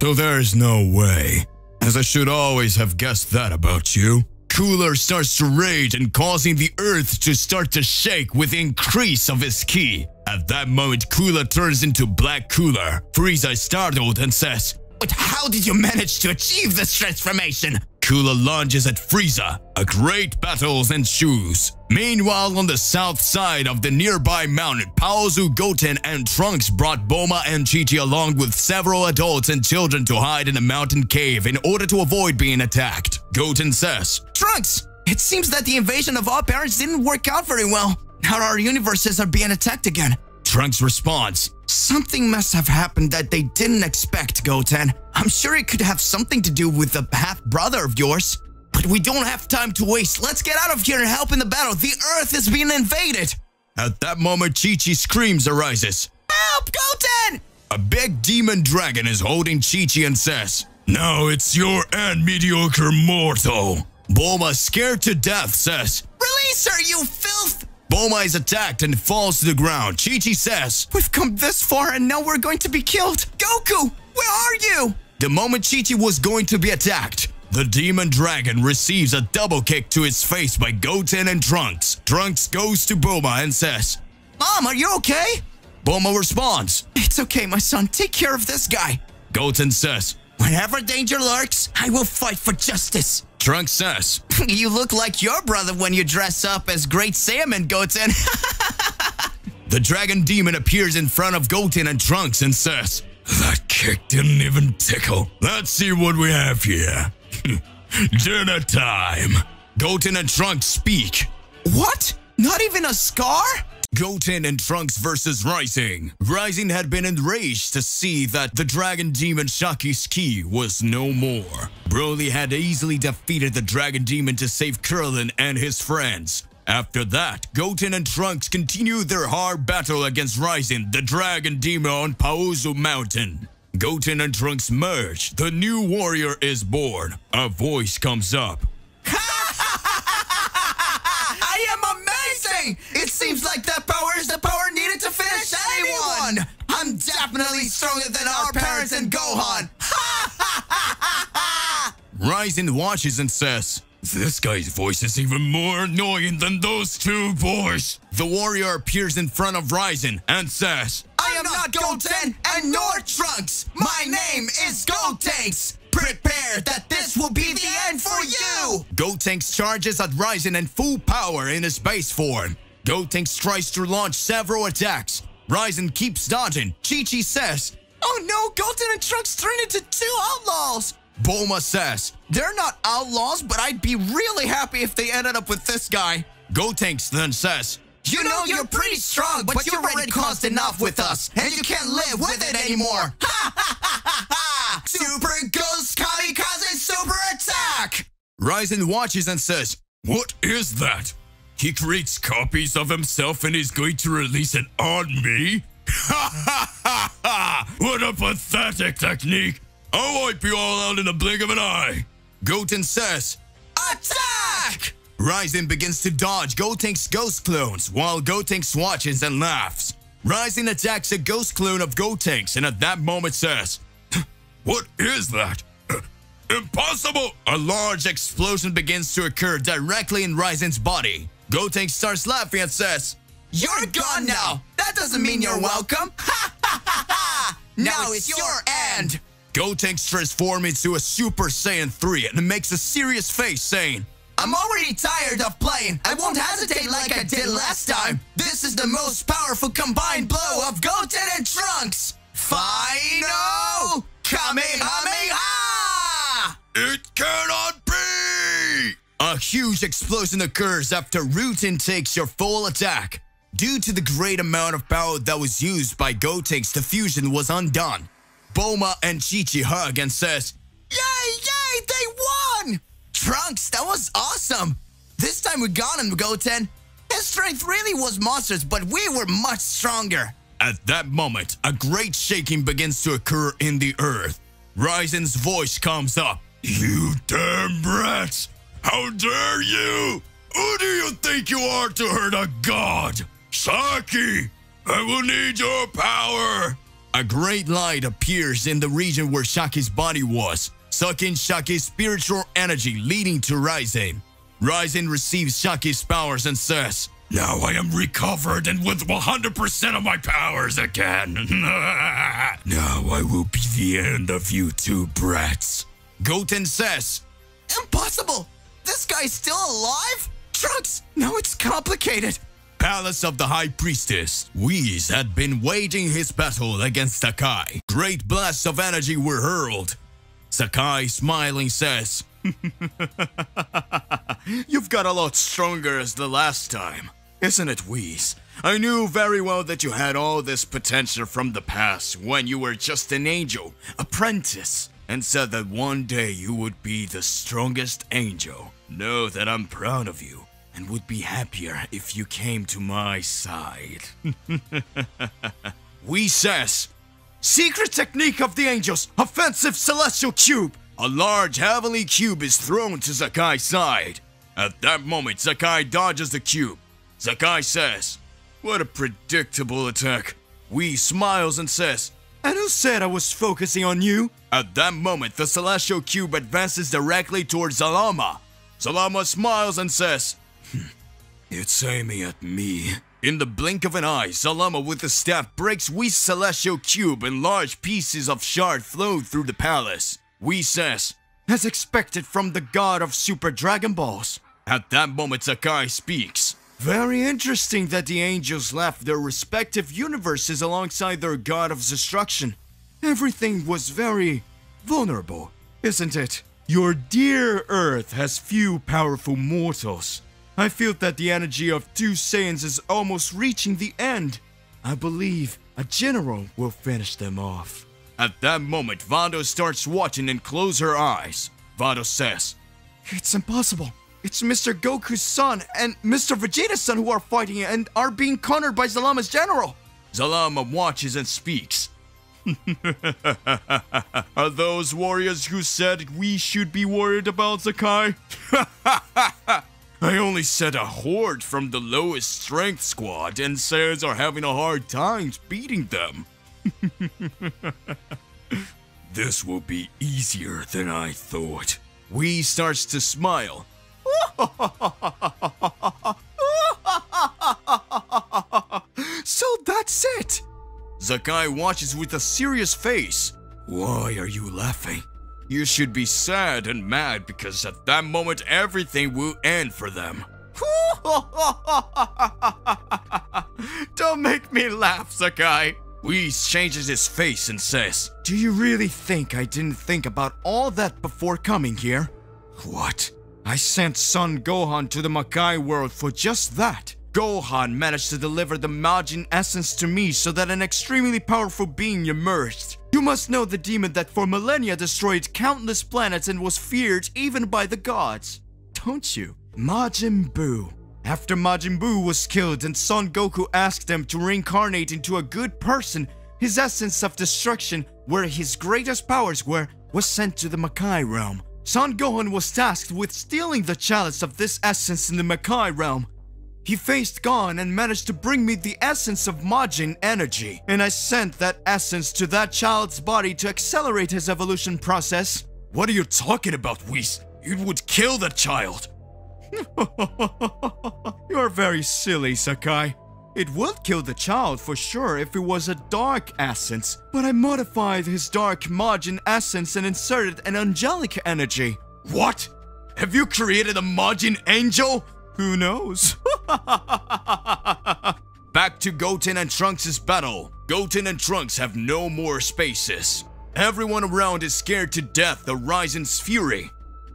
So there's no way, as I should always have guessed that about you. Cooler starts to rage and causing the earth to start to shake with increase of his ki. At that moment, Cooler turns into Black Cooler. Frieza is startled and says, "But how did you manage to achieve this transformation?" Cooler lunges at Frieza. A great battle ensues. Meanwhile, on the south side of the nearby mountain, Paozu, Goten, and Trunks brought Bulma and Chi-Chi along with several adults and children to hide in a mountain cave in order to avoid being attacked. Goten says, Trunks, it seems that the invasion of our parents didn't work out very well. Now our universes are being attacked again. Trunks responds, "Something must have happened that they didn't expect, Goten. I'm sure it could have something to do with the half-brother of yours. But we don't have time to waste. Let's get out of here and help in the battle. The Earth is being invaded." At that moment, Chi-Chi screams arises. "Help, Goten!" A big demon dragon is holding Chi-Chi and says, "Now it's your end, mediocre mortal." Bulma, scared to death, says, "Release her, you filth!" Bulma is attacked and falls to the ground. Chi-Chi says, "We've come this far and now we're going to be killed. Goku, where are you?" The moment Chi-Chi was going to be attacked, the demon dragon receives a double kick to his face by Goten and Trunks. Trunks goes to Bulma and says, "Mom, are you okay?" Bulma responds, "It's okay, my son. Take care of this guy." Goten says, "Whenever danger lurks, I will fight for justice." Trunks says, "You look like your brother when you dress up as Great Saiyaman, Goten." The dragon demon appears in front of Goten and Trunks and says, "That kick didn't even tickle. Let's see what we have here." "Dinner time." Goten and Trunks speak. "What? Not even a scar?" Goten and Trunks versus Rising. Rising had been enraged to see that the dragon demon Shaki's ki was no more. Broly had easily defeated the dragon demon to save Krillin and his friends. After that, Goten and Trunks continued their hard battle against Rising, the dragon demon on Paozu Mountain. Goten and Trunks merge. The new warrior is born. A voice comes up. I am amazing! It seems like that power is the power needed to finish anyone! I'm definitely stronger than our parents and Gohan! Rising watches and says, "This guy's voice is even more annoying than those two boys." The warrior appears in front of Rising and says, "I am not Goten and nor Trunks! My name is Gotenks! Prepare that this will be the end for you!" Gotenks charges at Rising in full power in his base form. Gotenks tries to launch several attacks. Rising keeps dodging. Chi-Chi says, "Oh no, Goten and Trunks turned into two outlaws!" Bulma says, "They're not outlaws, but I'd be really happy if they ended up with this guy." Gotenks then says, You know you're pretty strong, but you've already caused enough with us, and you can't live with it anymore. Ha ha ha ha ha! Super Ghost Kamikaze Super Attack!" Rising watches and says, "What is that? He creates copies of himself and he's going to release it on me? Ha ha ha ha! What a pathetic technique! I'll wipe you all out in the blink of an eye." Goten says, Attack! Rising begins to dodge Gotenks' ghost clones while Gotenks watches and laughs. Rising attacks a ghost clone of Gotenks and at that moment says, "What is that? Impossible! A large explosion begins to occur directly in Raizen's body. Gotenks starts laughing and says, You're gone now! That doesn't mean you're welcome! Ha ha ha ha! Now it's your end! Gotenks transforms into a Super Saiyan 3 and makes a serious face saying, I'm already tired of playing. I won't hesitate like I did last time. This is the most powerful combined blow of Goten and Trunks. Final Kamehameha! It cannot be! A huge explosion occurs after Rutin takes your full attack. Due to the great amount of power that was used by Gotenks, the fusion was undone. Bulma and Chi-Chi hug and says, Yay, yay, they won! Trunks, that was awesome! This time we got him, Goten. His strength really was monstrous, but we were much stronger. At that moment, a great shaking begins to occur in the earth. Raizen's voice comes up. You damn brats! How dare you! Who do you think you are to hurt a god? Saki! I will need your power! A great light appears in the region where Shaki's body was, sucking Shaki's spiritual energy, leading to Raizen. Raizen receives Shaki's powers and says, Now I am recovered and with 100% of my powers again. Now I will be the end of you two brats. Goten says, Impossible! This guy's still alive? Trunks, now it's complicated. Palace of the High Priestess. Whis had been waging his battle against Sakai. Great blasts of energy were hurled. Sakai, smiling, says, You've got a lot stronger as the last time, isn't it, Whis? I knew very well that you had all this potential from the past when you were just an angel, apprentice, and said that one day you would be the strongest angel. Know that I'm proud of you and would be happier if you came to my side. Whis says, Secret technique of the angels, offensive celestial cube. A large heavenly cube is thrown to Sakai's side. At that moment, Sakai dodges the cube. Sakai says, What a predictable attack. Whis smiles and says, And who said I was focusing on you? At that moment, the celestial cube advances directly towards Zalama. Zalama smiles and says, It's aiming at me. In the blink of an eye, Zalama with the staff breaks Whis' celestial cube and large pieces of shard flow through the palace. Whis says, As expected from the god of Super Dragon Balls. At that moment, Sakai speaks. Very interesting that the angels left their respective universes alongside their god of destruction. Everything was very vulnerable, isn't it? Your dear Earth has few powerful mortals. I feel that the energy of two Saiyans is almost reaching the end. I believe a general will finish them off. At that moment, Vando starts watching and closes her eyes. Vando says, It's impossible. It's Mr. Goku's son and Mr. Vegeta's son who are fighting and are being cornered by Zalama's general. Zalama watches and speaks. Are those warriors who said we should be worried about Sakai? I only said a horde from the lowest strength squad and Saiyans are having a hard time beating them. This will be easier than I thought. Whis starts to smile. So that's it. Sakai watches with a serious face. Why are you laughing? You should be sad and mad because at that moment everything will end for them. Don't make me laugh, Sakai. Whis changes his face and says, Do you really think I didn't think about all that before coming here? What? I sent Son Gohan to the Makai world for just that. Gohan managed to deliver the Majin essence to me so that an extremely powerful being emerged. You must know the demon that for millennia destroyed countless planets and was feared even by the gods. Don't you? Majin Buu. After Majin Buu was killed and Son Goku asked him to reincarnate into a good person, his essence of destruction, where his greatest powers were, was sent to the Makai realm. Son Gohan was tasked with stealing the chalice of this essence in the Makai realm. He faced Gon and managed to bring me the essence of Majin energy, and I sent that essence to that child's body to accelerate his evolution process. What are you talking about, Whis? You would kill the child. You're very silly, Sakai. It would kill the child for sure if it was a dark essence, but I modified his dark Majin essence and inserted an angelic energy. What? Have you created a Majin angel? Who knows? Back to Goten and Trunks' battle. Goten and Trunks have no more spaces. Everyone around is scared to death of Raizen's fury.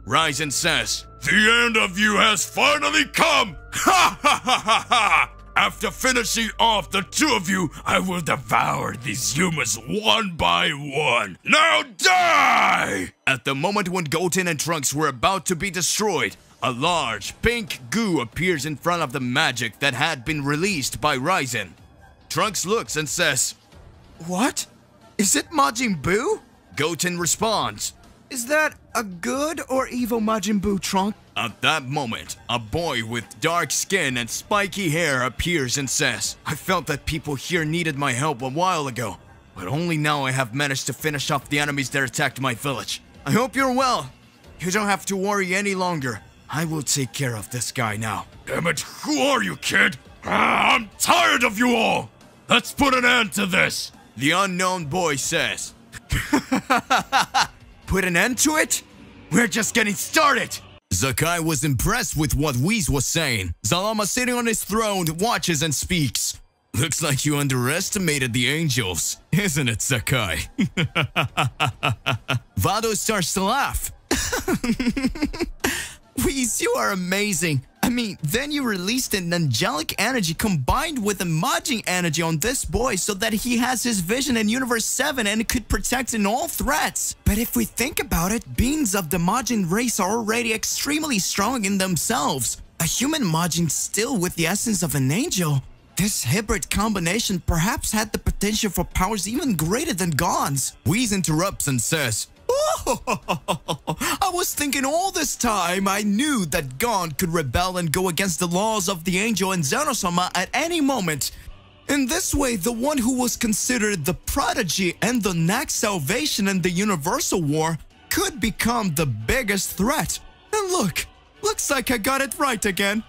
Raizen says, "The end of you has finally come! Ha ha ha ha ha! After finishing off the two of you, I will devour these humans one by one. Now die!" At the moment when Goten and Trunks were about to be destroyed, a large pink goo appears in front of the magic that had been released by Raizen. Trunks looks and says, "What? Is it Majin Buu?" Goten responds, "Is that a good or evil Majin Buu, Trunks?" At that moment, a boy with dark skin and spiky hair appears and says, "I felt that people here needed my help a while ago, but only now I have managed to finish off the enemies that attacked my village. I hope you're well. You don't have to worry any longer. I will take care of this guy now." Damn it, who are you, kid? I'm tired of you all. Let's put an end to this. The unknown boy says. Put an end to it? We're just getting started. Sakai was impressed with what Whis was saying. Zalama, sitting on his throne, watches and speaks. Looks like you underestimated the angels, isn't it, Sakai? Vado starts to laugh. Whis, you are amazing. I mean, then you released an angelic energy combined with a Majin energy on this boy so that he has his vision in Universe 7 and could protect in all threats. But if we think about it, beings of the Majin race are already extremely strong in themselves. A human Majin still with the essence of an angel. This hybrid combination perhaps had the potential for powers even greater than Gon's. Whis interrupts and says, I was thinking all this time I knew that Gon could rebel and go against the laws of the angel and Zeno-sama at any moment. In this way, the one who was considered the prodigy and the next salvation in the Universal War could become the biggest threat. And look, looks like I got it right again.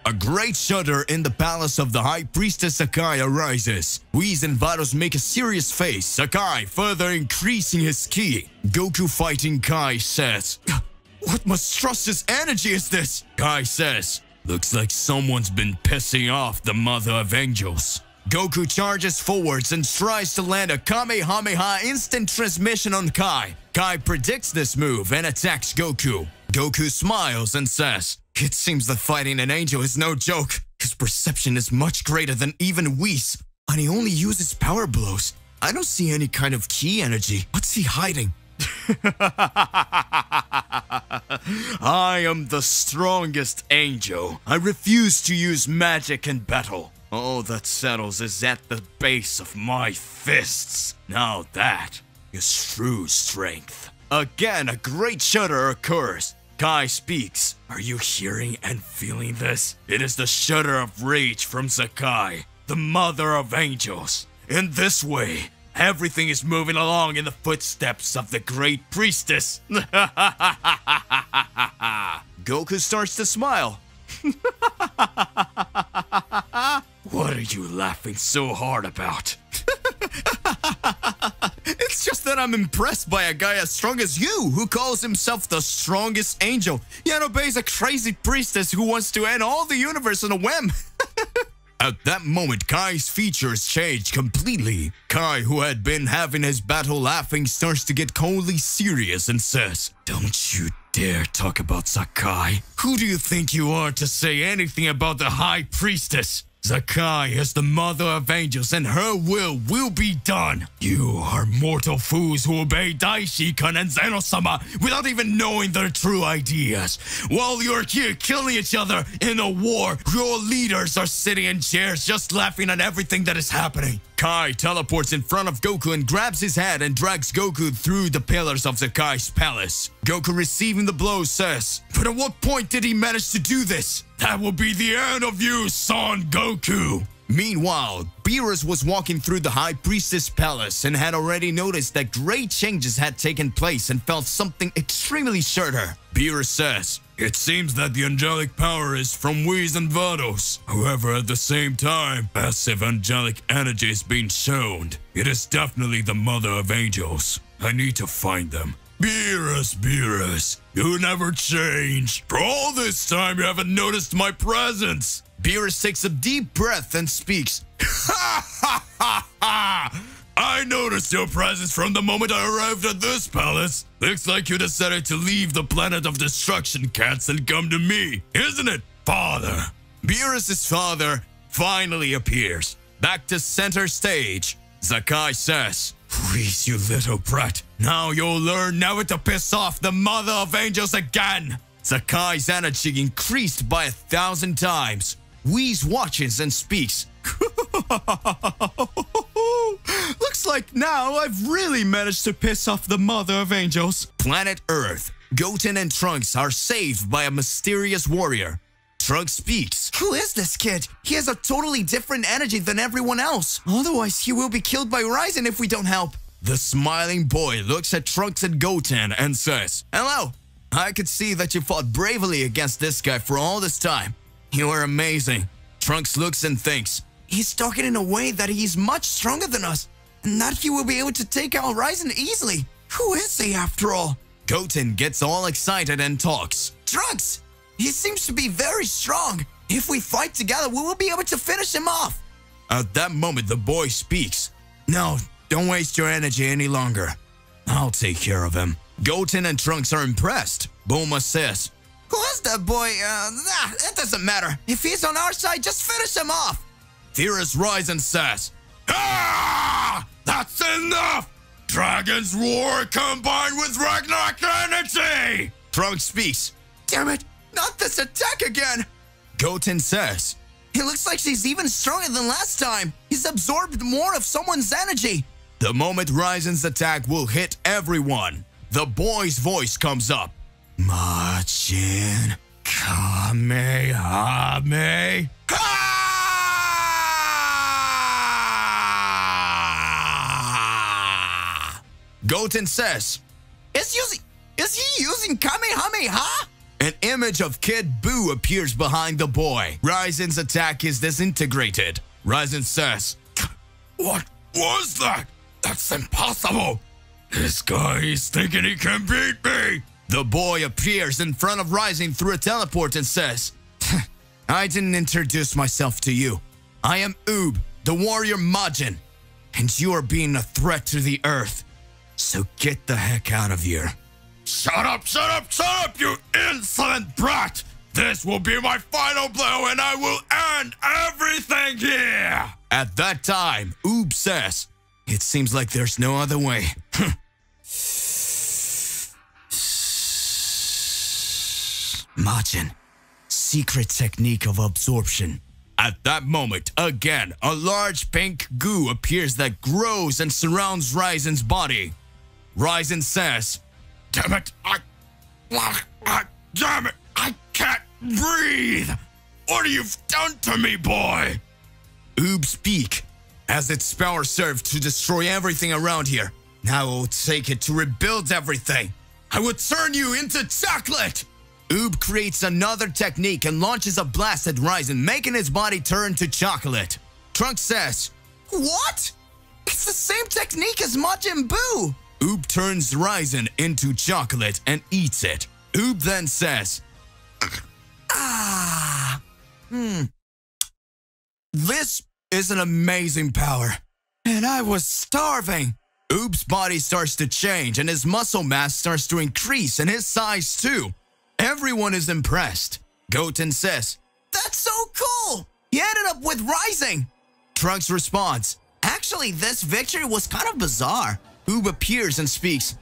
A great shudder in the palace of the High Priestess Sakai arises. Whis and Vados make a serious face, Sakai further increasing his ki. Goku fighting Kai says, "What monstrous energy is this?" Kai says, "Looks like someone's been pissing off the Mother of Angels." Goku charges forwards and tries to land a Kamehameha instant transmission on Kai. Kai predicts this move and attacks Goku. Goku smiles and says, "It seems that fighting an angel is no joke. His perception is much greater than even Whis, and he only uses power blows. I don't see any kind of ki energy. What's he hiding?" "I am the strongest angel. I refuse to use magic in battle. All that settles is at the base of my fists. Now that is true strength." Again, a great shudder occurs. Kai speaks. "Are you hearing and feeling this? It is the shudder of rage from Sakai, the Mother of Angels. In this way, everything is moving along in the footsteps of the Great Priestess." Goku starts to smile. "What are you laughing so hard about?" "It's just that I'm impressed by a guy as strong as you, who calls himself the strongest angel, yet obeys a crazy priestess who wants to end all the universe on a whim." At that moment, Kai's features change completely. Kai, who had been having his battle laughing, starts to get coldly serious and says, "Don't you dare talk about Sakai. Who do you think you are to say anything about the High Priestess? Sakai is the Mother of Angels and her will be done. You are mortal fools who obey Daishikan and Zeno-sama without even knowing their true ideas. While you're here killing each other in a war, your leaders are sitting in chairs just laughing at everything that is happening." Kai teleports in front of Goku and grabs his head and drags Goku through the pillars of Sakai's palace. Goku, receiving the blow, says, "But at what point did he manage to do this? That will be the end of you, Son Goku." Meanwhile, Beerus was walking through the High Priestess Palace and had already noticed that great changes had taken place and felt something extremely shudder. Beerus says, "It seems that the angelic power is from Whis and Vados. However, at the same time, passive angelic energy is being shown. It is definitely the mother of angels. I need to find them." Beerus, you never change. For all this time, you haven't noticed my presence. Beerus takes a deep breath and speaks. I noticed your presence from the moment I arrived at this palace. Looks like you decided to leave the planet of destruction cats and come to me, isn't it, father? Beerus' father finally appears. Back to center stage. Zakai says, "Please, you little brat. Now you'll learn never to piss off the mother of angels again." Zakai's energy increased by 1,000 times. Whis watches and speaks. Looks like now I've really managed to piss off the mother of angels. Planet Earth. Goten and Trunks are saved by a mysterious warrior. Trunks speaks. Who is this kid? He has a totally different energy than everyone else. Otherwise, he will be killed by Ryzen if we don't help. The smiling boy looks at Trunks and Goten and says, "Hello. I could see that you fought bravely against this guy for all this time. You are amazing." Trunks looks and thinks, He's talking in a way that he's much stronger than us, and that he will be able to take out Ryzen easily. Who is he after all? Goten gets all excited and talks. Trunks! He seems to be very strong. If we fight together, we will be able to finish him off. At that moment, the boy speaks. "No, don't waste your energy any longer. I'll take care of him." Goten and Trunks are impressed. Bulma says, Who is that boy? It doesn't matter. If he's on our side, just finish him off. Furious Ryzen says, "Ah! That's enough! Dragon's Roar combined with Ragnarok energy!" Trunks speaks. Damn it, not this attack again. Goten says, It looks like she's even stronger than last time. He's absorbed more of someone's energy. The moment Ryzen's attack will hit everyone, the boy's voice comes up. Machin Kamehame. Goten says, Is he using Kamehameha? An image of Kid Buu appears behind the boy. Ryzen's attack is disintegrated. Ryzen says, "What was that? That's impossible. This guy is thinking he can beat me." The boy appears in front of Ryzen through a teleport and says, "I didn't introduce myself to you. I am Oob, the warrior Majin, and you are being a threat to the Earth. So get the heck out of here." Shut up, you insolent brat! This will be my final blow and I will end everything here! At that time, Oob says, "It seems like there's no other way." Majin, secret technique of absorption. At that moment, again, a large pink goo appears that grows and surrounds Ryzen's body. Ryzen says, "Damn it, damn it, I can't breathe! What you've done to me, boy!" Oob speak, as its power served to destroy everything around here. Now I will take it to rebuild everything. I will turn you into chocolate! Oob creates another technique and launches a blast at Ryzen, making his body turn to chocolate. Trunks says, What? It's the same technique as Majin Buu. Oob turns Ryzen into chocolate and eats it. Oob then says, This is an amazing power, and I was starving. Oob's body starts to change and his muscle mass starts to increase and his size too. Everyone is impressed. Goten says, That's so cool. He ended up with Rising. Trunks responds, Actually, this victory was kind of bizarre. Oob appears and speaks.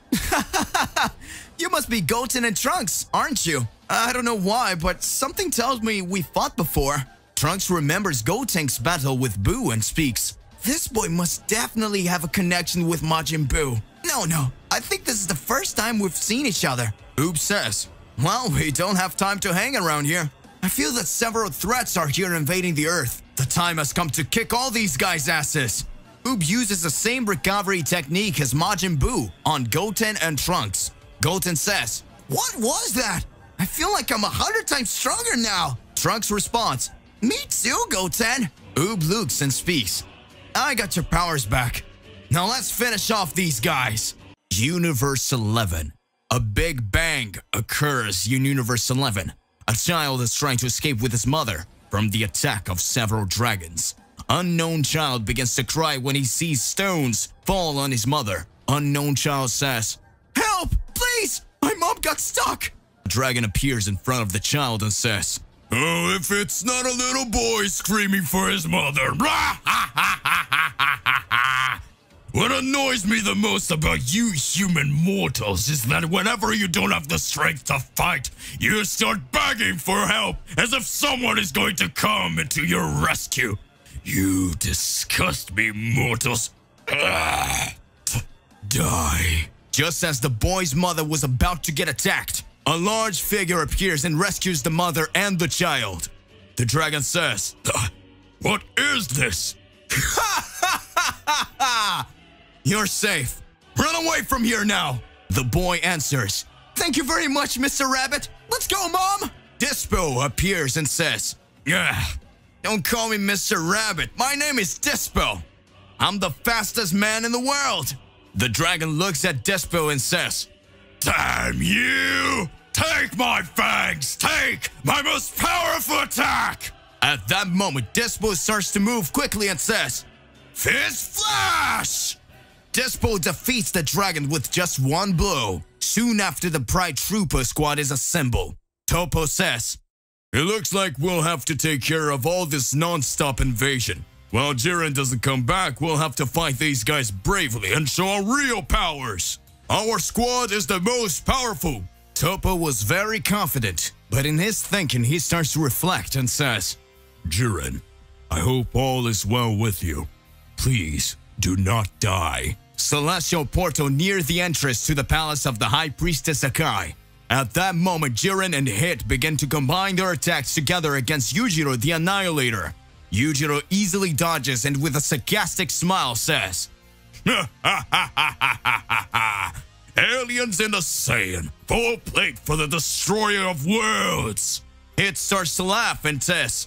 You must be Goten and Trunks, aren't you? I don't know why, but something tells me we fought before. Trunks remembers Goten's battle with Buu and speaks. This boy must definitely have a connection with Majin Buu. No, I think this is the first time we've seen each other. Oob says, Well, we don't have time to hang around here. I feel that several threats are here invading the Earth. The time has come to kick all these guys' asses. Oob uses the same recovery technique as Majin Buu on Goten and Trunks. Goten says, "What was that? I feel like I'm 100 times stronger now." Trunks responds, "Me too, Goten." Oob looks and speaks, "I got your powers back. Now let's finish off these guys." Universe 11. A big bang occurs in Universe 11. A child is trying to escape with his mother from the attack of several dragons. Unknown child begins to cry when he sees stones fall on his mother. Unknown child says, "Help, please! My mom got stuck!" A dragon appears in front of the child and says, "Oh, if it's not a little boy screaming for his mother." What annoys me the most about you human mortals is that whenever you don't have the strength to fight, you start begging for help as if someone is going to come into your rescue. You disgust me, mortals. Die. Just as the boy's mother was about to get attacked, a large figure appears and rescues the mother and the child. The dragon says, "What is this?" "You're safe. Run away from here now." The boy answers, "Thank you very much, Mr. Rabbit. Let's go, Mom." Dispo appears and says, "Yeah, don't call me Mr. Rabbit. My name is Dispo. I'm the fastest man in the world." The dragon looks at Dispo and says, "Damn you! Take my fangs! Take my most powerful attack!" At that moment, Dispo starts to move quickly and says, "Fist Flash!" Dispo defeats the dragon with just one blow. Soon after, the Pride Trooper squad is assembled. Topo says, "It looks like we'll have to take care of all this non-stop invasion. While Jiren doesn't come back, we'll have to fight these guys bravely and show our real powers. Our squad is the most powerful." Topo was very confident, but in his thinking, he starts to reflect and says, "Jiren, I hope all is well with you. Please, do not die." Celestial portal near the entrance to the palace of the High Priestess Akai. At that moment, Jiren and Hit begin to combine their attacks together against Yujiro the Annihilator. Yujiro easily dodges and with a sarcastic smile says, "Aliens in the Saiyan, full plate for the destroyer of worlds." Hit starts to laugh and says,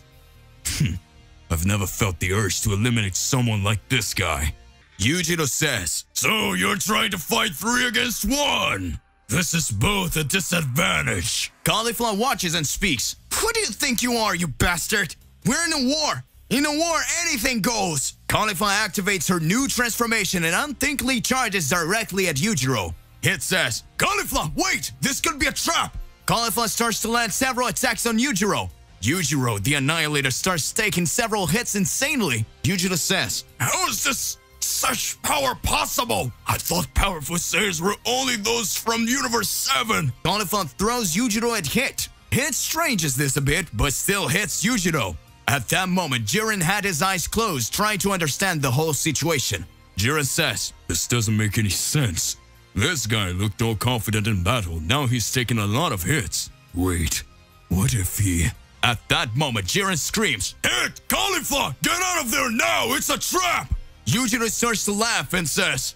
"I've never felt the urge to eliminate someone like this guy." Yujiro says, "So you're trying to fight 3 against 1? This is both a disadvantage." Cauliflower watches and speaks, "Who do you think you are, you bastard? We're in a war. In a war, anything goes." Cauliflower activates her new transformation and unthinkingly charges directly at Yujiro. Hit says, "Cauliflower, wait! This could be a trap!" Cauliflower starts to land several attacks on Yujiro. Yujiro, the Annihilator, starts taking several hits insanely. Yujiro says, "How is this such power possible? I thought powerful Saiyans were only those from Universe 7. Cauliflower throws Yujiro at Hit. Hit stranges this a bit, but still hits Yujiro. At that moment, Jiren had his eyes closed, trying to understand the whole situation. Jiren says, "This doesn't make any sense. This guy looked all confident in battle. Now he's taking a lot of hits. Wait, what if he..." At that moment, Jiren screams, "Hit! Cauliflower! Get out of there now! It's a trap!" Yujiro starts to laugh and says,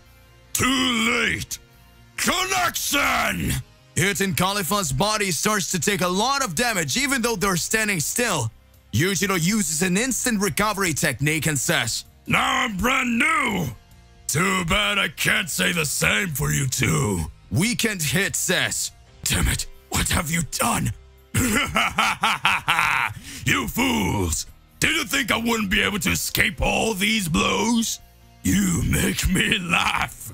"Too late! Connection!" Hit in Cauliflower's body starts to take a lot of damage even though they're standing still. Yujiro uses an instant recovery technique and says, "Now I'm brand new! Too bad I can't say the same for you two." Weekend Hit says, "Damn it, what have you done?" "You fools! Did you think I wouldn't be able to escape all these blows? You make me laugh.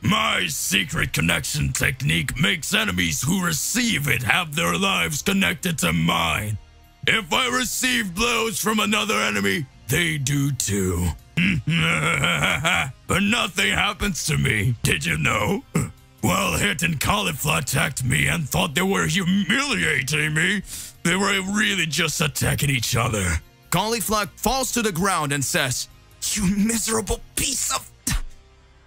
My secret connection technique makes enemies who receive it have their lives connected to mine. If I receive blows from another enemy, they do too. But nothing happens to me, did you know? While Hit and Cauliflower attacked me and thought they were humiliating me, they were really just attacking each other." Cauliflower falls to the ground and says, "You miserable piece of...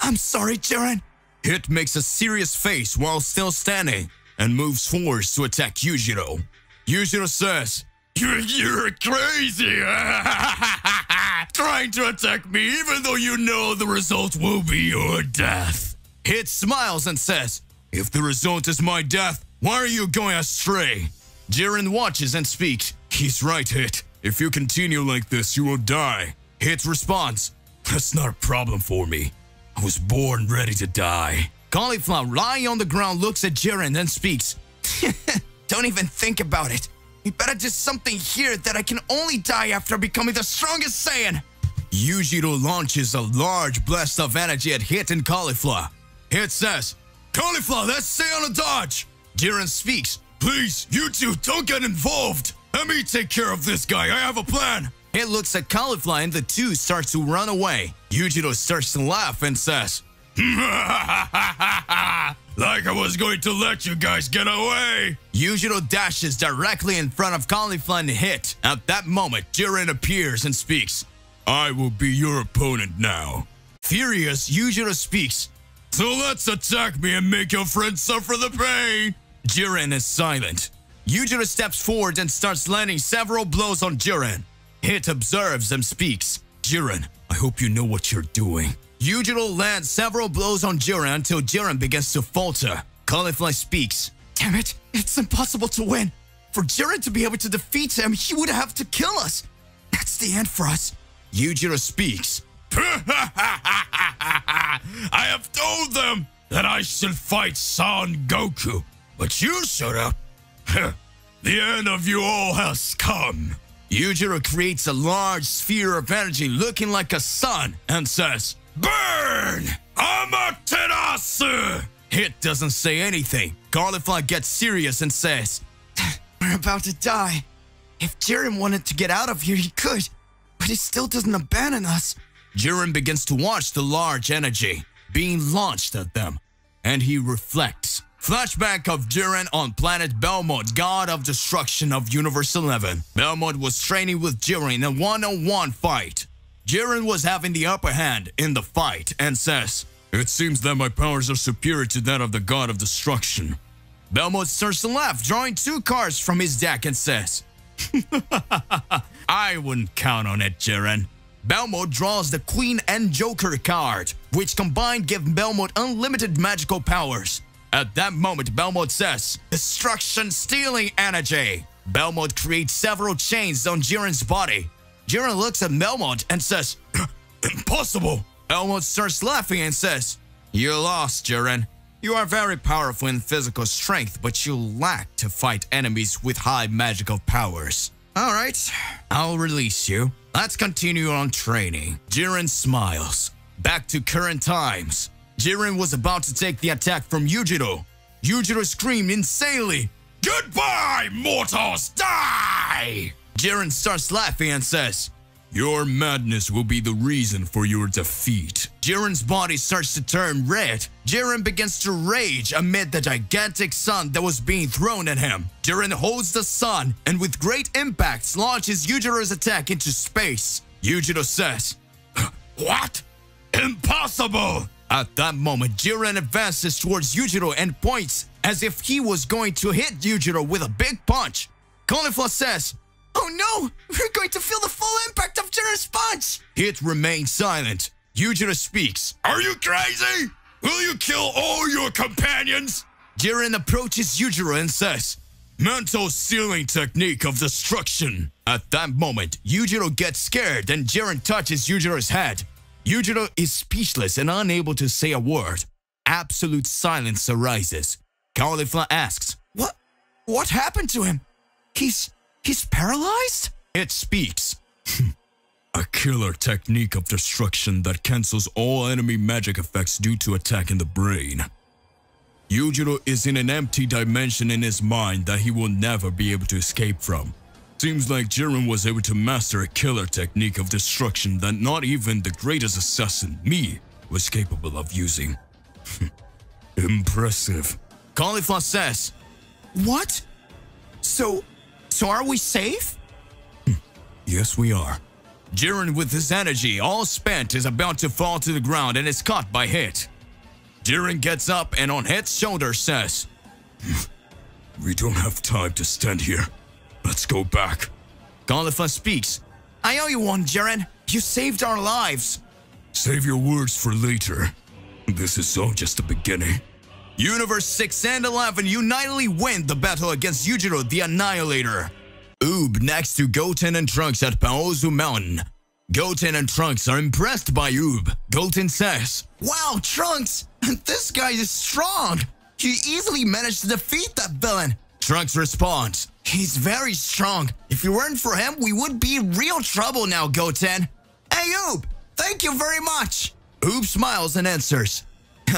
I'm sorry, Jiren." Hit makes a serious face while still standing and moves forward to attack Yujiro. Yujiro says, You're crazy." trying to attack me even though you know the result will be your death. Hit smiles and says, if the result is my death, why are you going astray? Jiren watches and speaks. He's right, Hit. If you continue like this, you will die. Hit responds, that's not a problem for me. I was born ready to die. Cauliflower, lying on the ground, looks at Jiren and speaks. Don't even think about it. You better do something here that I can only die after becoming the strongest Saiyan. Yujiro launches a large blast of energy at Hit and Cauliflower. Hit says, Cauliflower, let's stay on a dodge. Jiren speaks, please, you two don't get involved. Let me take care of this guy. I have a plan. Hit looks at Cauliflower and the two start to run away. Yujiro starts to laugh and says, like I was going to let you guys get away. Yujiro dashes directly in front of Cauliflower and Hit. At that moment, Jiren appears and speaks. I will be your opponent now. Furious, Yujiro speaks. So let's attack me and make your friend suffer the pain. Jiren is silent. Yujiro steps forward and starts landing several blows on Jiren. Hit observes and speaks. Jiren, I hope you know what you're doing. Yujiro lands several blows on Jiren until Jiren begins to falter. Cauliflower speaks. Damn it, it's impossible to win. For Jiren to be able to defeat him, he would have to kill us. That's the end for us. Yujiro speaks. I have told them that I should fight Son Goku, but you shut up. The end of you all has come. Yujiro creates a large sphere of energy looking like a sun and says, burn! Amaterasu! Hit doesn't say anything. Cauliflower gets serious and says, we're about to die. If Jiren wanted to get out of here, he could, but he still doesn't abandon us. Jiren begins to watch the large energy being launched at them, and he reflects. Flashback of Jiren on planet Belmont, god of destruction of Universe 11. Belmont was training with Jiren in a one-on-one fight. Jiren was having the upper hand in the fight and says, it seems that my powers are superior to that of the god of destruction. Belmont starts to laugh, drawing 2 cards from his deck and says, I wouldn't count on it, Jiren. Belmont draws the Queen and Joker card, which combined give Belmont unlimited magical powers. At that moment, Belmont says, destruction stealing energy. Belmont creates several chains on Jiren's body. Jiren looks at Belmont and says, impossible. Belmont starts laughing and says, you lost, Jiren. You are very powerful in physical strength, but you lack to fight enemies with high magical powers. Alright, I'll release you. Let's continue on training. Jiren smiles. Back to current times. Jiren was about to take the attack from Yujiro. Yujiro screamed insanely, goodbye, mortals, die! Jiren starts laughing and says, your madness will be the reason for your defeat. Jiren's body starts to turn red. Jiren begins to rage amid the gigantic sun that was being thrown at him. Jiren holds the sun and with great impacts launches Yujiro's attack into space. Yujiro says, what? Impossible! At that moment, Jiren advances towards Yujiro and points as if he was going to hit Yujiro with a big punch. Cauliflower says, oh no, we're going to feel the full impact of Jiren's punch! Hit remains silent. Yujiro speaks, are you crazy? Will you kill all your companions? Jiren approaches Yujiro and says, mental sealing technique of destruction. At that moment, Yujiro gets scared and Jiren touches Yujiro's head. Yujiro is speechless and unable to say a word. Absolute silence arises. Cauliflower asks, What happened to him? He's paralyzed? It speaks. A killer technique of destruction that cancels all enemy magic effects due to attack in the brain. Yujiro is in an empty dimension in his mind that he will never be able to escape from. Seems like Jiren was able to master a killer technique of destruction that not even the greatest assassin, me, was capable of using. Impressive. Cauliflower says, what? So are we safe? Yes, we are. Jiren, with his energy all spent, is about to fall to the ground and is caught by Hit. Jiren gets up and on Hit's shoulder says, we don't have time to stand here. Let's go back. Cauliflower speaks. I owe you one, Jiren. You saved our lives. Save your words for later. This is all just the beginning. Universe 6 and 11 unitedly win the battle against Yujiro the Annihilator. Oob next to Goten and Trunks at Paozu Mountain. Goten and Trunks are impressed by Oob. Goten says, "Wow, Trunks, this guy is strong. He easily managed to defeat that villain." Trunks responds, "He's very strong. If it weren't for him, we would be in real trouble now, Goten." "Hey, Oob, thank you very much." Oob smiles and answers,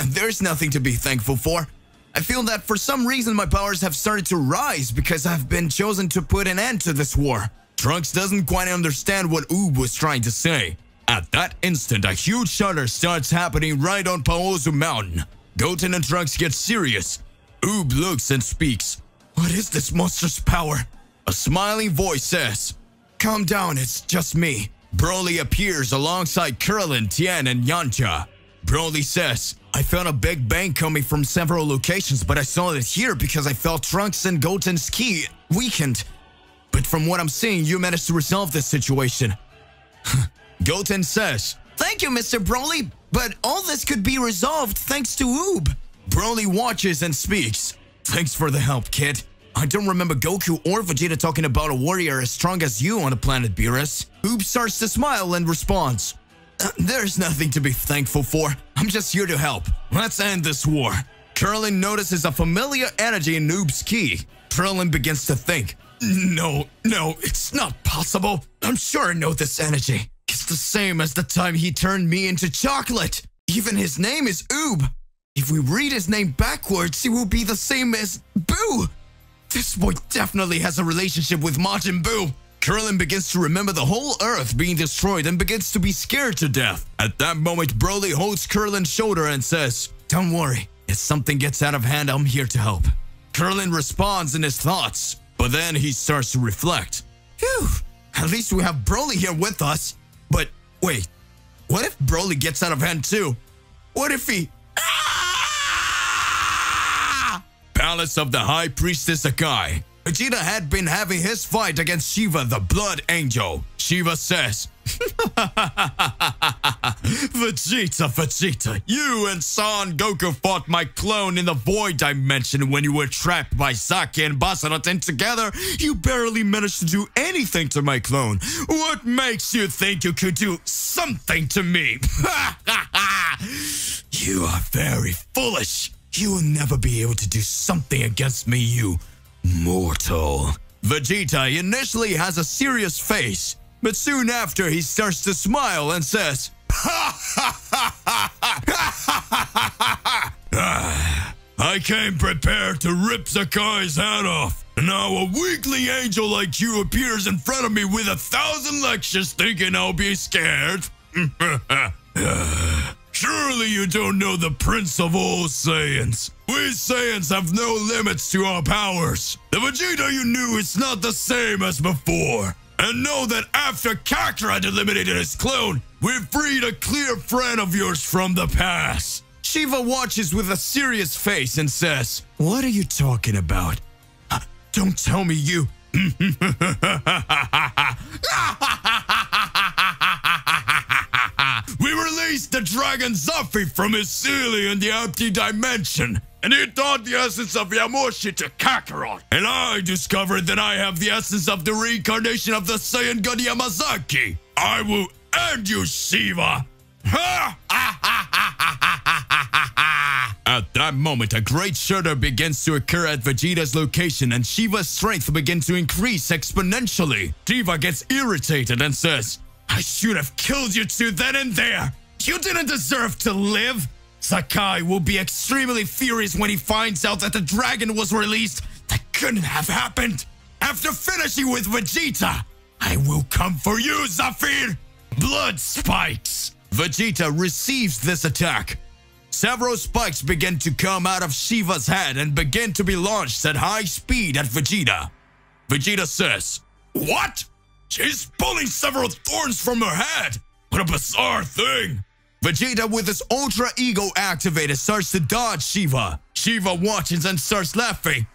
"There's nothing to be thankful for. I feel that for some reason my powers have started to rise because I've been chosen to put an end to this war." Trunks doesn't quite understand what Oob was trying to say. At that instant, a huge shudder starts happening right on Paozu Mountain. Goten and Trunks get serious. Oob looks and speaks. "What is this monstrous power?" A smiling voice says, "Calm down, it's just me." Broly appears alongside Krillin, Tien, and Yamcha. Broly says, "I felt a big bang coming from several locations, but I saw it here because I felt Trunks and Goten's ki weakened. But from what I'm seeing, you managed to resolve this situation." Goten says, "Thank you, Mr. Broly, but all this could be resolved thanks to Oob." Broly watches and speaks. "Thanks for the help, kid. I don't remember Goku or Vegeta talking about a warrior as strong as you on the planet Beerus." Oob starts to smile and responds, "There's nothing to be thankful for. I'm just here to help. Let's end this war." Krillin notices a familiar energy in Oob's ki. Krillin begins to think, No, it's not possible. I'm sure I know this energy. It's the same as the time he turned me into chocolate. Even his name is Oob. If we read his name backwards, it will be the same as Boo. This boy definitely has a relationship with Majin Buu." Krillin begins to remember the whole Earth being destroyed and begins to be scared to death. At that moment, Broly holds Krillin's shoulder and says, "Don't worry. If something gets out of hand, I'm here to help." Krillin responds in his thoughts, but then he starts to reflect. "Phew, at least we have Broly here with us. But wait, what if Broly gets out of hand too? What if he..." Palace of the High Priestess Akai. Vegeta had been having his fight against Shiva, the Blood Angel. Shiva says, Vegeta, you and Son Goku fought my clone in the Void Dimension when you were trapped by Saki and Basara, and together you barely managed to do anything to my clone. What makes you think you could do something to me? You are very foolish. You will never be able to do something against me, you mortal. Vegeta initially has a serious face, but soon after he starts to smile and says, I came prepared to rip Zakai's head off. Now a weakling angel like you appears in front of me with 1,000 lectures thinking I'll be scared. Surely you don't know the Prince of all Saiyans. We Saiyans have no limits to our powers. The Vegeta you knew is not the same as before. And know that after Kakarot eliminated his clone, we freed a clear friend of yours from the past. Shiva watches with a serious face and says, What are you talking about? Don't tell me you... We released the dragon Zuffy from his ceiling in the empty dimension, and he taught the essence of Yamoshi to Kakarot. And I discovered that I have the essence of the reincarnation of the Saiyan God Yamazaki. I will end you, Shiva. At that moment, a great shudder begins to occur at Vegeta's location, and Shiva's strength begins to increase exponentially. Shiva gets irritated and says, I should have killed you two then and there. You didn't deserve to live. Sakai will be extremely furious when he finds out that the dragon was released. That couldn't have happened. After finishing with Vegeta, I will come for you, Zafir. Blood spikes. Vegeta receives this attack. Several spikes begin to come out of Shiva's head and begin to be launched at high speed at Vegeta. Vegeta says, What? She's pulling several thorns from her head. What a bizarre thing. Vegeta, with his Ultra Ego activated, starts to dodge Shiva. Shiva watches and starts laughing.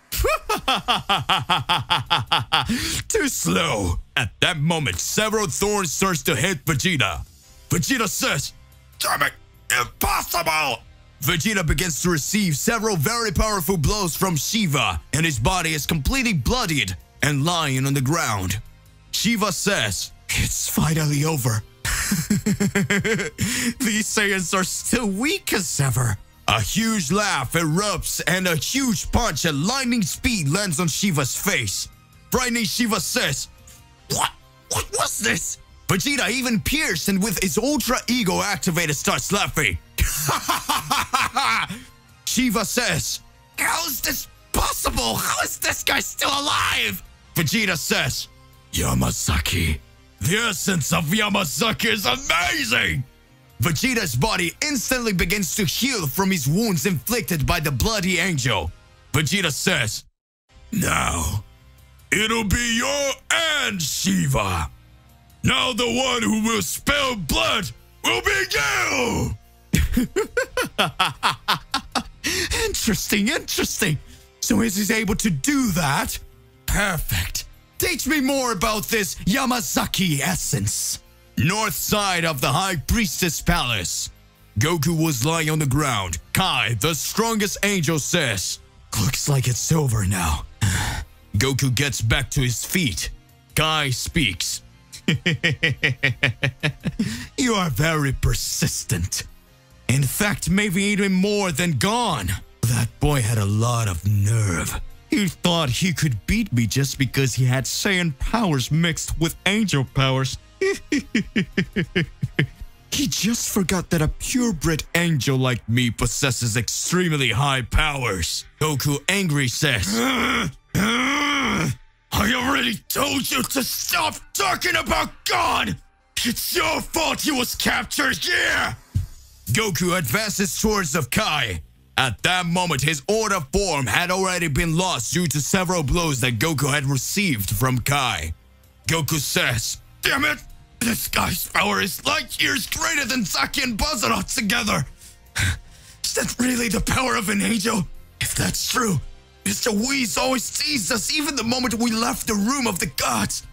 Too slow. At that moment, several thorns starts to hit Vegeta. Vegeta says, "Damn it, impossible!" Vegeta begins to receive several very powerful blows from Shiva, and his body is completely bloodied and lying on the ground. Shiva says, "It's finally over." These Saiyans are still weak as ever. A huge laugh erupts and a huge punch at lightning speed lands on Shiva's face. Frightening Shiva says, What was this?" Vegeta, even pierced and with his ultra ego activated, starts laughing. Shiva says, "How is this possible? How is this guy still alive?" Vegeta says, "Yamazaki. The essence of Yamazaki is amazing!" Vegeta's body instantly begins to heal from his wounds inflicted by the bloody angel. Vegeta says, "Now, it'll be your end, Shiva. Now the one who will spill blood will be you!" Interesting. So is he able to do that? Perfect. Teach me more about this Yamazaki essence. North side of the High Priestess Palace. Goku was lying on the ground. Kai, the strongest angel, says, "Looks like it's over now." Goku gets back to his feet. Kai speaks. "You are very persistent. In fact, maybe even more than gone. That boy had a lot of nerve. He thought he could beat me just because he had Saiyan powers mixed with angel powers. He just forgot that a purebred angel like me possesses extremely high powers." Goku, angry, says, "I already told you to stop talking about God! It's your fault he was captured here!" Goku advances towards the Kai. At that moment, his order form had already been lost due to several blows that Goku had received from Kai. Goku says, "Damn it! This guy's power is light years greater than Zaki and Bazara together. Is that really the power of an angel? If that's true, Mr. Whis always teased us even the moment we left the room of the gods.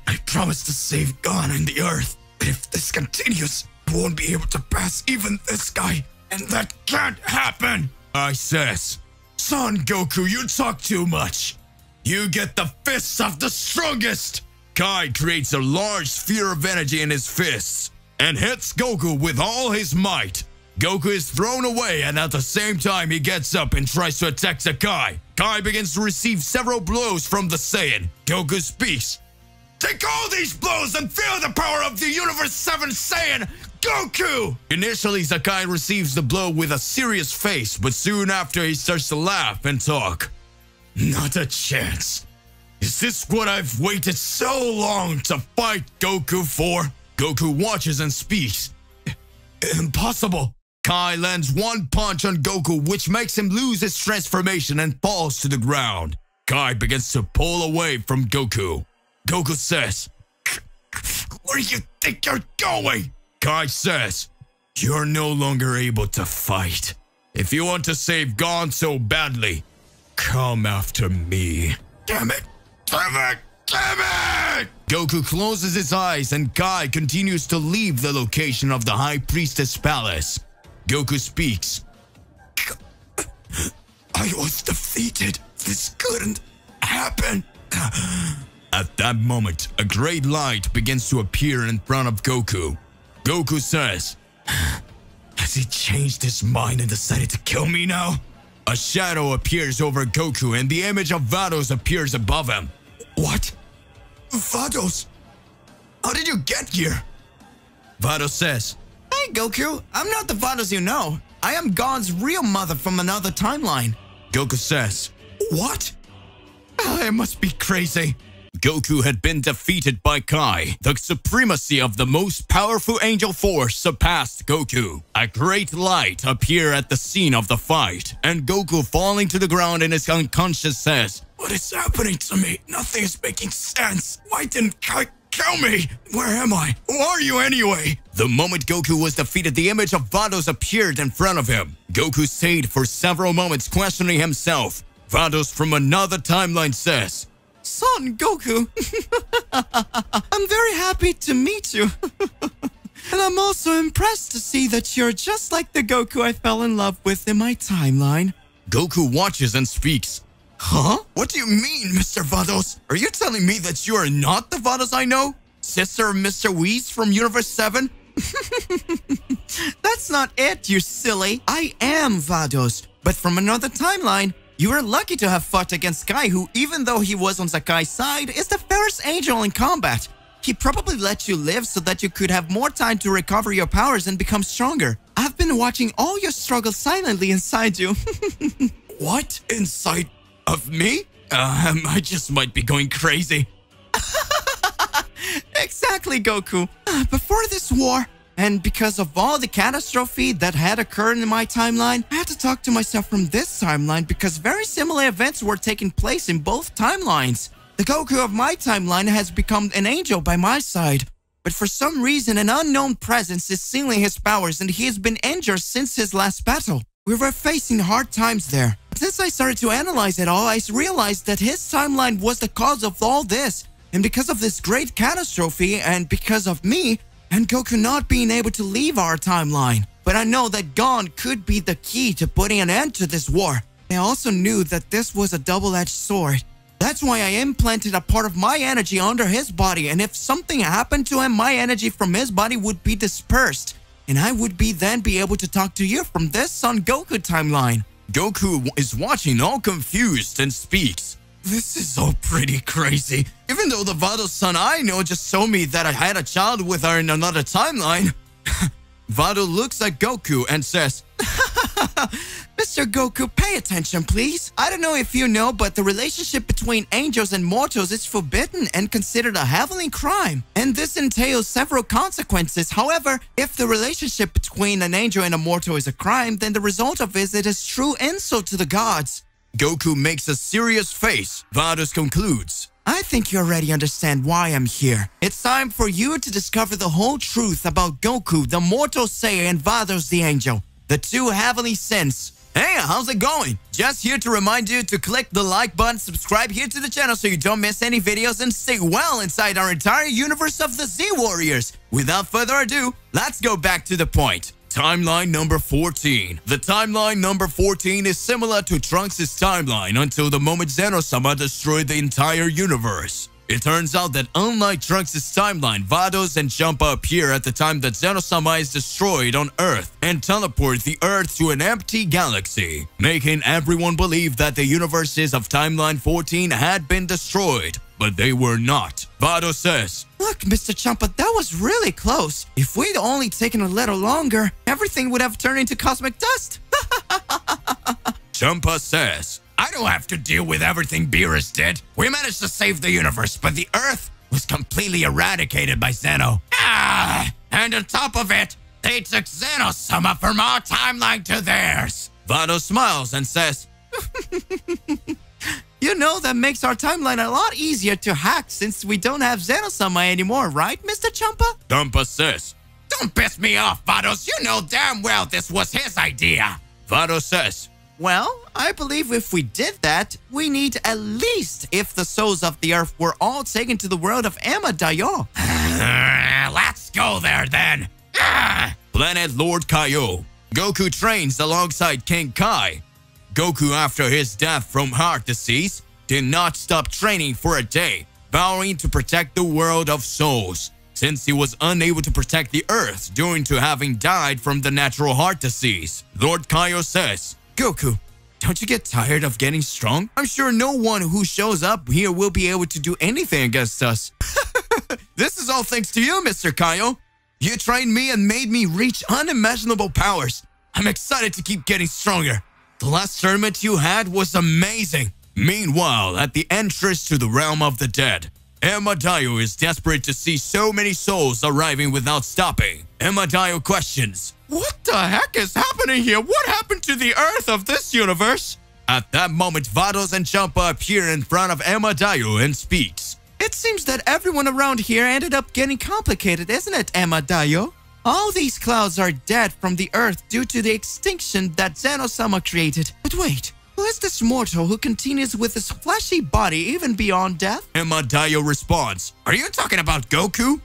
I promised to save Gon and the Earth, but if this continues, I won't be able to pass even this guy, and that can't happen." I says, "Son Goku, you talk too much. You get the fists of the strongest." Kai creates a large sphere of energy in his fists and hits Goku with all his might. Goku is thrown away, and at the same time he gets up and tries to attack the Kai. Kai begins to receive several blows from the Saiyan. Goku speaks, "Take all these blows and feel the power of the Universe 7 Saiyan, Goku!" Initially, Sakai receives the blow with a serious face, but soon after he starts to laugh and talk. "Not a chance. Is this what I've waited so long to fight Goku for?" Goku watches and speaks. "Impossible." Kai lands one punch on Goku, which makes him lose his transformation and falls to the ground. Kai begins to pull away from Goku. Goku says, "Where do you think you're going?" Kai says, "You're no longer able to fight. If you want to save Gon so badly, come after me." Damn it! Damn it! Damn it! Goku closes his eyes and Kai continues to leave the location of the High Priestess Palace. Goku speaks. "I was defeated. This couldn't happen." At that moment, a great light begins to appear in front of Goku. Goku says, "Has he changed his mind and decided to kill me now?" A shadow appears over Goku and the image of Vados appears above him. "What? Vados? How did you get here?" Vados says, "Hey Goku, I'm not the Vados you know. I am Gon's real mother from another timeline." Goku says, "What? I must be crazy." Goku had been defeated by Kai. The supremacy of the most powerful angel force surpassed Goku. A great light appeared at the scene of the fight, and Goku, falling to the ground in his unconscious, says, "What is happening to me? Nothing is making sense. Why didn't Kai kill me? Where am I? Who are you anyway?" The moment Goku was defeated, the image of Vados appeared in front of him. Goku stayed for several moments questioning himself. Vados from another timeline says, Son Goku, I'm very happy to meet you. And I'm also impressed to see that you're just like the Goku I fell in love with in my timeline. Goku watches and speaks. Huh? What do you mean, Mr. Vados? Are you telling me that you are not the Vados I know? Sister of Mr. Whis from Universe 7? That's not it, you silly. I am Vados, but from another timeline. You were lucky to have fought against Kai, who, even though he was on Sakai's side, is the fairest angel in combat. He probably let you live so that you could have more time to recover your powers and become stronger. I've been watching all your struggles silently inside you. What? Inside of me? I just might be going crazy. Exactly, Goku. Before this war, and because of all the catastrophe that had occurred in my timeline, I had to talk to myself from this timeline because very similar events were taking place in both timelines. The Goku of my timeline has become an angel by my side, but for some reason an unknown presence is sealing his powers and he has been injured since his last battle. We were facing hard times there. Since I started to analyze it all, I realized that his timeline was the cause of all this, and because of this great catastrophe and because of me and Goku not being able to leave our timeline. But I know that Gon could be the key to putting an end to this war. I also knew that this was a double-edged sword. That's why I implanted a part of my energy under his body, and if something happened to him, my energy from his body would be dispersed, and I would then be able to talk to you from this Son Goku timeline. Goku is watching all confused and speaks. This is all pretty crazy. Even though the Vados son I know just told me that I had a child with her in another timeline. Vado looks at Goku and says, Mr. Goku, pay attention, please. I don't know if you know, but the relationship between angels and mortals is forbidden and considered a heavenly crime. And this entails several consequences. However, if the relationship between an angel and a mortal is a crime, then the result of it is true insult to the gods. Goku makes a serious face. Vados concludes, I think you already understand why I'm here. It's time for you to discover the whole truth about Goku, the mortal Saiyan, and Vados the angel, the two heavenly sins. Hey, how's it going? Just here to remind you to click the like button, subscribe here to the channel so you don't miss any videos, and stay well inside our entire universe of the Z Warriors. Without further ado, let's go back to the point. Timeline number 14. The timeline number 14 is similar to Trunks' timeline until the moment Zeno-sama destroyed the entire universe. It turns out that unlike Trunks' timeline, Vados and Champa appear at the time that Zeno-sama is destroyed on Earth and teleport the Earth to an empty galaxy, making everyone believe that the universes of timeline 14 had been destroyed, but they were not. Vados says, Look, Mr. Champa, that was really close. If we'd only taken a little longer, everything would have turned into cosmic dust. Champa says, I don't have to deal with everything Beerus did. We managed to save the universe, but the Earth was completely eradicated by Zeno. And on top of it, they took Zeno-sama from our timeline to theirs. Vados smiles and says, You know that makes our timeline a lot easier to hack since we don't have Zeno-sama anymore, right, Mr. Champa? Champa says, Don't piss me off, Vados. You know damn well this was his idea. Vados says, Well, I believe if we did that, we need at least if the souls of the Earth were all taken to the world of Amadayo. Let's go there then. Planet Lord Kaio. Goku trains alongside King Kai. Goku, after his death from heart disease, did not stop training for a day, vowing to protect the world of souls, since he was unable to protect the Earth due to having died from the natural heart disease. Lord Kaio says, Goku, don't you get tired of getting strong? I'm sure no one who shows up here will be able to do anything against us. This is all thanks to you, Mr. Kaio. You trained me and made me reach unimaginable powers. I'm excited to keep getting stronger. The last tournament you had was amazing. Meanwhile, at the entrance to the realm of the dead, Amadayo is desperate to see so many souls arriving without stopping. Amadayo questions, What the heck is happening here? What happened to the Earth of this universe? At that moment, Vados and Champa appear in front of Amadayo and speaks. It seems that everyone around here ended up getting complicated, isn't it, Amadayo? All these clouds are dead from the Earth due to the extinction that Zeno-sama created. But wait, Who is this mortal who continues with his fleshy body even beyond death? Imadayo responds, "Are you talking about Goku?"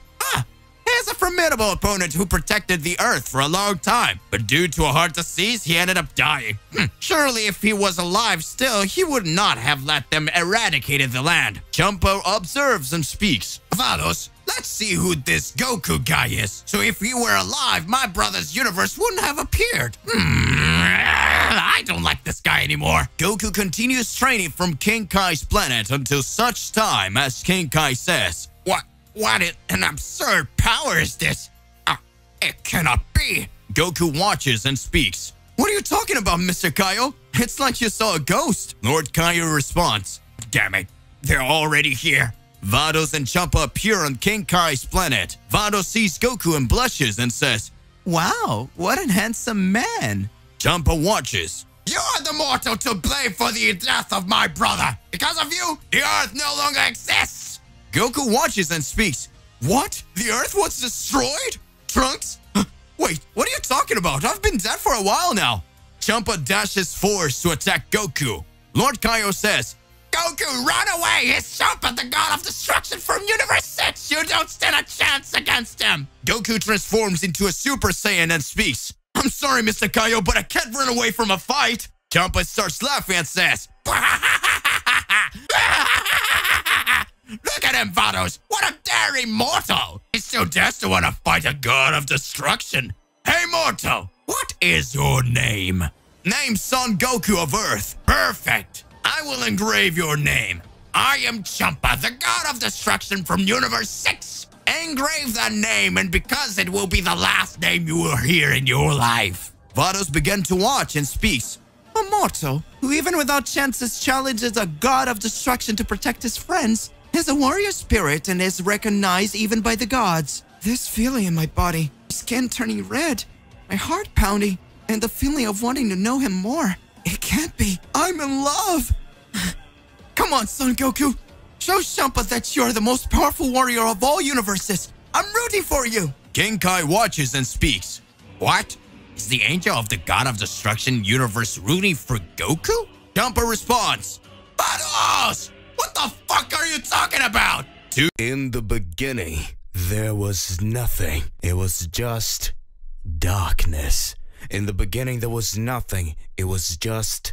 He is a formidable opponent who protected the Earth for a long time, but due to a heart disease, he ended up dying. Surely if he was alive still, he would not have let them eradicated the land. Champa observes and speaks, "Vados, let's see who this Goku guy is. So if he were alive, my brother's universe wouldn't have appeared. I don't like this guy anymore." Goku continues training from King Kai's planet until such time as King Kai says, What an absurd power is this? It cannot be." Goku watches and speaks. "What are you talking about, Mr. Kaio? It's like you saw a ghost." Lord Kaio responds, "Damn it, they're already here." Vados and Champa appear on King Kai's planet. Vados sees Goku and blushes and says, "Wow, what a handsome man." Champa watches. "You're the mortal to blame for the death of my brother. Because of you, the Earth no longer exists." Goku watches and speaks. "What? The Earth was destroyed? Trunks? Wait, what are you talking about? I've been dead for a while now." Champa dashes forwards to attack Goku. Lord Kaio says, "Goku, run away! It's Champa, the god of destruction from Universe 6! You don't stand a chance against him!" Goku transforms into a Super Saiyan and speaks. "I'm sorry, Mr. Kaio, but I can't run away from a fight." Champa starts laughing and says, "Look at him, Vados! What a daring mortal! He still dares to want to fight a god of destruction. Hey, mortal, what is your name?" "Name Son Goku of Earth." "Perfect. I will engrave your name. I am Champa, the god of destruction from Universe 6. Engrave that name, and because it will be the last name you will hear in your life." Vados begins to watch and speaks. "A mortal who even without chances challenges a god of destruction to protect his friends is a warrior spirit and is recognized even by the gods. This feeling in my body, my skin turning red, my heart pounding, and the feeling of wanting to know him more. It can't be. I'm in love. Come on, Son Goku. Show Champa that you're the most powerful warrior of all universes. I'm rooting for you." King Kai watches and speaks. "What? Is the angel of the god of destruction universe rooting for Goku?" Champa responds, "Vados! What the fuck are you talking about?" In the beginning, there was nothing. It was just darkness. In the beginning, there was nothing. It was just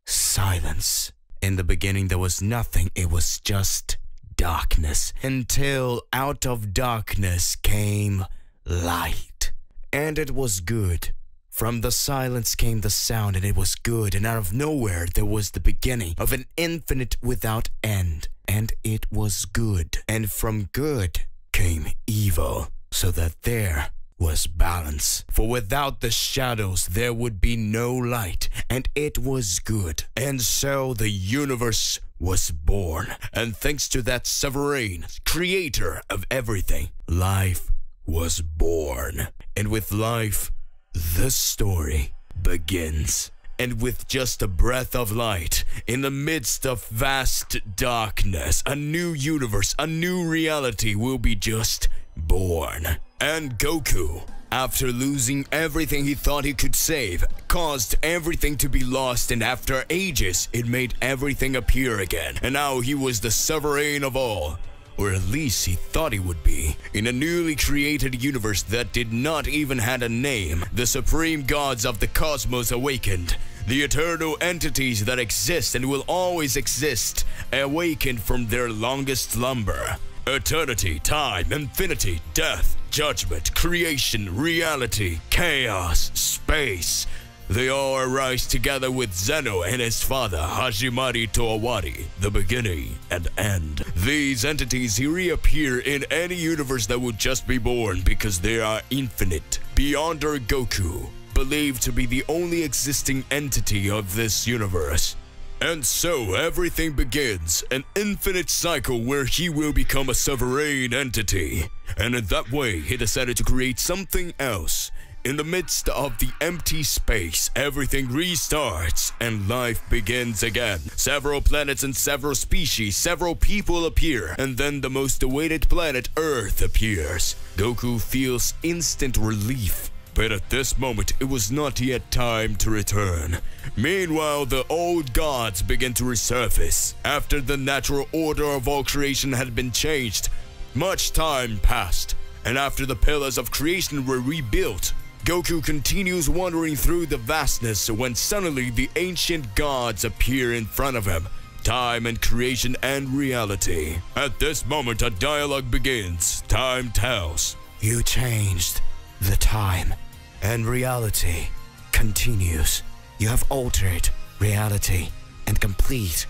silence. In the beginning, there was nothing. It was just darkness. Until out of darkness came light. And it was good. From the silence came the sound, and it was good, and out of nowhere there was the beginning of an infinite without end, and it was good. And from good came evil, so that there was balance. For without the shadows there would be no light, and it was good. And so the universe was born, and thanks to that sovereign creator of everything, life was born. And with life, the story begins. And with just a breath of light, in the midst of vast darkness, a new universe, a new reality will be just born. And Goku, after losing everything he thought he could save, caused everything to be lost, and after ages, it made everything appear again. And now he was the sovereign of all. Or at least he thought he would be. In a newly created universe that did not even have a name, the supreme gods of the cosmos awakened. The eternal entities that exist and will always exist awakened from their longest slumber. Eternity, time, infinity, death, judgment, creation, reality, chaos, space. They all arise together with Zeno and his father, Hajimari Toawari, the beginning and end. These entities reappear in any universe that would just be born because they are infinite, beyond our Goku, believed to be the only existing entity of this universe. And so everything begins, an infinite cycle where he will become a sovereign entity. And in that way, he decided to create something else. In the midst of the empty space, everything restarts and life begins again. Several planets and several species, several people appear, and then the most awaited planet, Earth, appears. Goku feels instant relief. But at this moment, it was not yet time to return. Meanwhile, the old gods began to resurface. After the natural order of all creation had been changed, much time passed, and after the pillars of creation were rebuilt, Goku continues wandering through the vastness when suddenly the ancient gods appear in front of him. Time and creation and reality. At this moment, a dialogue begins. Time tells. You changed the time, and reality continues. You have altered reality and complete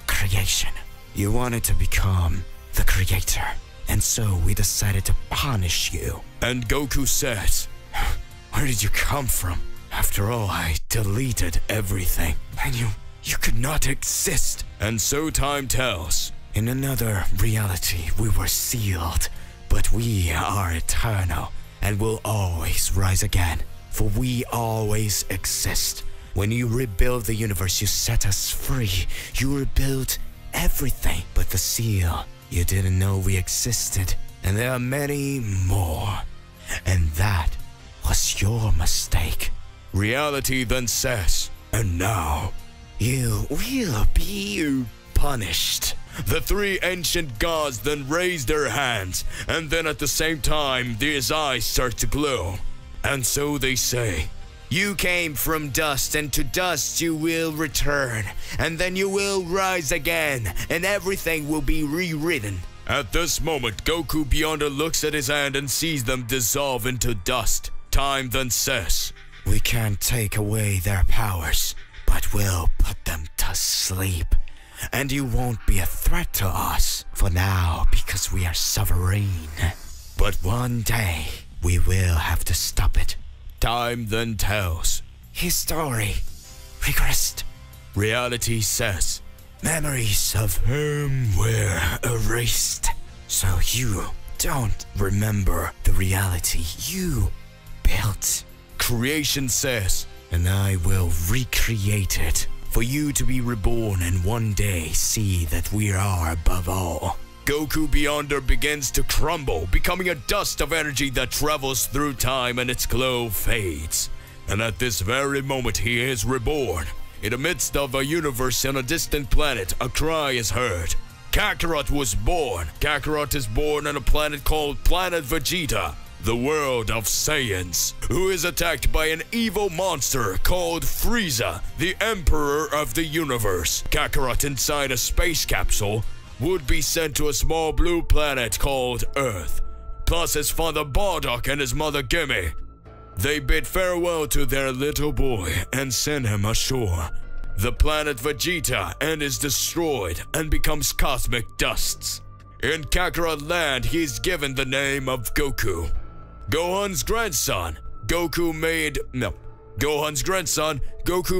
creation. You wanted to become the creator, and so we decided to punish you. And Goku says, Where did you come from? After all, I deleted everything, and you could not exist. And so time tells. In another reality, we were sealed, but we are eternal and will always rise again, for we always exist. When you rebuild the universe, you set us free. You rebuilt everything but the seal. You didn't know we existed, and there are many more. And that was your mistake. Reality then says, And now, you will be punished. The three ancient gods then raise their hands, and then at the same time, their eyes start to glow. And so they say, You came from dust, and to dust you will return, and then you will rise again, and everything will be rewritten. At this moment, Goku Beyonder looks at his hand and sees them dissolve into dust. Time then says, We can't take away their powers, but we'll put them to sleep. And you won't be a threat to us for now because we are sovereign. But one day, we will have to stop it. Time then tells. History regressed. Reality says. Memories of whom were erased. So you don't remember the reality you built. Creation says. And I will recreate it for you to be reborn and one day see that we are above all. Goku Beyonder begins to crumble, becoming a dust of energy that travels through time and its glow fades. And at this very moment he is reborn. In the midst of a universe on a distant planet, a cry is heard. Kakarot was born. Kakarot is born on a planet called Planet Vegeta, the world of Saiyans, who is attacked by an evil monster called Frieza, the Emperor of the Universe. Kakarot inside a space capsule would be sent to a small blue planet called Earth, plus his father Bardock and his mother Gimme. They bid farewell to their little boy and send him ashore. The planet Vegeta and is destroyed and becomes cosmic dusts. In Kakarot land, he is given the name of Goku. Gohan's grandson, Goku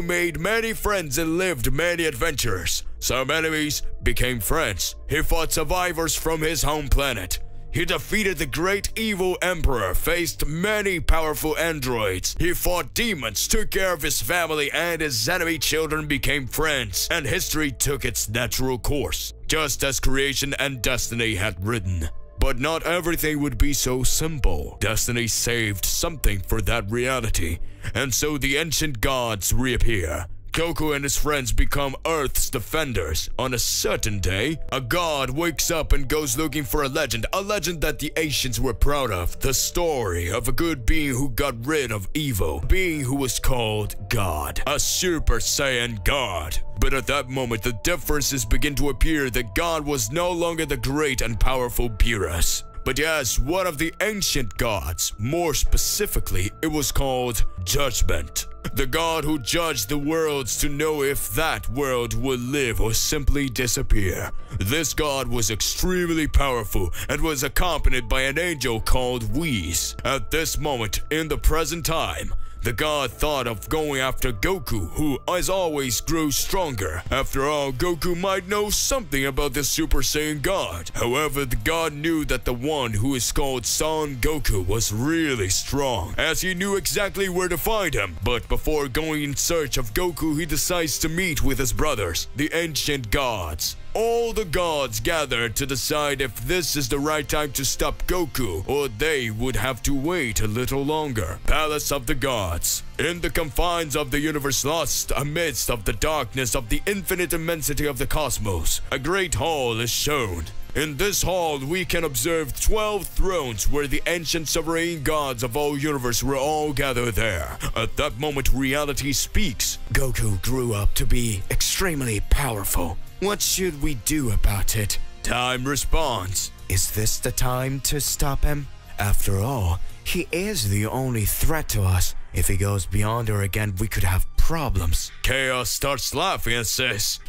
made many friends and lived many adventures. Some enemies became friends. He fought survivors from his home planet. He defeated the great evil emperor, faced many powerful androids. He fought demons, took care of his family, and his enemy children became friends, and history took its natural course, just as creation and destiny had written. But not everything would be so simple. Destiny saved something for that reality, and so the ancient gods reappear. Goku and his friends become Earth's defenders. On a certain day, a god wakes up and goes looking for a legend that the ancients were proud of. The story of a good being who got rid of evil, being who was called God, a Super Saiyan God. But at that moment, the differences begin to appear that God was no longer the great and powerful Beerus, but yes, one of the ancient gods. More specifically, it was called Judgment. The god who judged the worlds to know if that world would live or simply disappear. This god was extremely powerful and was accompanied by an angel called Whis. At this moment, in the present time, the god thought of going after Goku, who, as always, grew stronger. After all, Goku might know something about the Super Saiyan God. However, the god knew that the one who is called Son Goku was really strong, as he knew exactly where to find him. But before going in search of Goku, he decides to meet with his brothers, the ancient gods. all the gods gathered to decide if this is the right time to stop Goku, or they would have to wait a little longer. Palace of the Gods. In the confines of the universe lost amidst of the darkness of the infinite immensity of the cosmos, a great hall is shown. In this hall, we can observe 12 thrones where the ancient sovereign gods of all universe were all gathered there. At that moment, reality speaks. Goku grew up to be extremely powerful. What should we do about it? Time responds. Is this the time to stop him? After all, he is the only threat to us. If he goes beyond her again, we could have problems. Chaos starts laughing and says,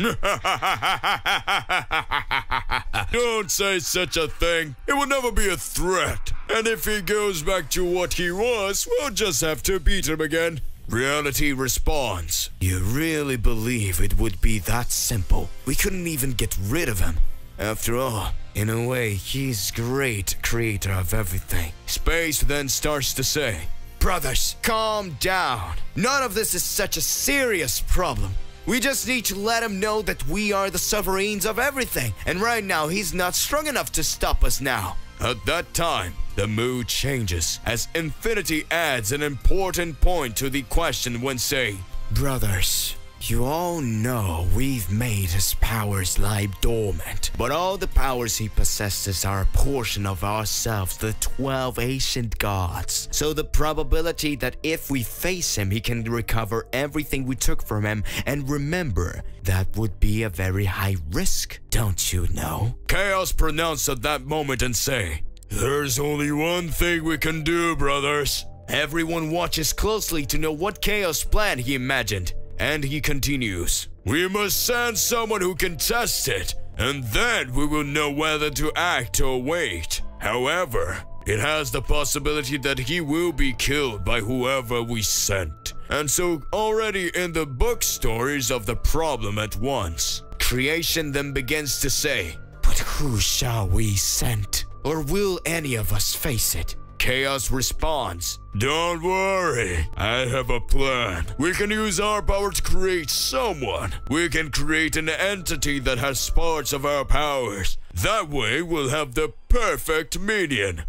"Don't say such a thing. It will never be a threat. And if he goes back to what he was, we'll just have to beat him again." Reality responds. You really believe it would be that simple? We couldn't even get rid of him. After all, in a way, he's great creator of everything. Space then starts to say, Brothers, calm down. None of this is such a serious problem. We just need to let him know that we are the sovereigns of everything. And right now, he's not strong enough to stop us now. At that time, the mood changes as Infinity adds an important point to the question when saying, Brothers, you all know we've made his powers lie dormant, but all the powers he possesses are a portion of ourselves, the 12 ancient gods. So the probability that if we face him, he can recover everything we took from him, and remember, that would be a very high risk, don't you know? Chaos pronounce at that moment and say, "There's only one thing we can do, brothers." Everyone watches closely to know what Chaos plan he imagined. And he continues, "We must send someone who can test it, and then we will know whether to act or wait. However, it has the possibility that he will be killed by whoever we sent. And so already in the book stories of the problem at once." Creation then begins to say, but who shall we send? Or will any of us face it? Chaos responds, "Don't worry, I have a plan. We can use our power to create someone. We can create an entity that has parts of our powers. That way we'll have the perfect median."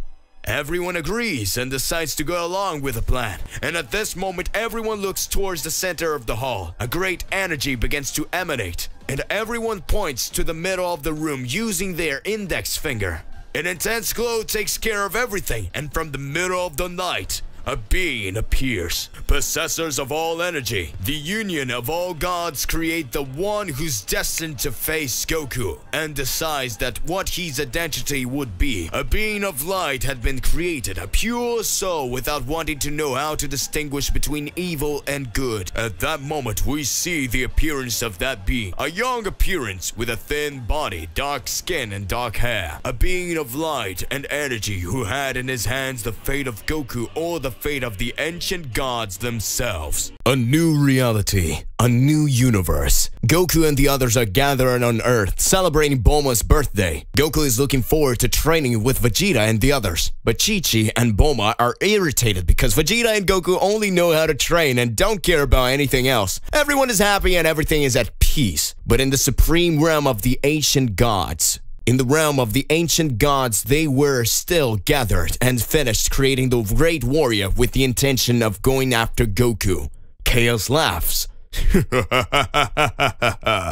Everyone agrees and decides to go along with the plan. And at this moment, everyone looks towards the center of the hall. A great energy begins to emanate, and everyone points to the middle of the room using their index finger. An intense glow takes care of everything, and from the middle of the night, a being appears. Possessors of all energy, the union of all gods create the one who's destined to face Goku, and decides that what his identity would be. A being of light had been created, a pure soul without wanting to know how to distinguish between evil and good. At that moment, we see the appearance of that being. A young appearance with a thin body, dark skin, and dark hair. A being of light and energy who had in his hands the fate of Goku or the fate of the ancient gods themselves. A new reality, a new universe. Goku and the others are gathering on Earth, celebrating Bulma's birthday. Goku is looking forward to training with Vegeta and the others, but Chi-Chi and Bulma are irritated because Vegeta and Goku only know how to train and don't care about anything else. Everyone is happy and everything is at peace. But in the supreme realm of the ancient gods, they were still gathered and finished creating the Great Warrior with the intention of going after Goku. Chaos laughs.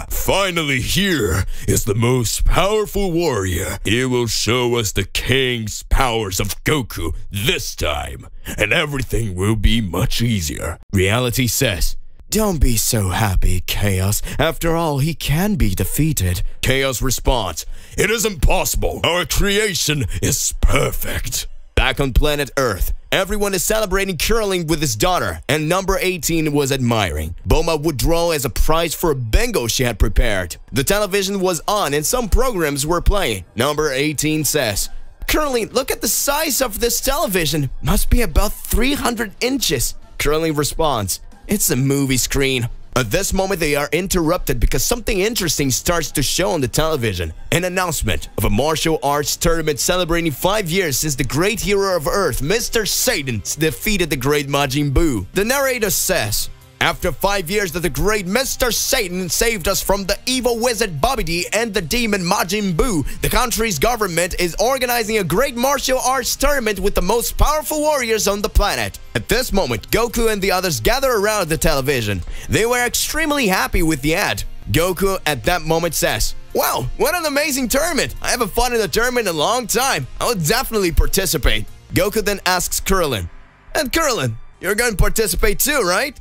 Finally, here is the most powerful warrior. He will show us the king's powers of Goku this time, and everything will be much easier. Reality says, don't be so happy, Chaos. After all, he can be defeated. Chaos responds, "It is impossible. Our creation is perfect." Back on planet Earth, everyone is celebrating curling with his daughter, and number 18 was admiring. Bulma would draw as a prize for a bingo she had prepared. The television was on and some programs were playing. Number 18 says, "Curling, look at the size of this television. Must be about 300 inches. Curling responds, "It's a movie screen." At this moment, they are interrupted because something interesting starts to show on the television. An announcement of a martial arts tournament celebrating 5 years since the great hero of Earth, Mr. Satan, defeated the great Majin Buu. The narrator says, After 5 years that the great Mr. Satan saved us from the evil wizard Babidi and the demon Majin Buu, the country's government is organizing a great martial arts tournament with the most powerful warriors on the planet. At this moment, Goku and the others gather around the television. They were extremely happy with the ad. Goku at that moment says, "Wow, what an amazing tournament! I haven't fought in a tournament in a long time. I will definitely participate." Goku then asks Krillin, "And Krillin, you're going to participate too, right?"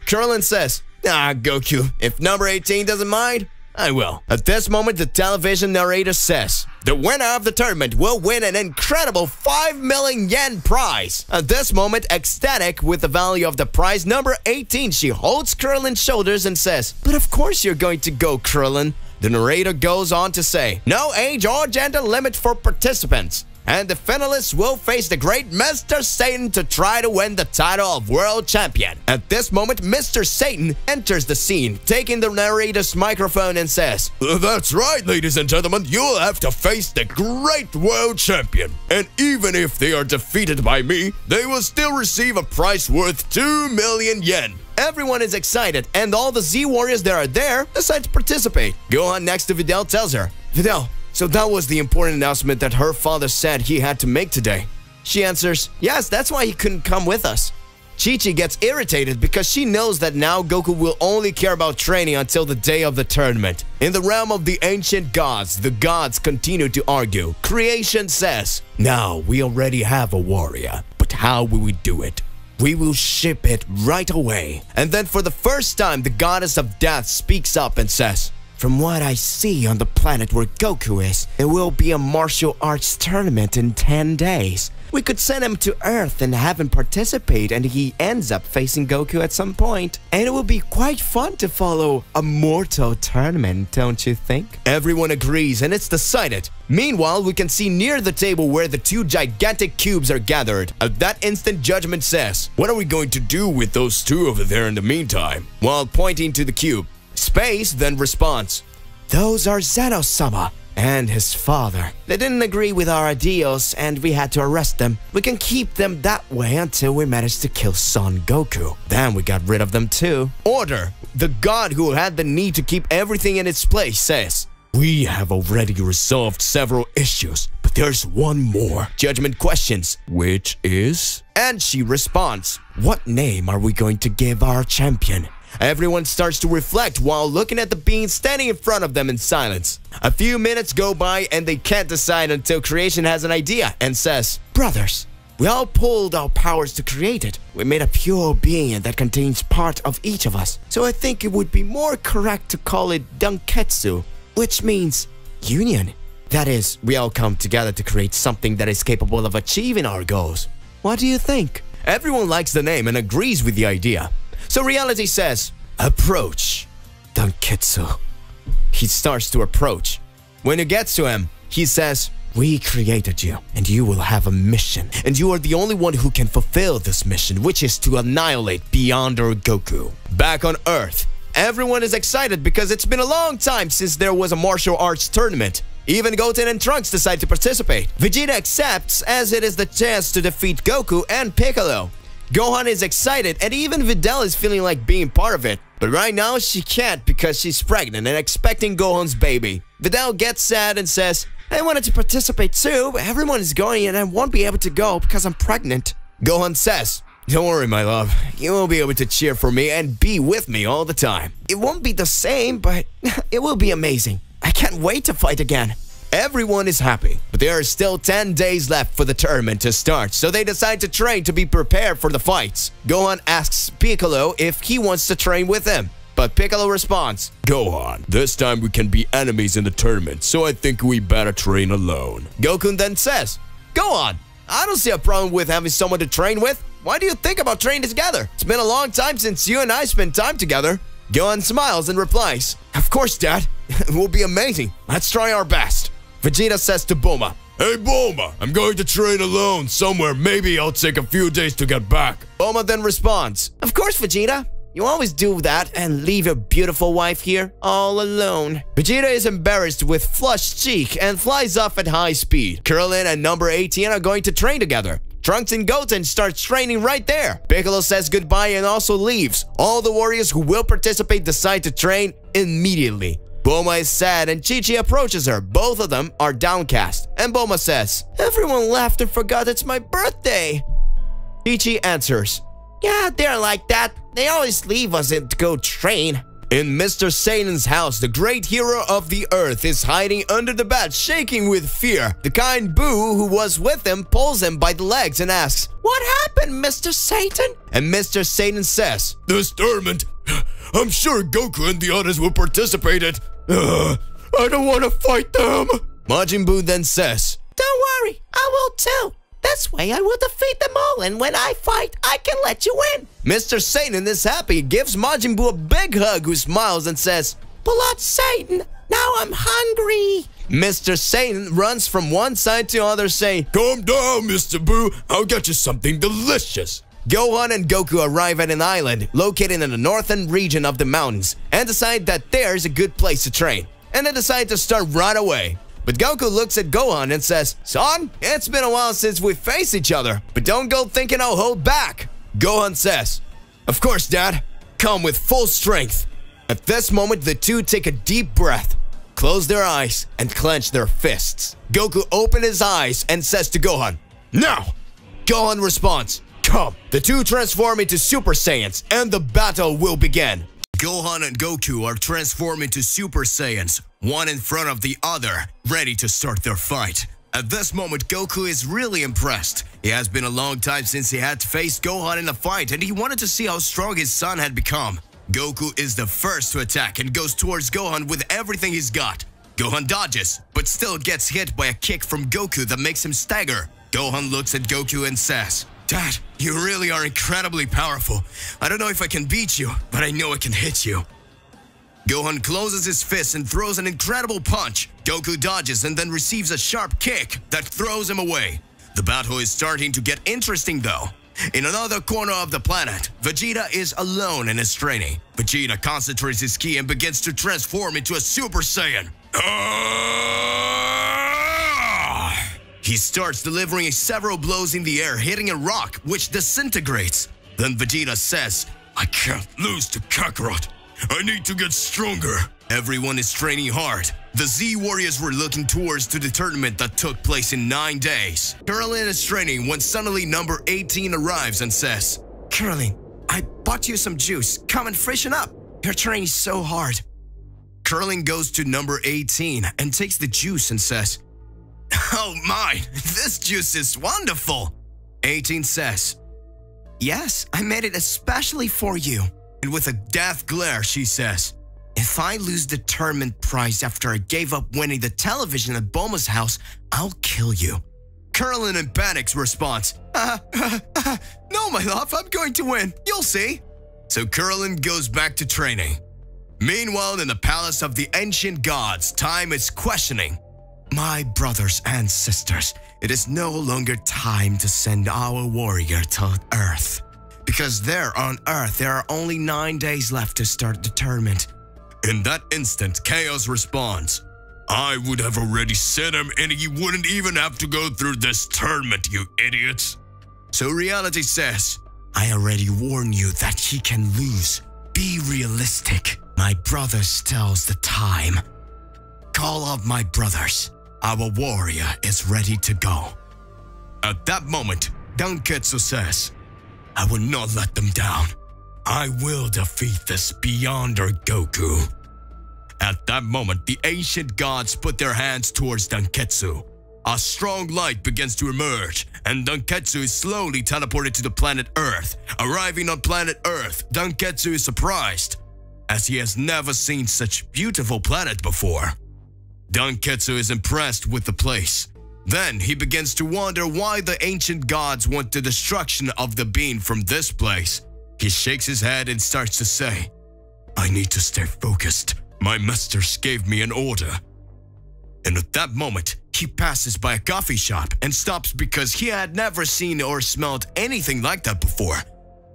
Krillin says, "Ah, Goku, if number 18 doesn't mind, I will." At this moment, the television narrator says, "The winner of the tournament will win an incredible 5 million yen prize." At this moment, ecstatic with the value of the prize, number 18, she holds Krillin's shoulders and says, "But of course you're going to go, Krillin." The narrator goes on to say, "No age or gender limit for participants. And the finalists will face the great Mr. Satan to try to win the title of world champion." At this moment, Mr. Satan enters the scene, taking the narrator's microphone and says, "That's right, ladies and gentlemen, you'll have to face the great world champion. And even if they are defeated by me, they will still receive a prize worth 2 million yen. Everyone is excited, and all the Z Warriors that are there decide to participate. Gohan next to Videl tells her, "Videl, so that was the important announcement that her father said he had to make today." She answers, "Yes, that's why he couldn't come with us." Chi-Chi gets irritated because she knows that now Goku will only care about training until the day of the tournament. In the realm of the ancient gods, the gods continue to argue. Creation says, "Now we already have a warrior, but how will we do it? We will ship it right away." And then for the first time, the goddess of death speaks up and says, "From what I see on the planet where Goku is, there will be a martial arts tournament in 10 days. We could send him to Earth and have him participate, and he ends up facing Goku at some point. And it will be quite fun to follow a mortal tournament, don't you think?" Everyone agrees, and it's decided. Meanwhile, we can see near the table where the two gigantic cubes are gathered. At that instant, Judgment says, "What are we going to do with those two over there in the meantime?" While pointing to the cube. Space then responds, "Those are Zeno-sama and his father. They didn't agree with our ideals and we had to arrest them. We can keep them that way until we manage to kill Son Goku. Then we got rid of them too." Order, the god who had the need to keep everything in its place, says, "We have already resolved several issues, but there's one more." Judgment questions, "Which is?" And she responds, "What name are we going to give our champion?" Everyone starts to reflect while looking at the being standing in front of them in silence. A few minutes go by and they can't decide until Creation has an idea and says, "Brothers, we all pulled our powers to create it. We made a pure being that contains part of each of us. So I think it would be more correct to call it Danketsu, which means union. That is, we all come together to create something that is capable of achieving our goals. What do you think?" Everyone likes the name and agrees with the idea. So reality says, "Approach, Danketsu." He starts to approach. When he gets to him, he says, "We created you, and you will have a mission, and you are the only one who can fulfill this mission, which is to annihilate Beyonder Goku." Back on Earth, everyone is excited because it's been a long time since there was a martial arts tournament. Even Goten and Trunks decide to participate. Vegeta accepts as it is the chance to defeat Goku and Piccolo. Gohan is excited, and even Videl is feeling like being part of it. But right now, she can't because she's pregnant and expecting Gohan's baby. Videl gets sad and says, "I wanted to participate too, but everyone is going and I won't be able to go because I'm pregnant." Gohan says, "Don't worry, my love. You will be able to cheer for me and be with me all the time. It won't be the same, but it will be amazing. I can't wait to fight again." Everyone is happy, but there are still 10 days left for the tournament to start, so they decide to train to be prepared for the fights. Gohan asks Piccolo if he wants to train with him, but Piccolo responds, "Gohan, this time we can be enemies in the tournament, so I think we better train alone." Goku then says, "Gohan, I don't see a problem with having someone to train with. Why do you think about training together? It's been a long time since you and I spent time together." Gohan smiles and replies, "Of course, Dad. It will be amazing. Let's try our best." Vegeta says to Bulma, "Hey Bulma, I'm going to train alone somewhere. Maybe I'll take a few days to get back." Bulma then responds, "Of course, Vegeta. You always do that and leave your beautiful wife here all alone." Vegeta is embarrassed with flushed cheek and flies off at high speed. Krillin and number 18 are going to train together. Trunks and Goten starts training right there. Piccolo says goodbye and also leaves. All the warriors who will participate decide to train immediately. Bulma is sad and Chi-Chi approaches her. Both of them are downcast. And Bulma says, "Everyone left and forgot it's my birthday." Chi-Chi answers, "Yeah, they're like that. They always leave us to go train." In Mr. Satan's house, the great hero of the earth is hiding under the bed, shaking with fear. The kind Boo who was with him pulls him by the legs and asks, "What happened, Mr. Satan?" And Mr. Satan says, "This tournament, I'm sure Goku and the others will participate in. I don't want to fight them." Majin Buu then says, "Don't worry, I will too. This way I will defeat them all, and when I fight, I can let you win." Mr. Satan is happy, gives Majin Buu a big hug, who smiles and says, "Blood Satan, now I'm hungry." Mr. Satan runs from one side to the other saying, "Calm down, Mr. Boo. I'll get you something delicious." Gohan and Goku arrive at an island located in the northern region of the mountains and decide that there's a good place to train. And they decide to start right away. But Goku looks at Gohan and says, "Son, it's been a while since we faced each other, but don't go thinking I'll hold back." Gohan says, "Of course, Dad. Come with full strength." At this moment, the two take a deep breath, close their eyes, and clench their fists. Goku opens his eyes and says to Gohan, "Now!" Gohan responds, "Come." The two transform into Super Saiyans, and the battle will begin. Gohan and Goku are transformed into Super Saiyans, one in front of the other, ready to start their fight. At this moment, Goku is really impressed. It has been a long time since he had faced Gohan in a fight, and he wanted to see how strong his son had become. Goku is the first to attack and goes towards Gohan with everything he's got. Gohan dodges, but still gets hit by a kick from Goku that makes him stagger. Gohan looks at Goku and says, "Dad, you really are incredibly powerful. I don't know if I can beat you, but I know I can hit you." Gohan closes his fist and throws an incredible punch. Goku dodges and then receives a sharp kick that throws him away. The battle is starting to get interesting though. In another corner of the planet, Vegeta is alone in his training. Vegeta concentrates his ki and begins to transform into a Super Saiyan. He starts delivering several blows in the air, hitting a rock, which disintegrates. Then Vegeta says, "I can't lose to Kakarot. I need to get stronger." Everyone is training hard. The Z Warriors were looking towards to the tournament that took place in 9 days. Caroline is training when suddenly number 18 arrives and says, "Caroline, I bought you some juice. Come and freshen up. Your training is so hard." Caroline goes to number 18 and takes the juice and says, "Oh my, this juice is wonderful." 18 says, "Yes, I made it especially for you." And with a death glare, she says, "If I lose the tournament prize after I gave up winning the television at Bulma's house, I'll kill you." Caroline in panic responds, "No, my love, I'm going to win. You'll see." So Caroline goes back to training. Meanwhile, in the palace of the ancient gods, time is questioning. "My brothers and sisters, it is no longer time to send our warrior to Earth. Because there on Earth, there are only 9 days left to start the tournament." In that instant, Chaos responds, "I would have already sent him and he wouldn't even have to go through this tournament, you idiots." So Reality says, "I already warned you that he can lose. Be realistic. My brother tells the time. Call up my brothers. Our warrior is ready to go." At that moment, Danketsu says, "I will not let them down. I will defeat this Beyonder Goku." At that moment, the ancient gods put their hands towards Danketsu. A strong light begins to emerge, and Danketsu is slowly teleported to the planet Earth. Arriving on planet Earth, Danketsu is surprised, as he has never seen such beautiful planet before. Danketsu is impressed with the place. Then he begins to wonder why the ancient gods want the destruction of the being from this place. He shakes his head and starts to say, "I need to stay focused. My masters gave me an order." And at that moment, he passes by a coffee shop and stops because he had never seen or smelled anything like that before.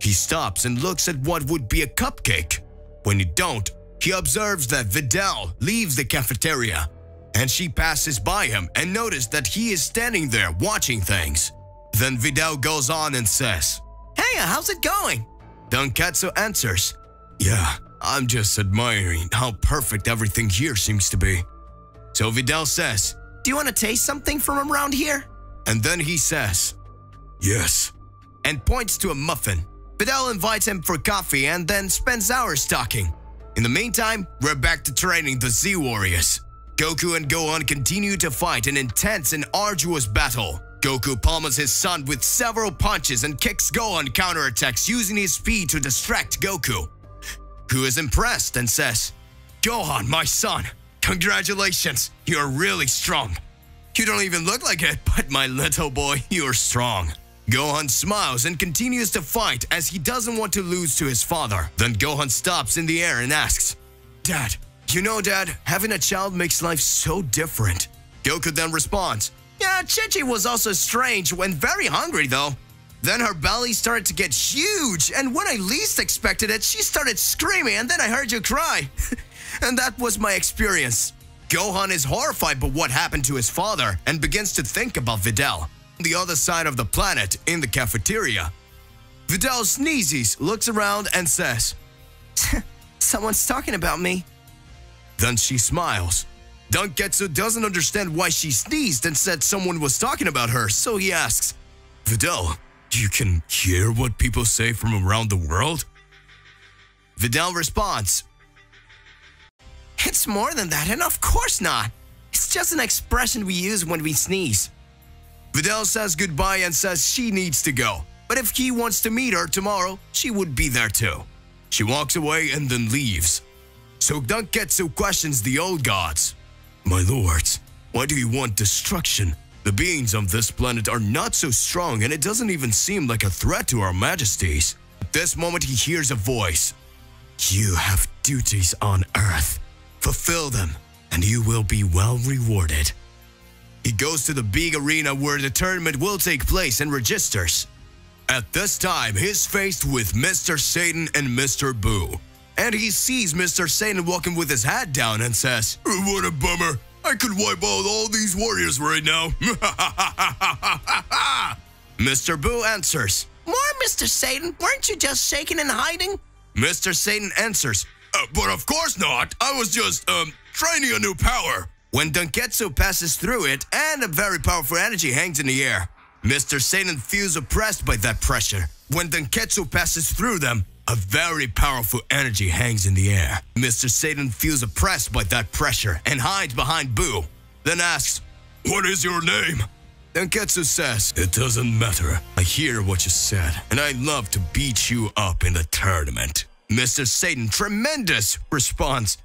He stops and looks at what would be a cupcake. When he don't, he observes that Vidal leaves the cafeteria, and she passes by him and notices that he is standing there watching things. Then Videl goes on and says, Hey, how's it going? Donketsu answers, yeah, I'm just admiring how perfect everything here seems to be. So Videl says, Do you want to taste something from around here? and then he says, Yes. and points to a muffin. Videl invites him for coffee and then spends hours talking. In the meantime, we're back to training the Z Warriors. Goku and Gohan continue to fight an intense and arduous battle. Goku pummels his son with several punches and kicks Gohan counterattacks using his speed to distract Goku, who is impressed and says, Gohan, my son, congratulations, you're really strong. You don't even look like it, but my little boy, you're strong. Gohan smiles and continues to fight as he doesn't want to lose to his father. Then Gohan stops in the air and asks, Dad, you know, Dad, having a child makes life so different. Goku then responds, Yeah, Chi-Chi was also strange when very hungry though. Then her belly started to get huge, and when I least expected it, she started screaming, and then I heard you cry. And that was my experience. Gohan is horrified by what happened to his father and begins to think about Videl, the other side of the planet, in the cafeteria. Videl sneezes, looks around, and says, Someone's talking about me. Then she smiles. Donketsu doesn't understand why she sneezed and said someone was talking about her, so he asks, Videl, you can hear what people say from around the world? Videl responds, It's more than that, and of course not. It's just an expression we use when we sneeze. Videl says goodbye and says she needs to go, but if he wants to meet her tomorrow, she would be there too. She walks away and then leaves. So Donketsu questions the old gods. My lords, why do you want destruction? The beings on this planet are not so strong and it doesn't even seem like a threat to our majesties. At this moment he hears a voice. You have duties on Earth. Fulfill them and you will be well rewarded. He goes to the big arena where the tournament will take place and registers. At this time, he's faced with Mr. Satan and Mr. Boo. And he sees Mr. Satan walking with his hat down and says, What a bummer. I could wipe out all these warriors right now. Mr. Boo answers, More, Mr. Satan? Weren't you just shaking and hiding? Mr. Satan answers, But of course not. I was just, training a new power. When Donketsu passes through it, and a very powerful energy hangs in the air. Mr. Satan feels oppressed by that pressure. When Donketsu passes through them, a very powerful energy hangs in the air. Mr. Satan feels oppressed by that pressure and hides behind Boo. Then asks, What is your name? Donketsu says, It doesn't matter. I hear what you said, and I'd love to beat you up in the tournament. Mr. Satan, tremendous, responds,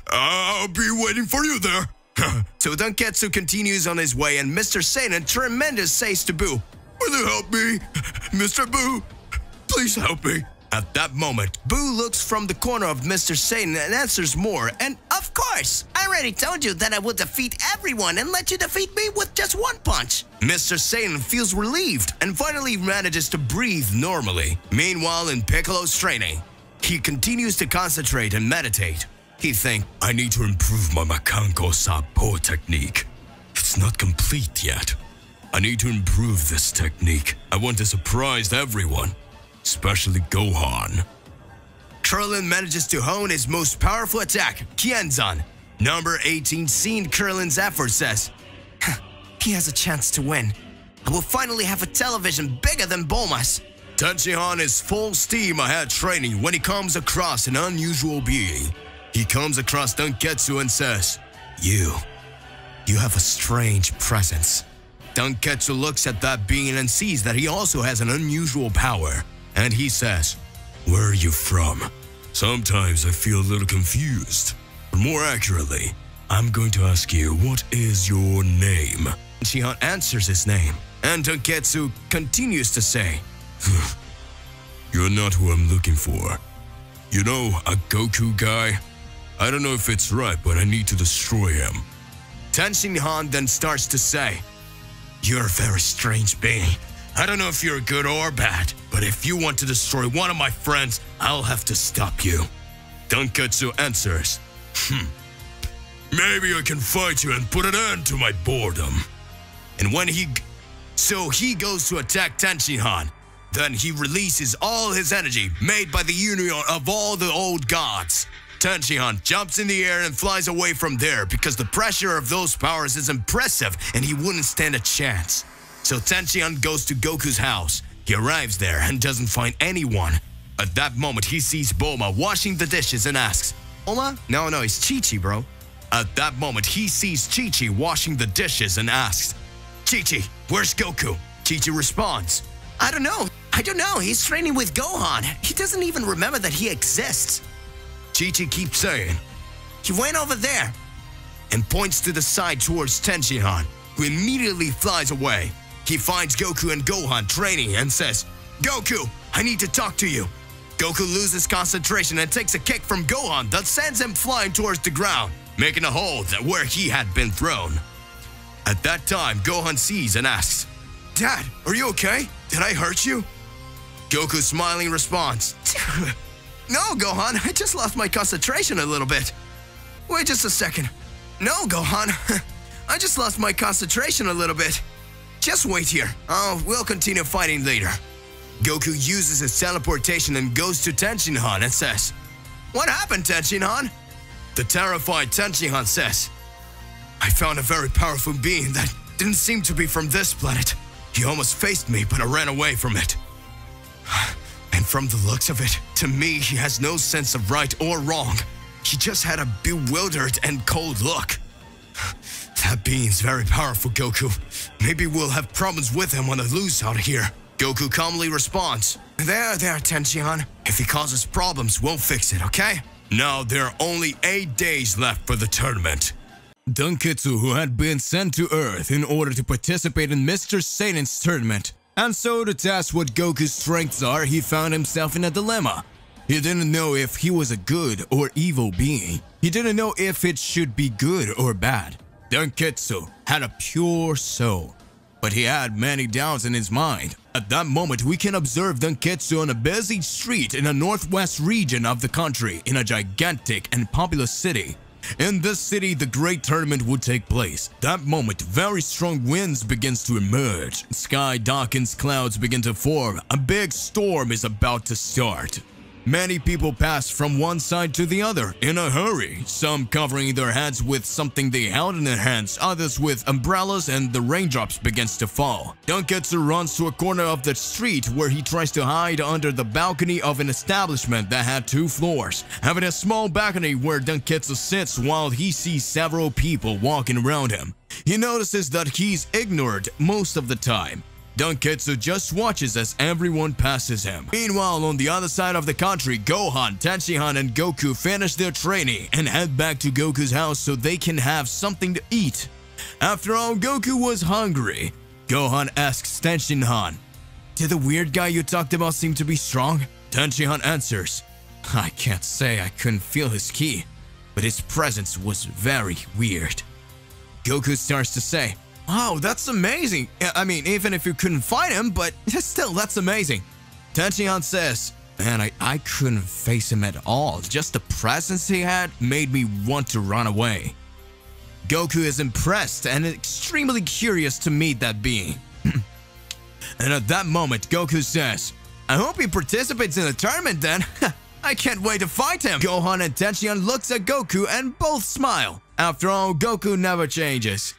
I'll be waiting for you there. So Donketsu continues on his way, and Mr. Satan, tremendous, says to Boo, Will you help me? Mr. Boo, please help me. At that moment, Boo looks from the corner of Mr. Satan and answers more, and Of course! I already told you that I would defeat everyone and let you defeat me with just one punch. Mr. Satan feels relieved and finally manages to breathe normally. Meanwhile, in Piccolo's training, he continues to concentrate and meditate. He thinks, I need to improve my Makanko Sapo technique. It's not complete yet. I need to improve this technique. I want to surprise everyone, especially Gohan. Krillin manages to hone his most powerful attack, Kienzan. Number 18, seeing Krillin's effort, says, He has a chance to win. I will finally have a television bigger than Bulma's. Tenshinhan is full steam ahead training when he comes across an unusual being. He comes across Donketsu and says, You have a strange presence. Donketsu looks at that being and sees that he also has an unusual power. And he says, Where are you from? Sometimes I feel a little confused. But more accurately, I'm going to ask you, what is your name? Tenshinhan answers his name. And Donketsu continues to say, You're not who I'm looking for. You know, a Goku guy? I don't know if it's right, but I need to destroy him. Tenshinhan then starts to say, You're a very strange being. I don't know if you're good or bad, but if you want to destroy one of my friends, I'll have to stop you. Donketsu answers, Maybe I can fight you and put an end to my boredom. And when he So he goes to attack Tenshinhan. Then he releases all his energy made by the union of all the old gods. Tenshinhan jumps in the air and flies away from there because the pressure of those powers is impressive and he wouldn't stand a chance. So Tenshinhan goes to Goku's house. He arrives there and doesn't find anyone. At that moment, he sees Bulma washing the dishes and asks, Bulma? No, it's Chi-Chi, bro. At that moment, he sees Chi-Chi washing the dishes and asks, Chi-Chi, where's Goku? Chi-Chi responds, I don't know. He's training with Gohan. He doesn't even remember that he exists. Chi-Chi keeps saying, he went over there, and points to the side towards Tenshinhan, who immediately flies away. He finds Goku and Gohan training and says, Goku, I need to talk to you. Goku loses concentration and takes a kick from Gohan that sends him flying towards the ground, making a hole where he had been thrown. At that time, Gohan sees and asks, Dad, are you okay? Did I hurt you? Goku smiling responds, No, Gohan, I just lost my concentration a little bit. Wait just a second. No, Gohan, I just lost my concentration a little bit. Just wait here. We'll continue fighting later. Goku uses his teleportation and goes to Tenshinhan and says, What happened, Tenshinhan? The terrified Tenshinhan says, I found a very powerful being that didn't seem to be from this planet. He almost faced me, but I ran away from it. And from the looks of it, to me, he has no sense of right or wrong. He just had a bewildered and cold look. That being's very powerful, Goku. Maybe we'll have problems with him on the loose out here. Goku calmly responds, There, Tenshinhan. If he causes problems, we'll fix it, okay? Now there are only 8 days left for the tournament. Dunketsu, who had been sent to Earth in order to participate in Mr. Satan's tournament, and so to test what Goku's strengths are, he found himself in a dilemma. He didn't know if he was a good or evil being. He didn't know if it should be good or bad. Dunketsu had a pure soul, but he had many doubts in his mind. At that moment, we can observe Dunketsu on a busy street in a northwest region of the country in a gigantic and populous city. In this city, the great tournament would take place. That moment, very strong winds begins to emerge. Sky darkens, clouds begin to form. A big storm is about to start. Many people pass from one side to the other in a hurry, some covering their heads with something they held in their hands, others with umbrellas, and the raindrops begins to fall. Dunketsu runs to a corner of the street where he tries to hide under the balcony of an establishment that had 2 floors, having a small balcony where Dunketsu sits while he sees several people walking around him. He notices that he's ignored most of the time. Dunketsu just watches as everyone passes him. Meanwhile, on the other side of the country, Gohan, Tenshinhan, and Goku finish their training and head back to Goku's house so they can have something to eat. After all, Goku was hungry. Gohan asks Tenshinhan, Did the weird guy you talked about seem to be strong? Tenshinhan answers, I can't say I couldn't feel his ki, but his presence was very weird. Goku starts to say, Oh, that's amazing. I mean, even if you couldn't fight him, but still, that's amazing. Tenshinhan says, Man, I couldn't face him at all. Just the presence he had made me want to run away. Goku is impressed and extremely curious to meet that being. And at that moment, Goku says, I hope he participates in the tournament then. I can't wait to fight him. Gohan and Tenshinhan looks at Goku and both smile. After all, Goku never changes.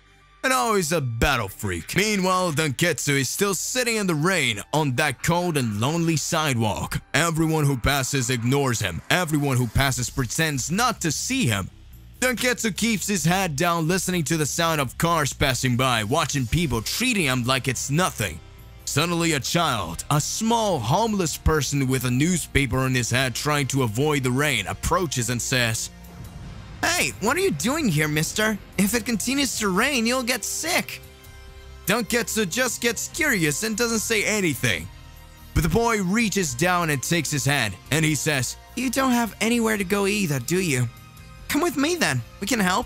And always a battle freak. Meanwhile, Dunketsu is still sitting in the rain on that cold and lonely sidewalk. Everyone who passes ignores him. Everyone who passes pretends not to see him. Dunketsu keeps his head down, listening to the sound of cars passing by, watching people treating him like it's nothing. Suddenly a child, a small homeless person with a newspaper in his head trying to avoid the rain, approaches and says, Hey, what are you doing here, mister? If it continues to rain, you'll get sick. Dunketsu just gets curious and doesn't say anything. But the boy reaches down and takes his hand, and he says, You don't have anywhere to go either, do you? Come with me then, we can help.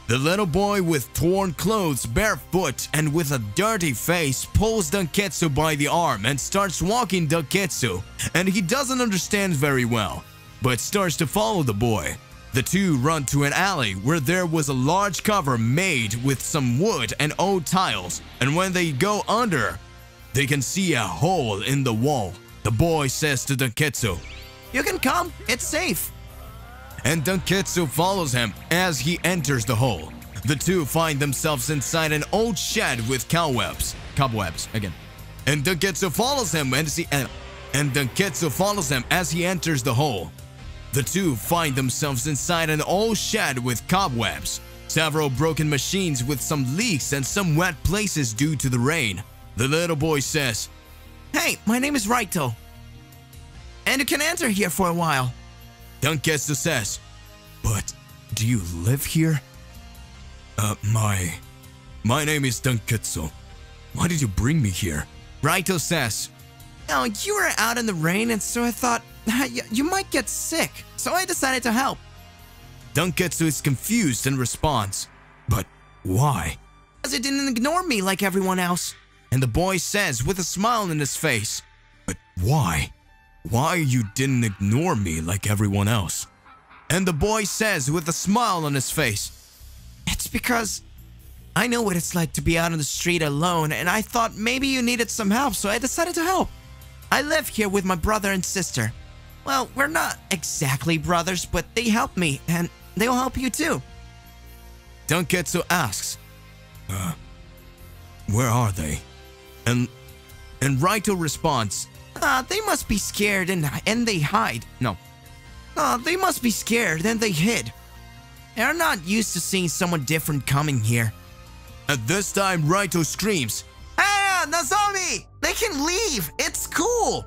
The little boy with torn clothes, barefoot, and with a dirty face pulls Dunketsu by the arm and starts walking Dunketsu, and he doesn't understand very well, but starts to follow the boy. The two run to an alley where there was a large cover made with some wood and old tiles, and when they go under, they can see a hole in the wall. The boy says to Dunketsu, You can come, it's safe. and Dunketsu follows him as he enters the hole. The two find themselves inside an old shed with cobwebs again. And Dunketsu follows him as he enters the hole. The two find themselves inside an old shed with cobwebs, several broken machines with some leaks and some wet places due to the rain. The little boy says, Hey, my name is Raito. And you can enter here for a while. Dunketsu says, But do you live here? My name is Dunketsu. Why did you bring me here? Raito says, Oh, you were out in the rain, and so I thought you might get sick, so I decided to help. Dunketsu is confused and responds, But why? Because you didn't ignore me like everyone else. And the boy says with a smile on his face, But why? Why you didn't ignore me like everyone else? And the boy says with a smile on his face, It's because I know what it's like to be out on the street alone, and I thought maybe you needed some help, so I decided to help. I live here with my brother and sister. Well, we're not exactly brothers, but they help me, and they'll help you too. Dunketsu asks, Where are they? And Raito responds, They must be scared and they hide. No. They must be scared and they hid. They're not used to seeing someone different coming here. At this time, Raito screams, Hey, Nozomi! They can leave! It's cool!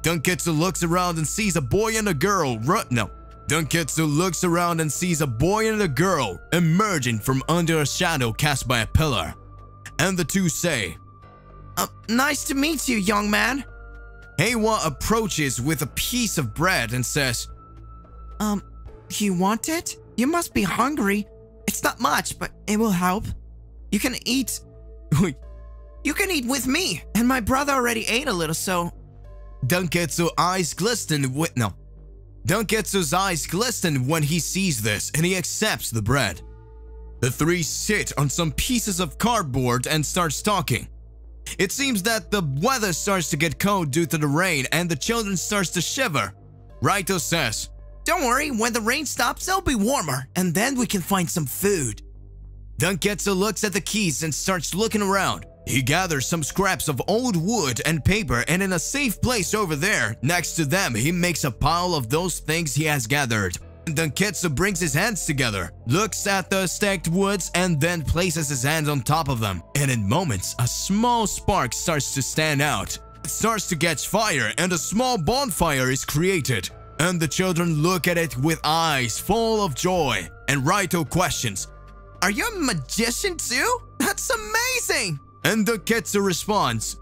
Dunketsu looks around and sees a boy and a girl Dunketsu looks around and sees a boy and a girl emerging from under a shadow cast by a pillar. And the two say, Nice to meet you, young man. Heiwa approaches with a piece of bread and says, You want it? You must be hungry. It's not much, but it will help. You can eat. You can eat with me, and my brother already ate a little, so... Dunketsu's eyes glisten when he sees this, and he accepts the bread. The three sit on some pieces of cardboard and start talking. It seems that the weather starts to get cold due to the rain, and the children starts to shiver. Raito says, Don't worry, when the rain stops, it'll be warmer, and then we can find some food. Dunketsu looks at the keys and starts looking around. He gathers some scraps of old wood and paper, and in a safe place over there, next to them, he makes a pile of those things he has gathered. Dunketsu brings his hands together, looks at the stacked woods, and then places his hands on top of them. And in moments, a small spark starts to stand out. It starts to catch fire, and a small bonfire is created. And the children look at it with eyes full of joy. And Raito questions, Are you a magician too? That's amazing! And Dunketsu responds,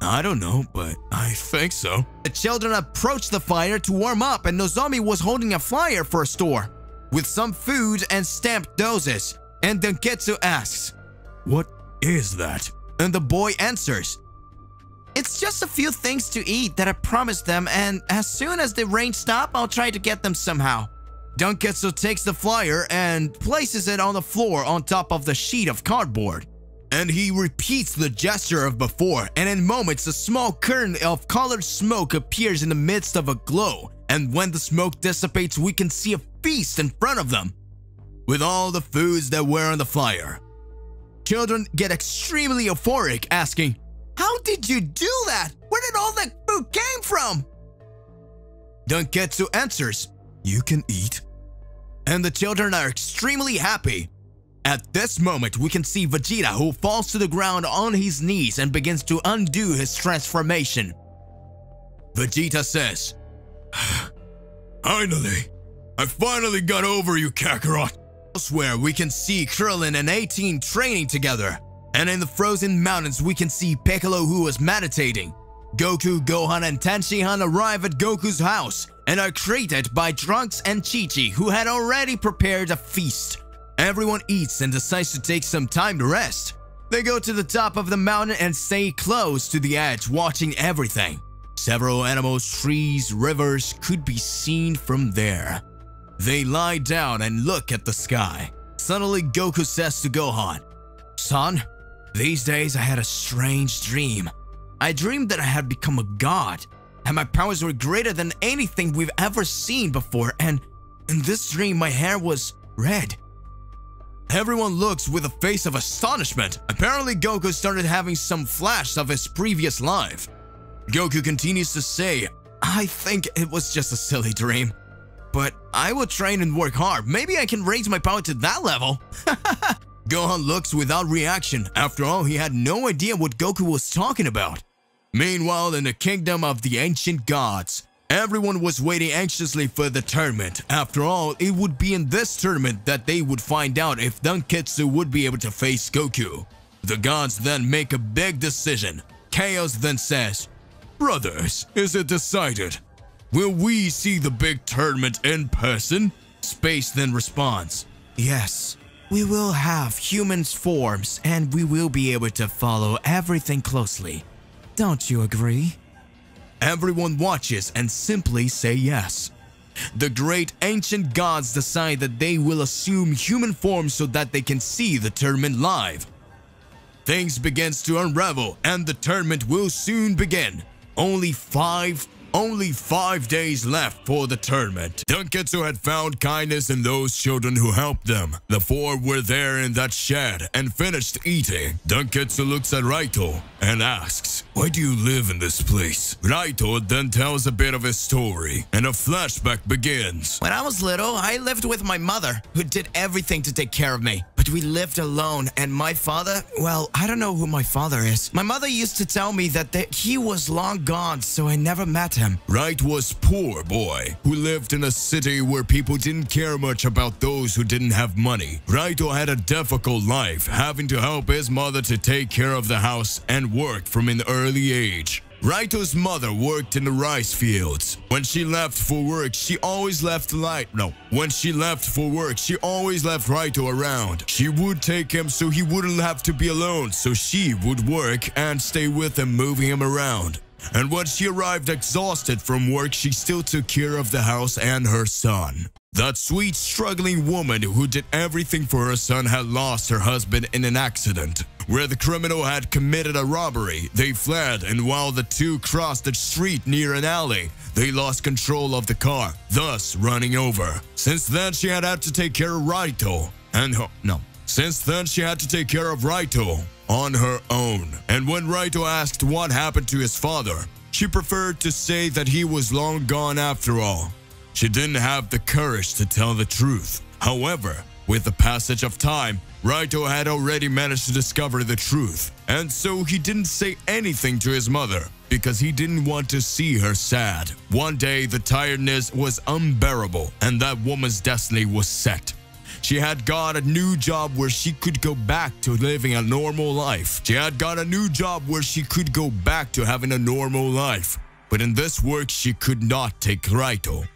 I don't know, but I think so. The children approach the fire to warm up, and Nozomi was holding a flyer for a store with some food and stamped doses. And Dunketsu asks, What is that? And the boy answers, It's just a few things to eat that I promised them, and as soon as the rain stops, I'll try to get them somehow. Dunketsu takes the flyer and places it on the floor on top of the sheet of cardboard. And he repeats the gesture of before, and in moments a small curtain of colored smoke appears in the midst of a glow, and when the smoke dissipates we can see a feast in front of them, with all the foods that were on the flyer. Children get extremely euphoric, asking, How did you do that? Where did all that food came from? Dunketsu answers, You can eat. And the children are extremely happy. At this moment, we can see Vegeta, who falls to the ground on his knees and begins to undo his transformation. Vegeta says, I finally got over you, Kakarot. Elsewhere, we can see Krillin and 18 training together. And in the frozen mountains, we can see Piccolo, who is meditating. Goku, Gohan, and Tenshinhan arrive at Goku's house and are greeted by Trunks and Chi-Chi, who had already prepared a feast. Everyone eats and decides to take some time to rest. They go to the top of the mountain and stay close to the edge, watching everything. Several animals, trees, rivers could be seen from there. They lie down and look at the sky. Suddenly, Goku says to Gohan, "Son, these days I had a strange dream. I dreamed that I had become a god, and my powers were greater than anything we've ever seen before, and in this dream my hair was red." Everyone looks with a face of astonishment. Apparently, Goku started having some flash of his previous life. Goku continues to say, "I think it was just a silly dream, but I will train and work hard. Maybe I can raise my power to that level." Gohan looks without reaction. After all, he had no idea what Goku was talking about. Meanwhile, in the kingdom of the ancient gods, everyone was waiting anxiously for the tournament. After all, it would be in this tournament that they would find out if Dunketsu would be able to face Goku. The gods then make a big decision. Chaos then says, "Brothers, is it decided? Will we see the big tournament in person?" Space then responds, "Yes, we will have humans' forms and we will be able to follow everything closely. Don't you agree?" Everyone watches and simply say yes. The great ancient gods decide that they will assume human forms so that they can see the tournament live. Things begins to unravel and the tournament will soon begin. Only five days left for the tournament. Dunketsu had found kindness in those children who helped them. The four were there in that shed and finished eating. Dunketsu looks at Raito and asks, "Why do you live in this place?" Raito then tells a bit of his story and a flashback begins. When I was little, I lived with my mother, who did everything to take care of me. But we lived alone, and my father, well, I don't know who my father is. My mother used to tell me that he was long gone, so I never met him. Wright was poor boy who lived in a city where people didn't care much about those who didn't have money. Raito had a difficult life, having to help his mother to take care of the house and work from an early age. Raito's mother worked in the rice fields. When she left for work, she always left Raito around. She would take him so he wouldn't have to be alone, so she would work and stay with him, moving him around. And when she arrived exhausted from work, she still took care of the house and her son. That sweet, struggling woman who did everything for her son had lost her husband in an accident, where the criminal had committed a robbery. They fled, and while the two crossed the street near an alley, they lost control of the car, thus running over. Since then, she had to take care of Raito on her own. And when Raito asked what happened to his father, she preferred to say that he was long gone after all. She didn't have the courage to tell the truth. However, with the passage of time, Raito had already managed to discover the truth, and so he didn't say anything to his mother because he didn't want to see her sad. One day, the tiredness was unbearable, and that woman's destiny was set. She had got a new job where she could go back to living a normal life. Having a normal life. But in this work, she could not take Raito,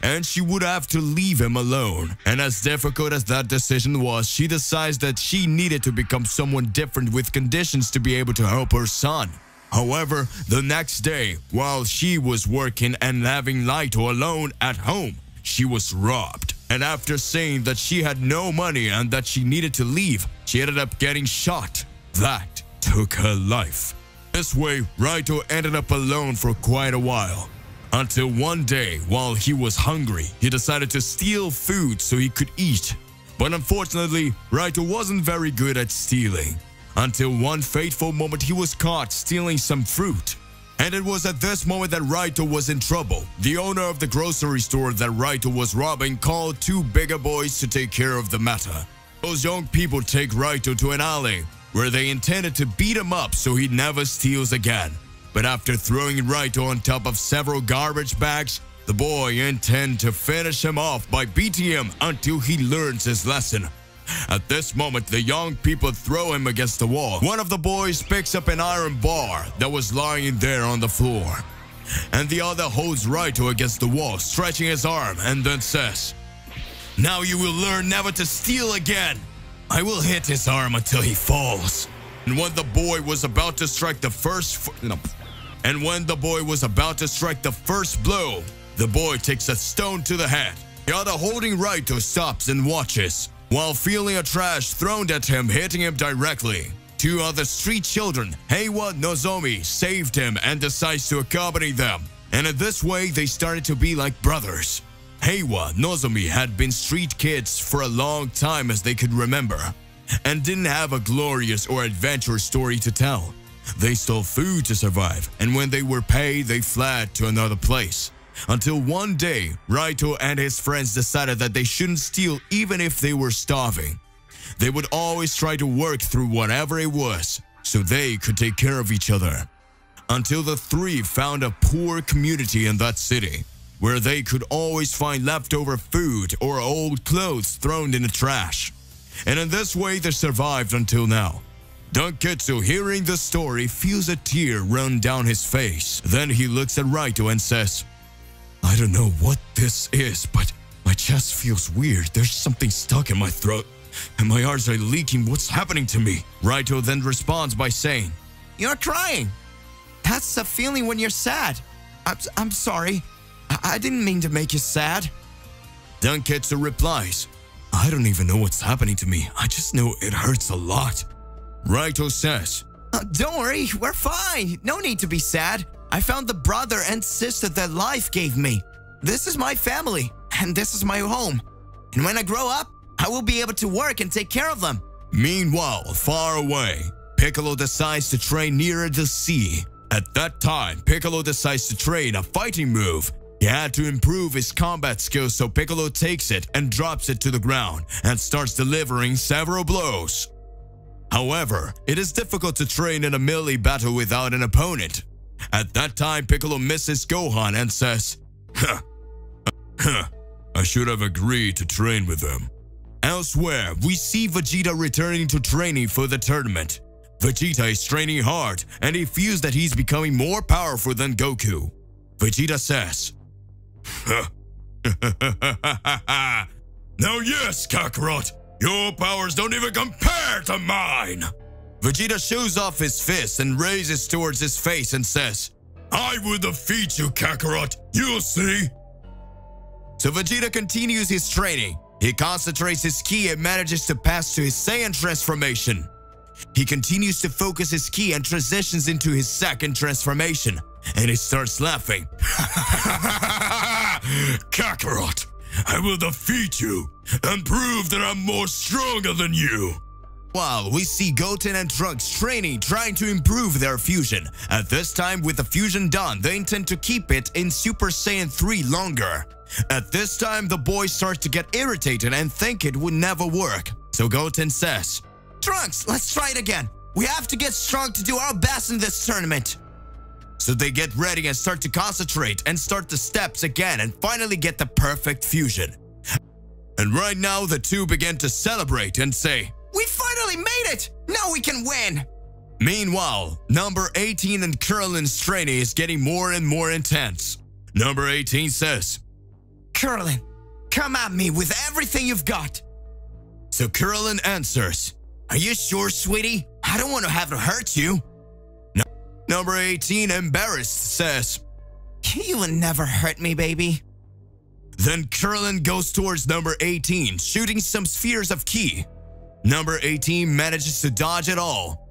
and she would have to leave him alone. And as difficult as that decision was, she decides that she needed to become someone different with conditions to be able to help her son. However, the next day, while she was working and having Raito alone at home, she was robbed. And after saying that she had no money and that she needed to leave, she ended up getting shot. That took her life. This way, Raito ended up alone for quite a while. Until one day, while he was hungry, he decided to steal food so he could eat. But unfortunately, Raito wasn't very good at stealing. Until one fateful moment, he was caught stealing some fruit. And it was at this moment that Raito was in trouble. The owner of the grocery store that Raito was robbing called two bigger boys to take care of the matter. Those young people take Raito to an alley where they intended to beat him up so he never steals again. But after throwing Raito on top of several garbage bags, the boy intends to finish him off by beating him until he learns his lesson. At this moment, the young people throw him against the wall. One of the boys picks up an iron bar that was lying there on the floor, and the other holds Raito against the wall, stretching his arm, and then says, "Now you will learn never to steal again." I will hit his arm until he falls. And when the boy was about to strike the first blow, the boy takes a stone to the head Yada holding Raito stops and watches, while feeling a trash thrown at him, hitting him directly. Two other street children, Heiwa, Nozomi, saved him and decides to accompany them. And in this way, they started to be like brothers. Heiwa, Nozomi had been street kids for a long time as they could remember, and didn't have a glorious or adventurous story to tell. They stole food to survive, and when they were paid, they fled to another place. Until one day, Raito and his friends decided that they shouldn't steal even if they were starving. They would always try to work through whatever it was, so they could take care of each other. Until the three found a poor community in that city, where they could always find leftover food or old clothes thrown in the trash. And in this way, they survived until now. Dunketsu, hearing the story, feels a tear run down his face. Then he looks at Raito and says, "I don't know what this is, but my chest feels weird. There's something stuck in my throat, and my eyes are leaking. What's happening to me?" Raito then responds by saying, You're crying. That's a feeling when you're sad. I'm sorry. I didn't mean to make you sad. Dunketsu replies, "I don't even know what's happening to me. I just know it hurts a lot." Raito says, Don't worry, we're fine. No need to be sad. I found the brother and sister that life gave me. This is my family, and this is my home. And when I grow up, I will be able to work and take care of them. Meanwhile, far away, Piccolo decides to train nearer the sea. At that time, Piccolo decides to train a fighting move. He had to improve his combat skills, so Piccolo takes it and drops it to the ground and starts delivering several blows. However, it is difficult to train in a melee battle without an opponent. At that time, Piccolo misses Gohan and says, I should have agreed to train with him. Elsewhere, we see Vegeta returning to training for the tournament. Vegeta is training hard, and he feels that he's becoming more powerful than Goku. Vegeta says, "Now yes, Kakarot, your powers don't even compare to mine." Vegeta shows off his fist and raises towards his face and says, "I will defeat you, Kakarot, you'll see." So Vegeta continues his training. He concentrates his ki and manages to pass to his Saiyan transformation. He continues to focus his ki and transitions into his second transformation, and he starts laughing. "Kakarot, I will defeat you and prove that I'm more stronger than you." While we see Goten and Trunks training, trying to improve their fusion. At this time, with the fusion done, they intend to keep it in Super Saiyan 3 longer. At this time, the boys start to get irritated and think it would never work. So Goten says, Trunks, let's try it again. We have to get strong to do our best in this tournament. So they get ready and start to concentrate and start the steps again and finally get the perfect fusion. And right now, the two begin to celebrate and say, We finally made it! Now we can win! Meanwhile, number 18 and Kurlin's training is getting more and more intense. Number 18 says, Kurlin, come at me with everything you've got. So Kurlin answers, Are you sure, sweetie? I don't want to have to hurt you. Number 18, embarrassed, says, You will never hurt me, baby. Then Kurlin goes towards number 18, shooting some spheres of ki. Number 18 manages to dodge it all.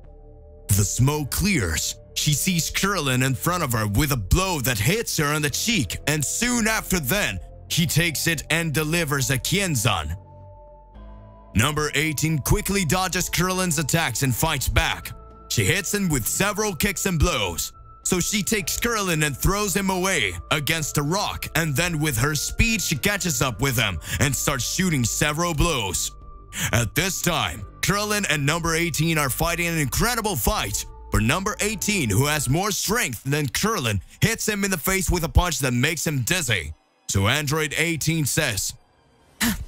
The smoke clears. She sees Kurlin in front of her with a blow that hits her on the cheek, and soon after then, he takes it and delivers a Kienzan. Number 18 quickly dodges Kurlin's attacks and fights back. She hits him with several kicks and blows. So she takes Kurlin and throws him away against a rock, and then with her speed she catches up with him and starts shooting several blows. At this time, Kurlin and number 18 are fighting an incredible fight, but number 18, who has more strength than Kurlin, hits him in the face with a punch that makes him dizzy. So Android 18 says,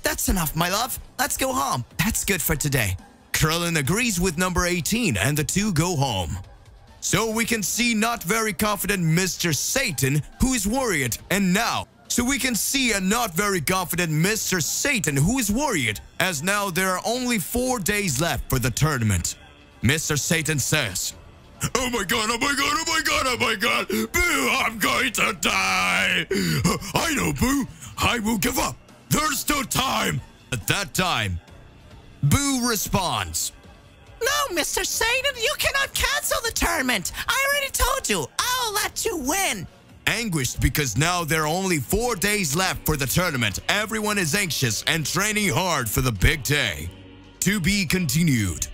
That's enough, my love. Let's go home. That's good for today. Kurlin agrees with number 18 and the two go home. So we can see not very confident Mr. Satan, who is worried, and now. So we can see a not very confident Mr. Satan, who is worried, as now there are only 4 days left for the tournament. Mr. Satan says, Oh my god, oh my god, oh my god, oh my god, Boo, I'm going to die. I know, Boo, I will give up. The Thirsto time! At that time, Boo responds. No, Mr. Satan, you cannot cancel the tournament. I already told you. I'll let you win. Anguished because now there are only 4 days left for the tournament, everyone is anxious and training hard for the big day. To be continued.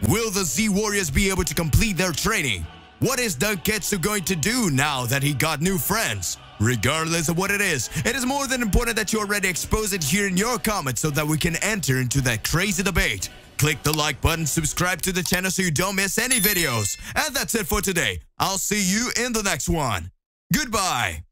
Will the Z Warriors be able to complete their training? What is Danketsu going to do now that he got new friends? Regardless of what it is more than important that you already expose it here in your comments so that we can enter into that crazy debate. Click the like button, subscribe to the channel so you don't miss any videos. And that's it for today. I'll see you in the next one. Goodbye.